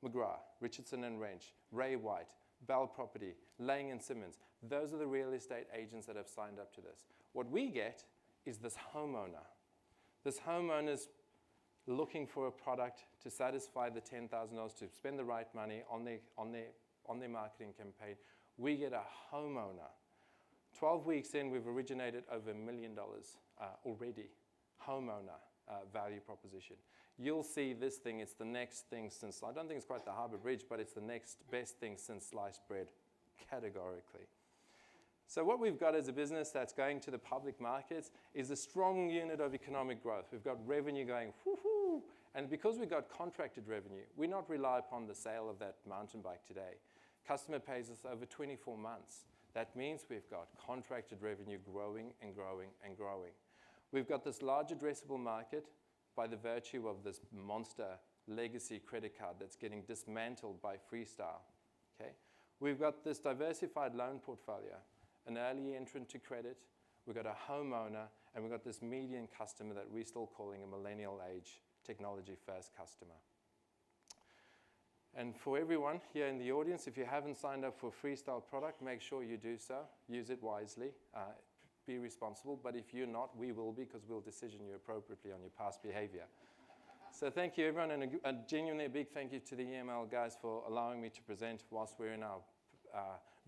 McGrath, Richardson and Wrench, Ray White, Bell Property, Lang and Simmons. Those are the real estate agents that have signed up to this. What we get is this homeowner. This homeowner's looking for a product to satisfy the $10,000 to spend the right money on their marketing campaign. We get a homeowner. 12 weeks in, we've originated over $1 million already. Homeowner value proposition. You'll see this thing, it's the next thing since, I don't think it's quite the Harbour Bridge, but it's the next best thing since sliced bread, categorically. So what we've got as a business that's going to the public markets is a strong unit of economic growth. We've got revenue going, whoo-hoo, and because we've got contracted revenue, we not rely upon the sale of that mountain bike today. Customer pays us over 24 months. That means we've got contracted revenue growing and growing and growing. We've got this large addressable market by the virtue of this monster legacy credit card that's getting dismantled by Freestyle. Okay? We've got this diversified loan portfolio, an early entrant to credit, we've got a homeowner, and we've got this median customer that we're still calling a millennial age technology first customer. And for everyone here in the audience, if you haven't signed up for a Freestyle product, make sure you do so. Use it wisely. Be responsible, but if you're not, we will be, because we'll decision you appropriately on your past behavior. So thank you, everyone, and a genuinely a big thank you to the EML guys for allowing me to present whilst we're in our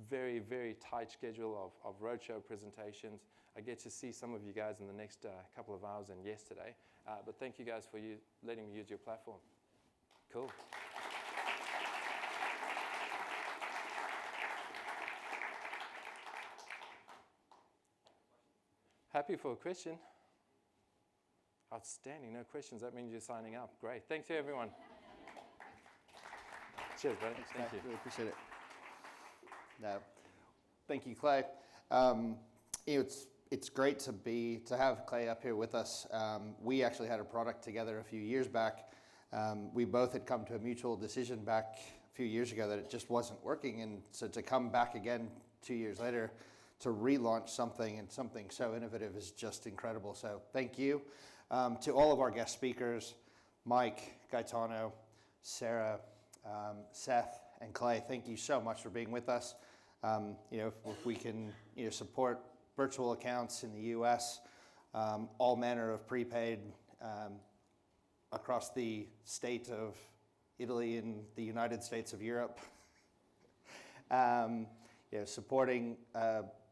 very, very tight schedule of roadshow presentations. I get to see some of you guys in the next couple of hours and yesterday, but thank you guys for letting me use your platform. Cool. Happy for a question. Outstanding. No questions. That means you're signing up. Great. Thanks to everyone. Cheers, buddy. Thank you. Really appreciate it. No, thank you, Clay. It's great to have Clay up here with us. We actually had a product together a few years back. We both had come to a mutual decision back a few years ago that it just wasn't working, and so to come back again 2 years later to relaunch something and something so innovative is just incredible. So thank you to all of our guest speakers, Mike, Gaetano, Sarah, Seth, and Clay. Thank you so much for being with us. If we can support virtual accounts in the US, all manner of prepaid across the state of Italy and the United States of Europe, supporting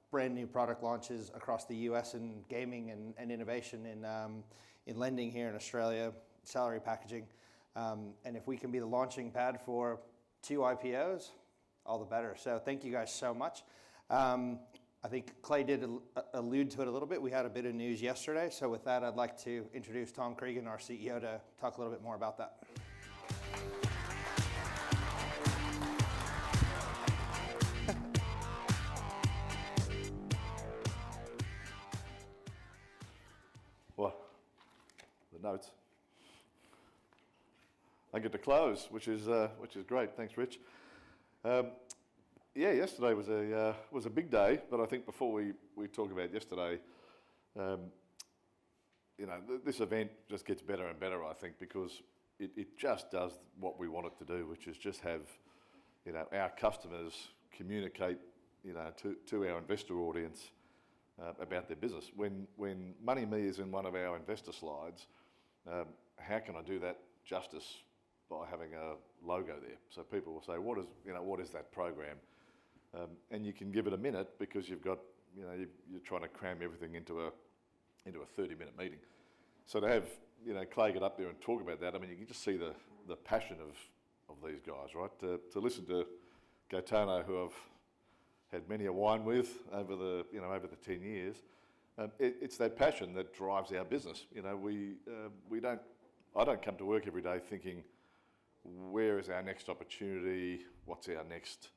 brand new product launches across the US in gaming and innovation in lending here in Australia, salary packaging. And if we can be the launching pad for 2 IPOs, all the better. So thank you guys so much. I think Clay did allude to it a little bit. We had a bit of news yesterday. So with that, I'd like to introduce Tom Cregan, our CEO, to talk a little bit more about that. Well, the notes. I get to close, which is great. Thanks, Rich. Yesterday was a big day, but I think before we talk about yesterday, this event just gets better and better, I think, because it just does what we want it to do, which is just have our customers communicate to our investor audience about their business. When MoneyMe is in one of our investor slides, how can I do that justice by having a logo there? So people will say, what is that program? And you can give it a minute because you've got, you're trying to cram everything into a 30-minute meeting. So to have, Clay get up there and talk about that, I mean, you can just see the passion of these guys, right? To listen to Gaetano, who I've had many a wine with over the 10 years, it's that passion that drives our business. I don't come to work every day thinking, where is our next opportunity? What's our next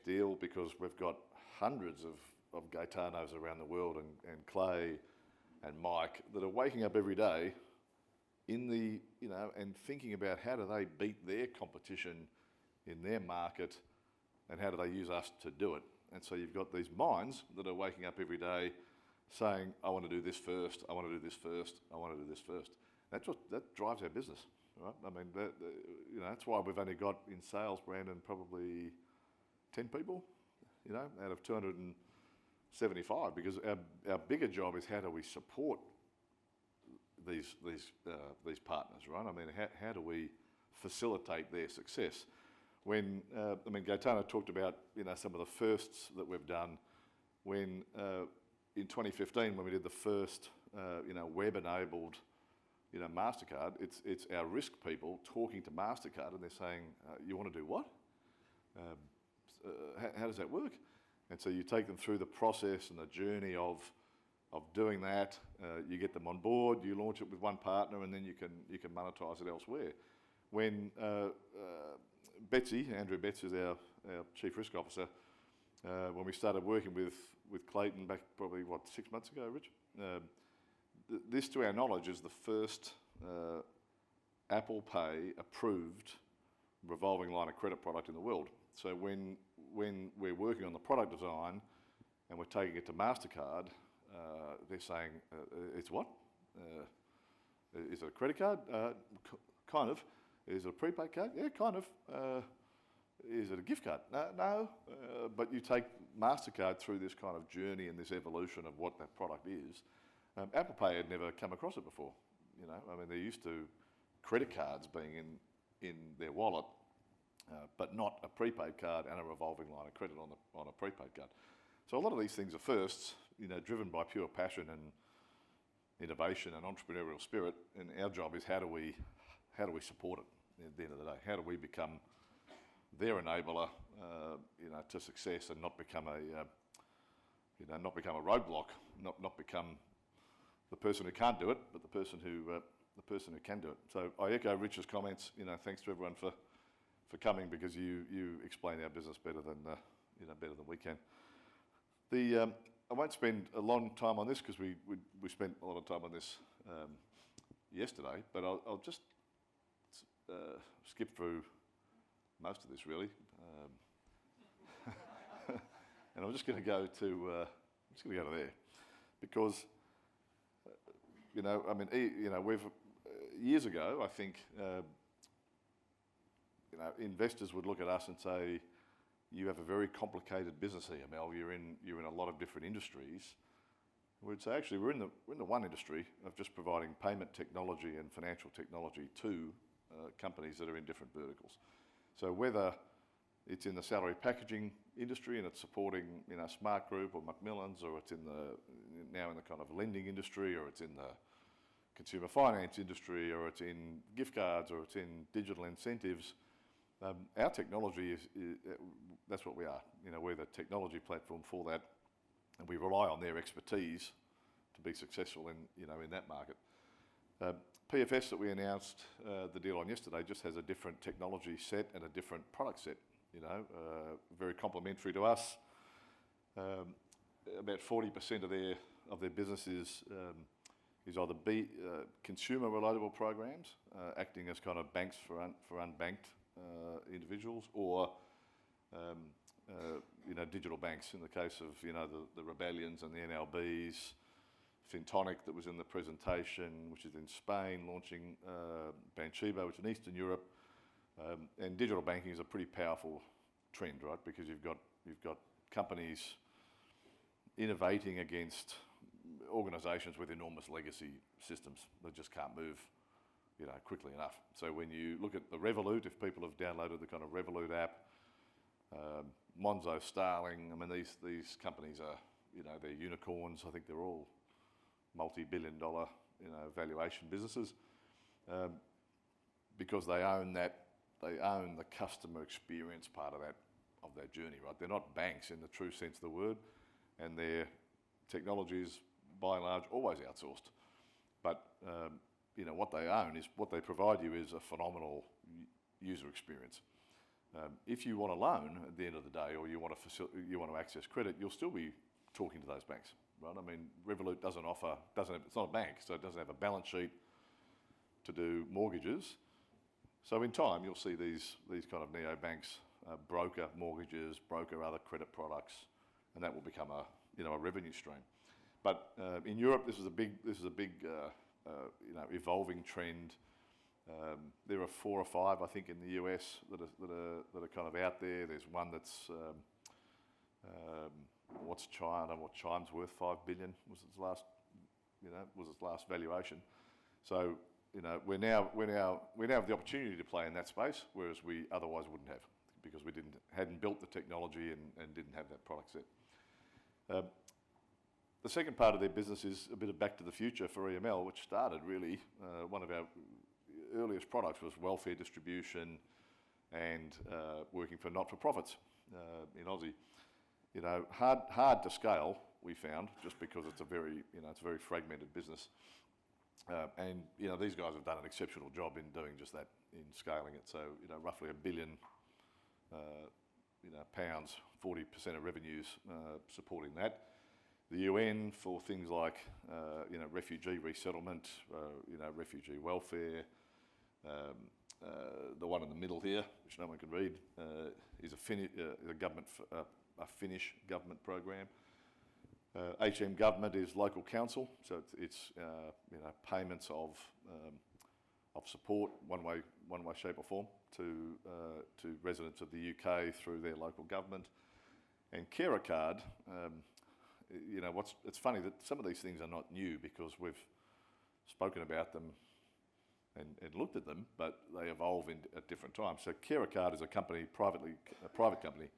deal? Because we've got hundreds of Gaetanos around the world, and Clay and Mike that are waking up every day and thinking about how do they beat their competition in their market, and how do they use us to do it. And so you've got these minds that are waking up every day saying, I want to do this first, I want to do this first, I want to do this first. That drives our business, right? I mean, that's why we've only got in sales, Brandon, probably 10 people, out of 275, because our bigger job is how do we support these partners, right? I mean, how do we facilitate their success? Gaetano talked about some of the firsts that we've done. When in 2015, when we did the first web-enabled MasterCard, it's our risk people talking to MasterCard, and they're saying, you want to do what? How does that work? And so you take them through the process and the journey of doing that. You get them on board, you launch it with one partner, and then you can monetize it elsewhere. When Andrew Betts is our Chief Risk Officer, when we started working with Clayton back probably, 6 months ago, Rich? This, to our knowledge, is the first Apple Pay approved revolving line of credit product in the world. So when we're working on the product design and we're taking it to MasterCard, they're saying, it's what? Is it a credit card? Kind of. Is it a prepaid card? Yeah, kind of. Is it a gift card? No. But you take MasterCard through this kind of journey and this evolution of what that product is. Apple Pay had never come across it before. I mean, they're used to credit cards being in their wallet, but not a prepaid card and a revolving line of credit on a prepaid card. So a lot of these things are firsts, driven by pure passion and innovation and entrepreneurial spirit. And our job is how do we support it at the end of the day? How do we become their enabler, to success, and not become a roadblock, not become the person who can't do it, but the person who can do it. So I echo Rich's comments. Thanks to everyone for coming, because you explain our business better than we can. I won't spend a long time on this because we spent a lot of time on this yesterday, but I'll just skip through most of this really, and I'm just going to go to there, because we've years ago, I think investors would look at us and say, you have a very complicated business, EML. You're in a lot of different industries. We'd say, actually, we're in the one industry of just providing payment technology and financial technology to companies that are in different verticals. So whether it's in the salary packaging industry and it's supporting Smart Group or Macmillan's, or it's now in the kind of lending industry, or it's in the consumer finance industry, or it's in gift cards, or it's in digital incentives, our technology is that's what we are. We're the technology platform for that, and we rely on their expertise to be successful in that market. PFS that we announced the deal on yesterday just has a different technology set and a different product set. Very complementary to us. About 40% of their business is either consumer relatable programs, acting as kind of banks for unbanked individuals, or digital banks in the case of the Rebellions and the NLBs. Fintonic that was in the presentation, which is in Spain, launching Banxibo, which is in Eastern Europe. And digital banking is a pretty powerful trend, right? Because you've got companies innovating against organisations with enormous legacy systems that just can't move, quickly enough. So when you look at the Revolut, if people have downloaded the kind of Revolut app, Monzo, Starling, these companies are, they're unicorns. I think they're all multi-billion-dollar, valuation businesses, because they own the customer experience part of that journey, right? They're not banks in the true sense of the word, and their technology is by and large always outsourced. But what they own is what they provide you is a phenomenal user experience. If you want a loan at the end of the day, or you want to access credit, you'll still be talking to those banks, right? Revolut it's not a bank, so it doesn't have a balance sheet to do mortgages. So in time, you'll see these kind of neobanks broker mortgages, broker other credit products, and that will become a revenue stream. But in Europe, this is a big evolving trend. There are 4 or 5, I think, in the US that are kind of out there. There's one that's what's Chime's worth, $5 billion was its last valuation. So we now have the opportunity to play in that space, whereas we otherwise wouldn't have, because we hadn't built the technology and didn't have that product set. The second part of their business is a bit of back to the future for EML, which started really, one of our earliest products was welfare distribution and working for not-for-profits in Aussie. Hard to scale, we found, just because it's a very fragmented business. And these guys have done an exceptional job in doing just that, in scaling it. So roughly £1 billion, pounds, 40% of revenues supporting that. The UN for things like refugee resettlement, refugee welfare. The one in the middle here, which no one can read, is a Finnish government program. HM government is local council, so it's payments of support, one way, shape or form, to residents of the UK through their local government. And Carer Card, it's funny that some of these things are not new, because we've spoken about them and looked at them, but they evolve at different times. So Carer Card is a private company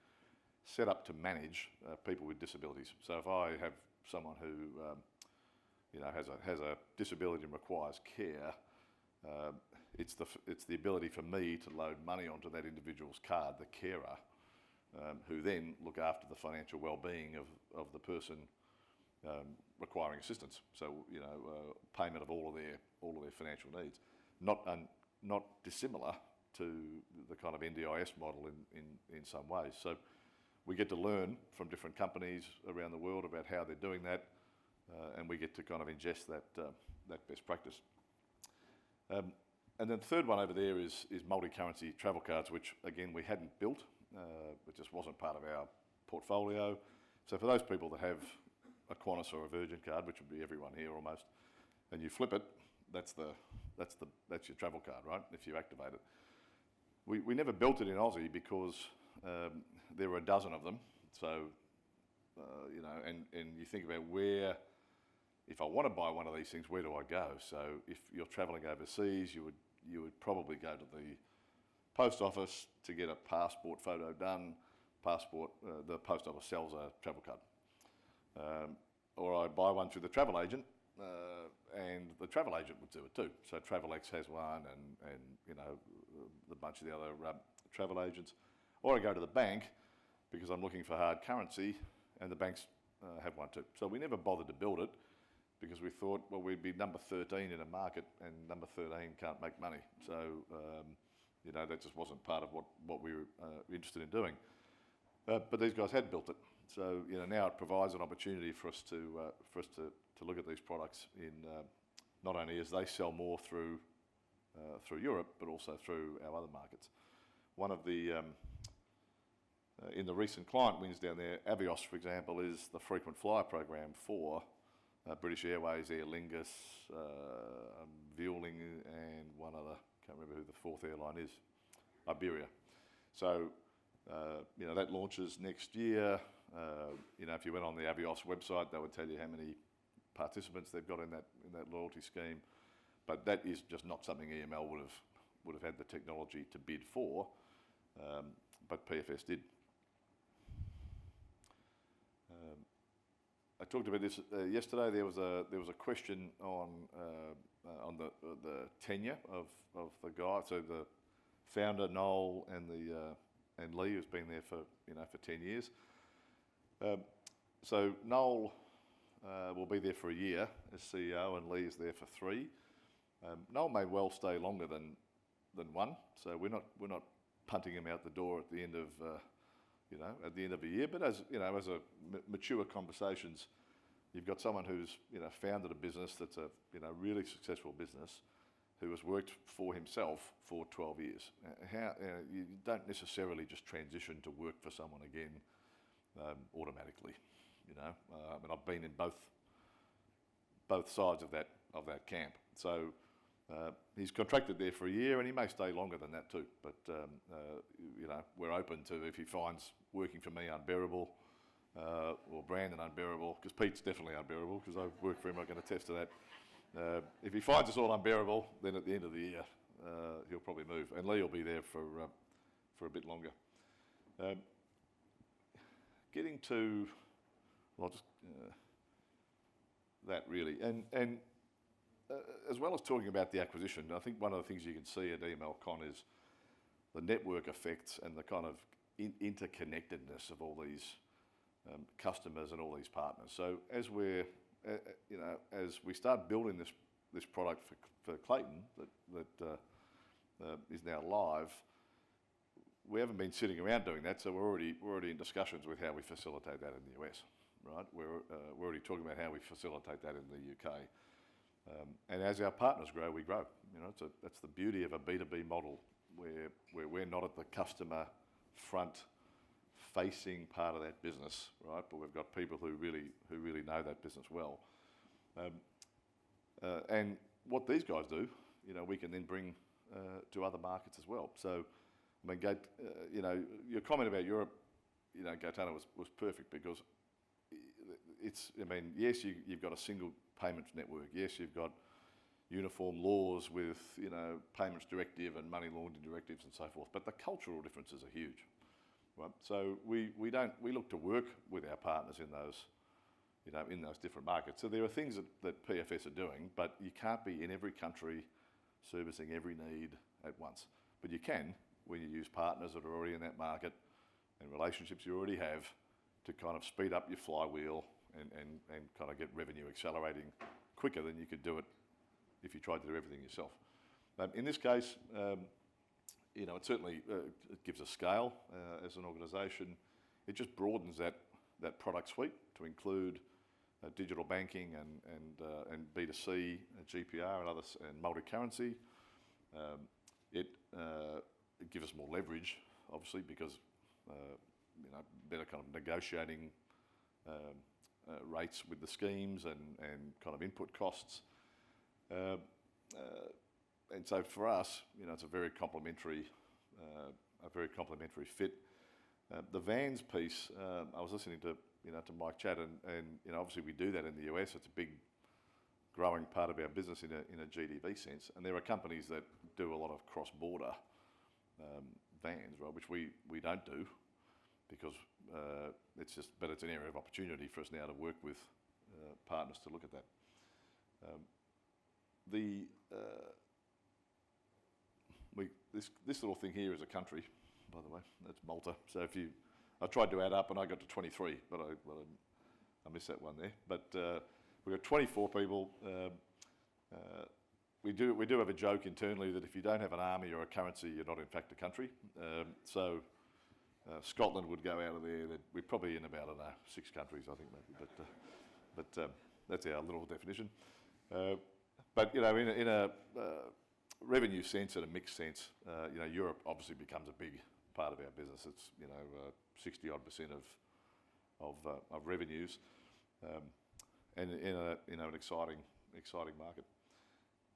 set up to manage people with disabilities. So if I have someone who has a disability and requires care, it's the ability for me to load money onto that individual's card, the carer, who then look after the financial well-being of the person requiring assistance. So payment of all of their financial needs, not dissimilar to the kind of NDIS model in some ways. So we get to learn from different companies around the world about how they're doing that, and we get to kind of ingest that best practice. And then the third one over there is multi-currency travel cards, which again we hadn't built. It just wasn't part of our portfolio. So for those people that have a Qantas or a Virgin card, which would be everyone here almost, and you flip it, that's your travel card, right? If you activate it. We never built it in Aussie because there were a dozen of them. So and you think about where, if I want to buy one of these things, where do I go? So if you're travelling overseas, you would probably go to the post office to get a passport photo done. The post office sells a travel card. Or I buy one through the travel agent, and the travel agent would do it too. So TravelX has one, and the bunch of the other travel agents. Or I go to the bank because I'm looking for hard currency, and the banks have one too. So we never bothered to build it because we thought, well, we'd be number 13 in a market, and number 13 can't make money. So that just wasn't part of what we were interested in doing. But these guys had built it. So now it provides an opportunity for us to look at these products in not only as they sell more through Europe, but also through our other markets. One of the in the recent client wins down there, Avios, for example, is the frequent flyer program for British Airways, Aer Lingus, Vueling, and one other. Can't remember who the fourth airline is. Iberia. So that launches next year. If you went on the Avios website, they would tell you how many participants they've got in that loyalty scheme. But that is just not something EML would have had the technology to bid for, but PFS did. I talked about this yesterday. There was a question on the tenure of the guy. So the founder Noel and Lee, who's been there for 10 years. So Noel will be there for a year as CEO, and Lee is there for 3. Noel may well stay longer than 1. So we're not punting him out the door at the end of a year. But as a mature conversations, you've got someone who's founded a business that's a really successful business, who has worked for himself for 12 years. You don't necessarily just transition to work for someone again automatically. And I've been in both sides of that camp. So he's contracted there for a year, and he may stay longer than that too. But we're open to, if he finds working for me unbearable, or Brandon unbearable, because Pete's definitely unbearable, because I've worked for him, I can attest to that. If he finds us all unbearable, then at the end of the year, he'll probably move. And Lee will be there for a bit longer. Getting to, that really. And as well as talking about the acquisition, I think one of the things you can see at EMLCon is the network effects and the kind of interconnectedness of all these customers and all these partners. So as as we start building this product for Clayton that is now live, we haven't been sitting around doing that. So we're already in discussions with how we facilitate that in the US, right? We're already talking about how we facilitate that in the UK. And as our partners grow, we grow. That's the beauty of a B2B model, where we're not at the customer front facing part of that business, right? But we've got people who really know that business well. And what these guys do, we can then bring to other markets as well. So, I mean, your comment about Europe, Gaetano was perfect, because yes, you've got a single payments network. Yes, you've got uniform laws with, payments directive and money laundering directives and so forth. But the cultural differences are huge, right? So we look to work with our partners in those, in those different markets. So there are things that PFS are doing, but you can't be in every country servicing every need at once. But you can when you use partners that are already in that market and relationships you already have to kind of speed up your flywheel and kind of get revenue accelerating quicker than you could do it if you tried to do everything yourself. In this case, you know, it certainly it gives us scale as an organisation. It just broadens that product suite to include digital banking and B2C, GPR and others, and multi-currency. It gives us more leverage, obviously, because you know, better kind of negotiating rates with the schemes and kind of input costs. And so for us, you know, it's a very complementary fit. The vans piece, I was listening to Mike chat, and you know, obviously we do that in the US. It's a big growing part of our business in a GDV sense, and there are companies that do a lot of cross-border vans, right, which we don't do, because it's an area of opportunity for us now to work with partners to look at that. This little thing here is a country, by the way. That's Malta. So I tried to add up and I got to 23, but I missed that one there. But we've got 24 people. We do have a joke internally that if you don't have an army or a currency, you're not in fact a country. So Scotland would go out of there. We're probably in about 6 countries, I think, maybe. But that's our little definition. But you know, in a revenue sense and a mixed sense, you know, Europe obviously becomes a big part of our business. It's, you know, 60-odd% of revenues, and in an exciting market.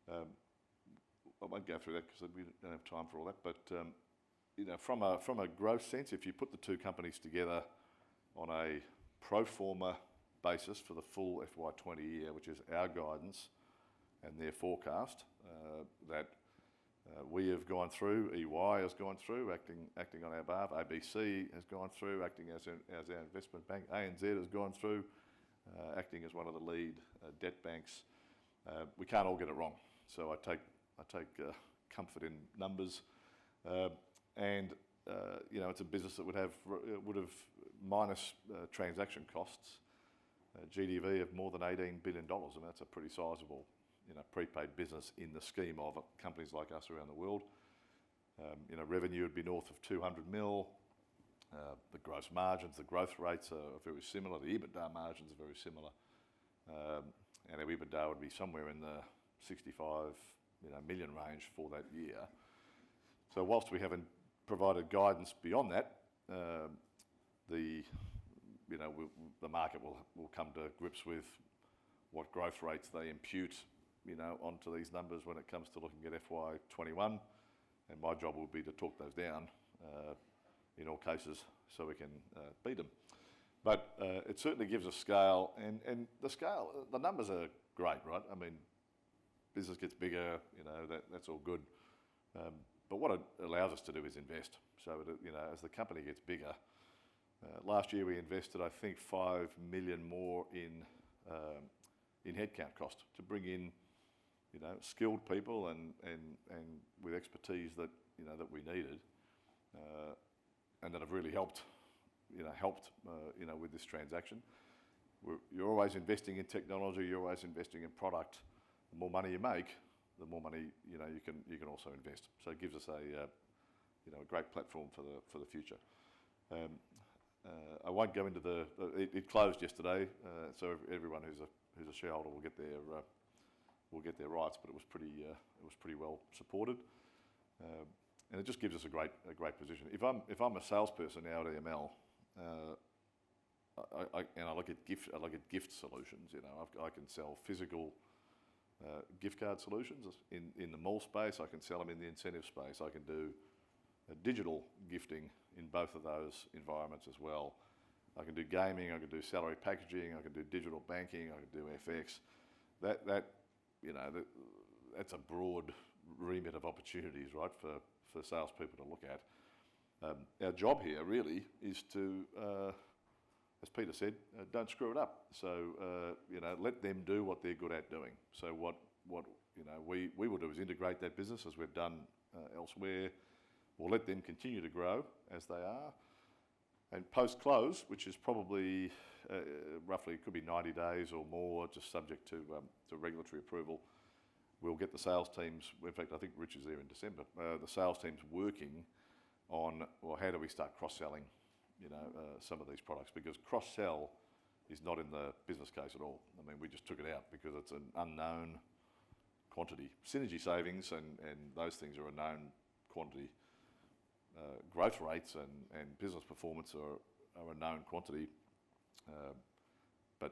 I won't go through that because we don't have time for all that. But you know, from a growth sense, if you put the two companies together on a pro forma basis for the full FY20 year, which is our guidance and their forecast, that we have gone through, EY has gone through, acting on our behalf, ABC has gone through, acting as our investment bank, ANZ has gone through, acting as one of the lead debt banks. We can't all get it wrong, so I take comfort in numbers, and you know, it's a business that would have minus transaction costs, GDV of more than $18 billion, and that's a pretty sizable, you know, prepaid business in the scheme of companies like us around the world. You know, revenue would be north of 200 mil. The gross margins, the growth rates are very similar. The EBITDA margins are very similar, and our EBITDA would be somewhere in the 65 million range for that year. So whilst we haven't provided guidance beyond that, the market will come to grips with what growth rates they impute, you know, onto these numbers when it comes to looking at FY21, and my job will be to talk those down in all cases so we can beat them. But it certainly gives us scale, and the numbers are great, right? I mean, business gets bigger, you know, that's all good. But what it allows us to do is invest. So that, you know, as the company gets bigger, last year we invested, I think, 5 million more in headcount cost to bring in, you know, skilled people and with expertise that, you know, that we needed, and that have really helped with this transaction. You're always investing in technology. You're always investing in product. The more money you make, the more money, you know, you can also invest. So it gives us a great platform for the future. I won't go into it closed yesterday, so everyone who's a shareholder will get their rights, but it was pretty well supported, and it just gives us a great position. If I'm a salesperson now at EML, I look at gift solutions. You know, I can sell physical gift card solutions in the mall space. I can sell them in the incentive space. I can do digital gifting in both of those environments as well. I can do gaming. I can do salary packaging. I can do digital banking. I can do FX. That's a broad remit of opportunities, right, for salespeople to look at. Our job here really is to, as Peter said, don't screw it up. So let them do what they're good at doing. So what we will do is integrate that business as we've done elsewhere. We'll let them continue to grow as they are, And post-close, which is probably roughly, could be 90 days or more, just subject to regulatory approval, we'll get the sales teams, in fact, I think Rich is there in December, the sales teams working on, well, how do we start cross-selling, some of these products, because cross-sell is not in the business case at all. I mean, we just took it out because it's an unknown quantity. Synergy savings and those things are a known quantity. Growth rates and business performance are a known quantity, but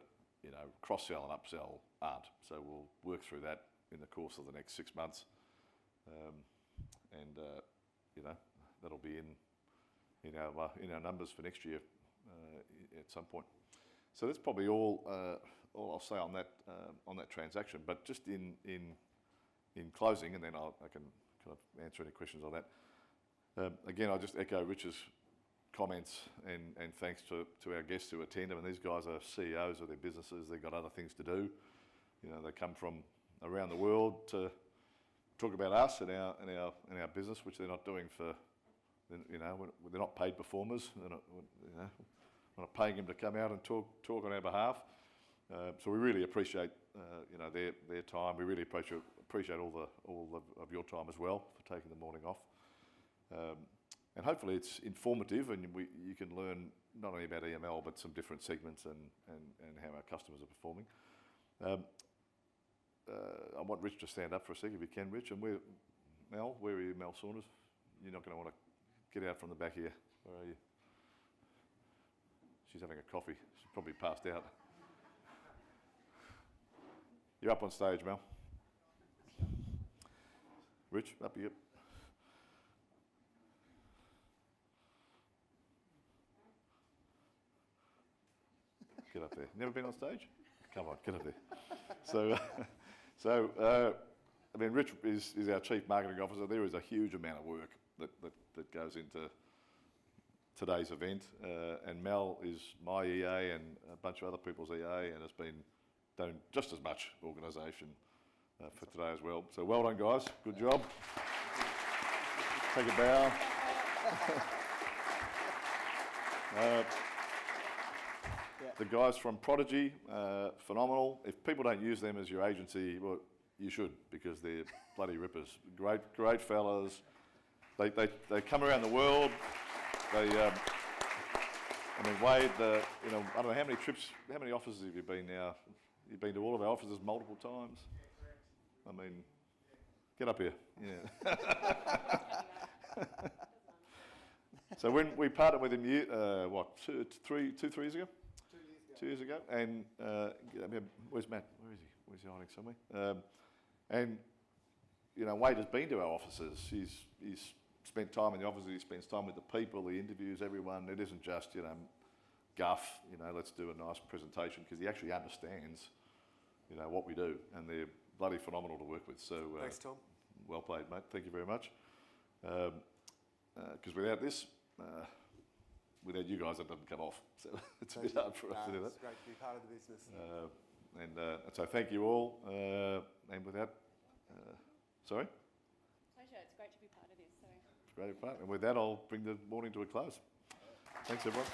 cross-sell and upsell aren't. So we'll work through that in the course of the next 6 months, and that'll be in our numbers for next year at some point. So that's probably all I'll say on that transaction. But just in closing, and then I can kind of answer any questions on that. Again, I'll just echo Rich's comments and thanks to our guests who attend. I mean, these guys are CEOs of their businesses. They've got other things to do. They come from around the world to talk about us and our business, which they're not doing for, they're not paid performers. They're not, we're not paying them to come out and talk on our behalf. So we really appreciate their time. We really appreciate all of your time as well for taking the morning off. And hopefully it's informative, and you can learn not only about EML but some different segments and how our customers are performing. I want Rich to stand up for a second, if you can, Rich. And where are you, Mel Saunders? You're not going to want to get out from the back here. Where are you? She's having a coffee. She's probably passed out. You're up on stage, Mel. Rich, up you. Get up there. Never been on stage? Come on, get up there. I mean, Rich is our Chief Marketing Officer. There is a huge amount of work that goes into today's event, and Mel is my EA and a bunch of other people's EA, and has been done just as much organisation for today as well. So well done, guys. Good job. Take a bow. The guys from Prodigy, phenomenal. If people don't use them as your agency, well, you should, because they're bloody rippers. Great fellas. They come around the world. I mean, Wade, I don't know how many trips, how many offices have you been now? You've been to all of our offices multiple times. I mean, get up here. Yeah. So when we partnered with him, 3 years ago? 2 years ago. And where's Matt? Where is he? Where's he hiding somewhere? And Wade has been to our offices. He's spent time in the offices. He spends time with the people. He interviews everyone. It isn't just guff. Let's do a nice presentation, because he actually understands what we do, and they're bloody phenomenal to work with. So thanks, Tom. Well played, mate. Thank you very much. Because without this. Without you guys, it doesn't come off. So it's a bit hard for us to do that. It's great to be part of the business. And so thank you all. And with that, sorry? Pleasure. It's great to be part of this. It's great to be part. And with that, I'll bring the morning to a close. Thanks, everyone.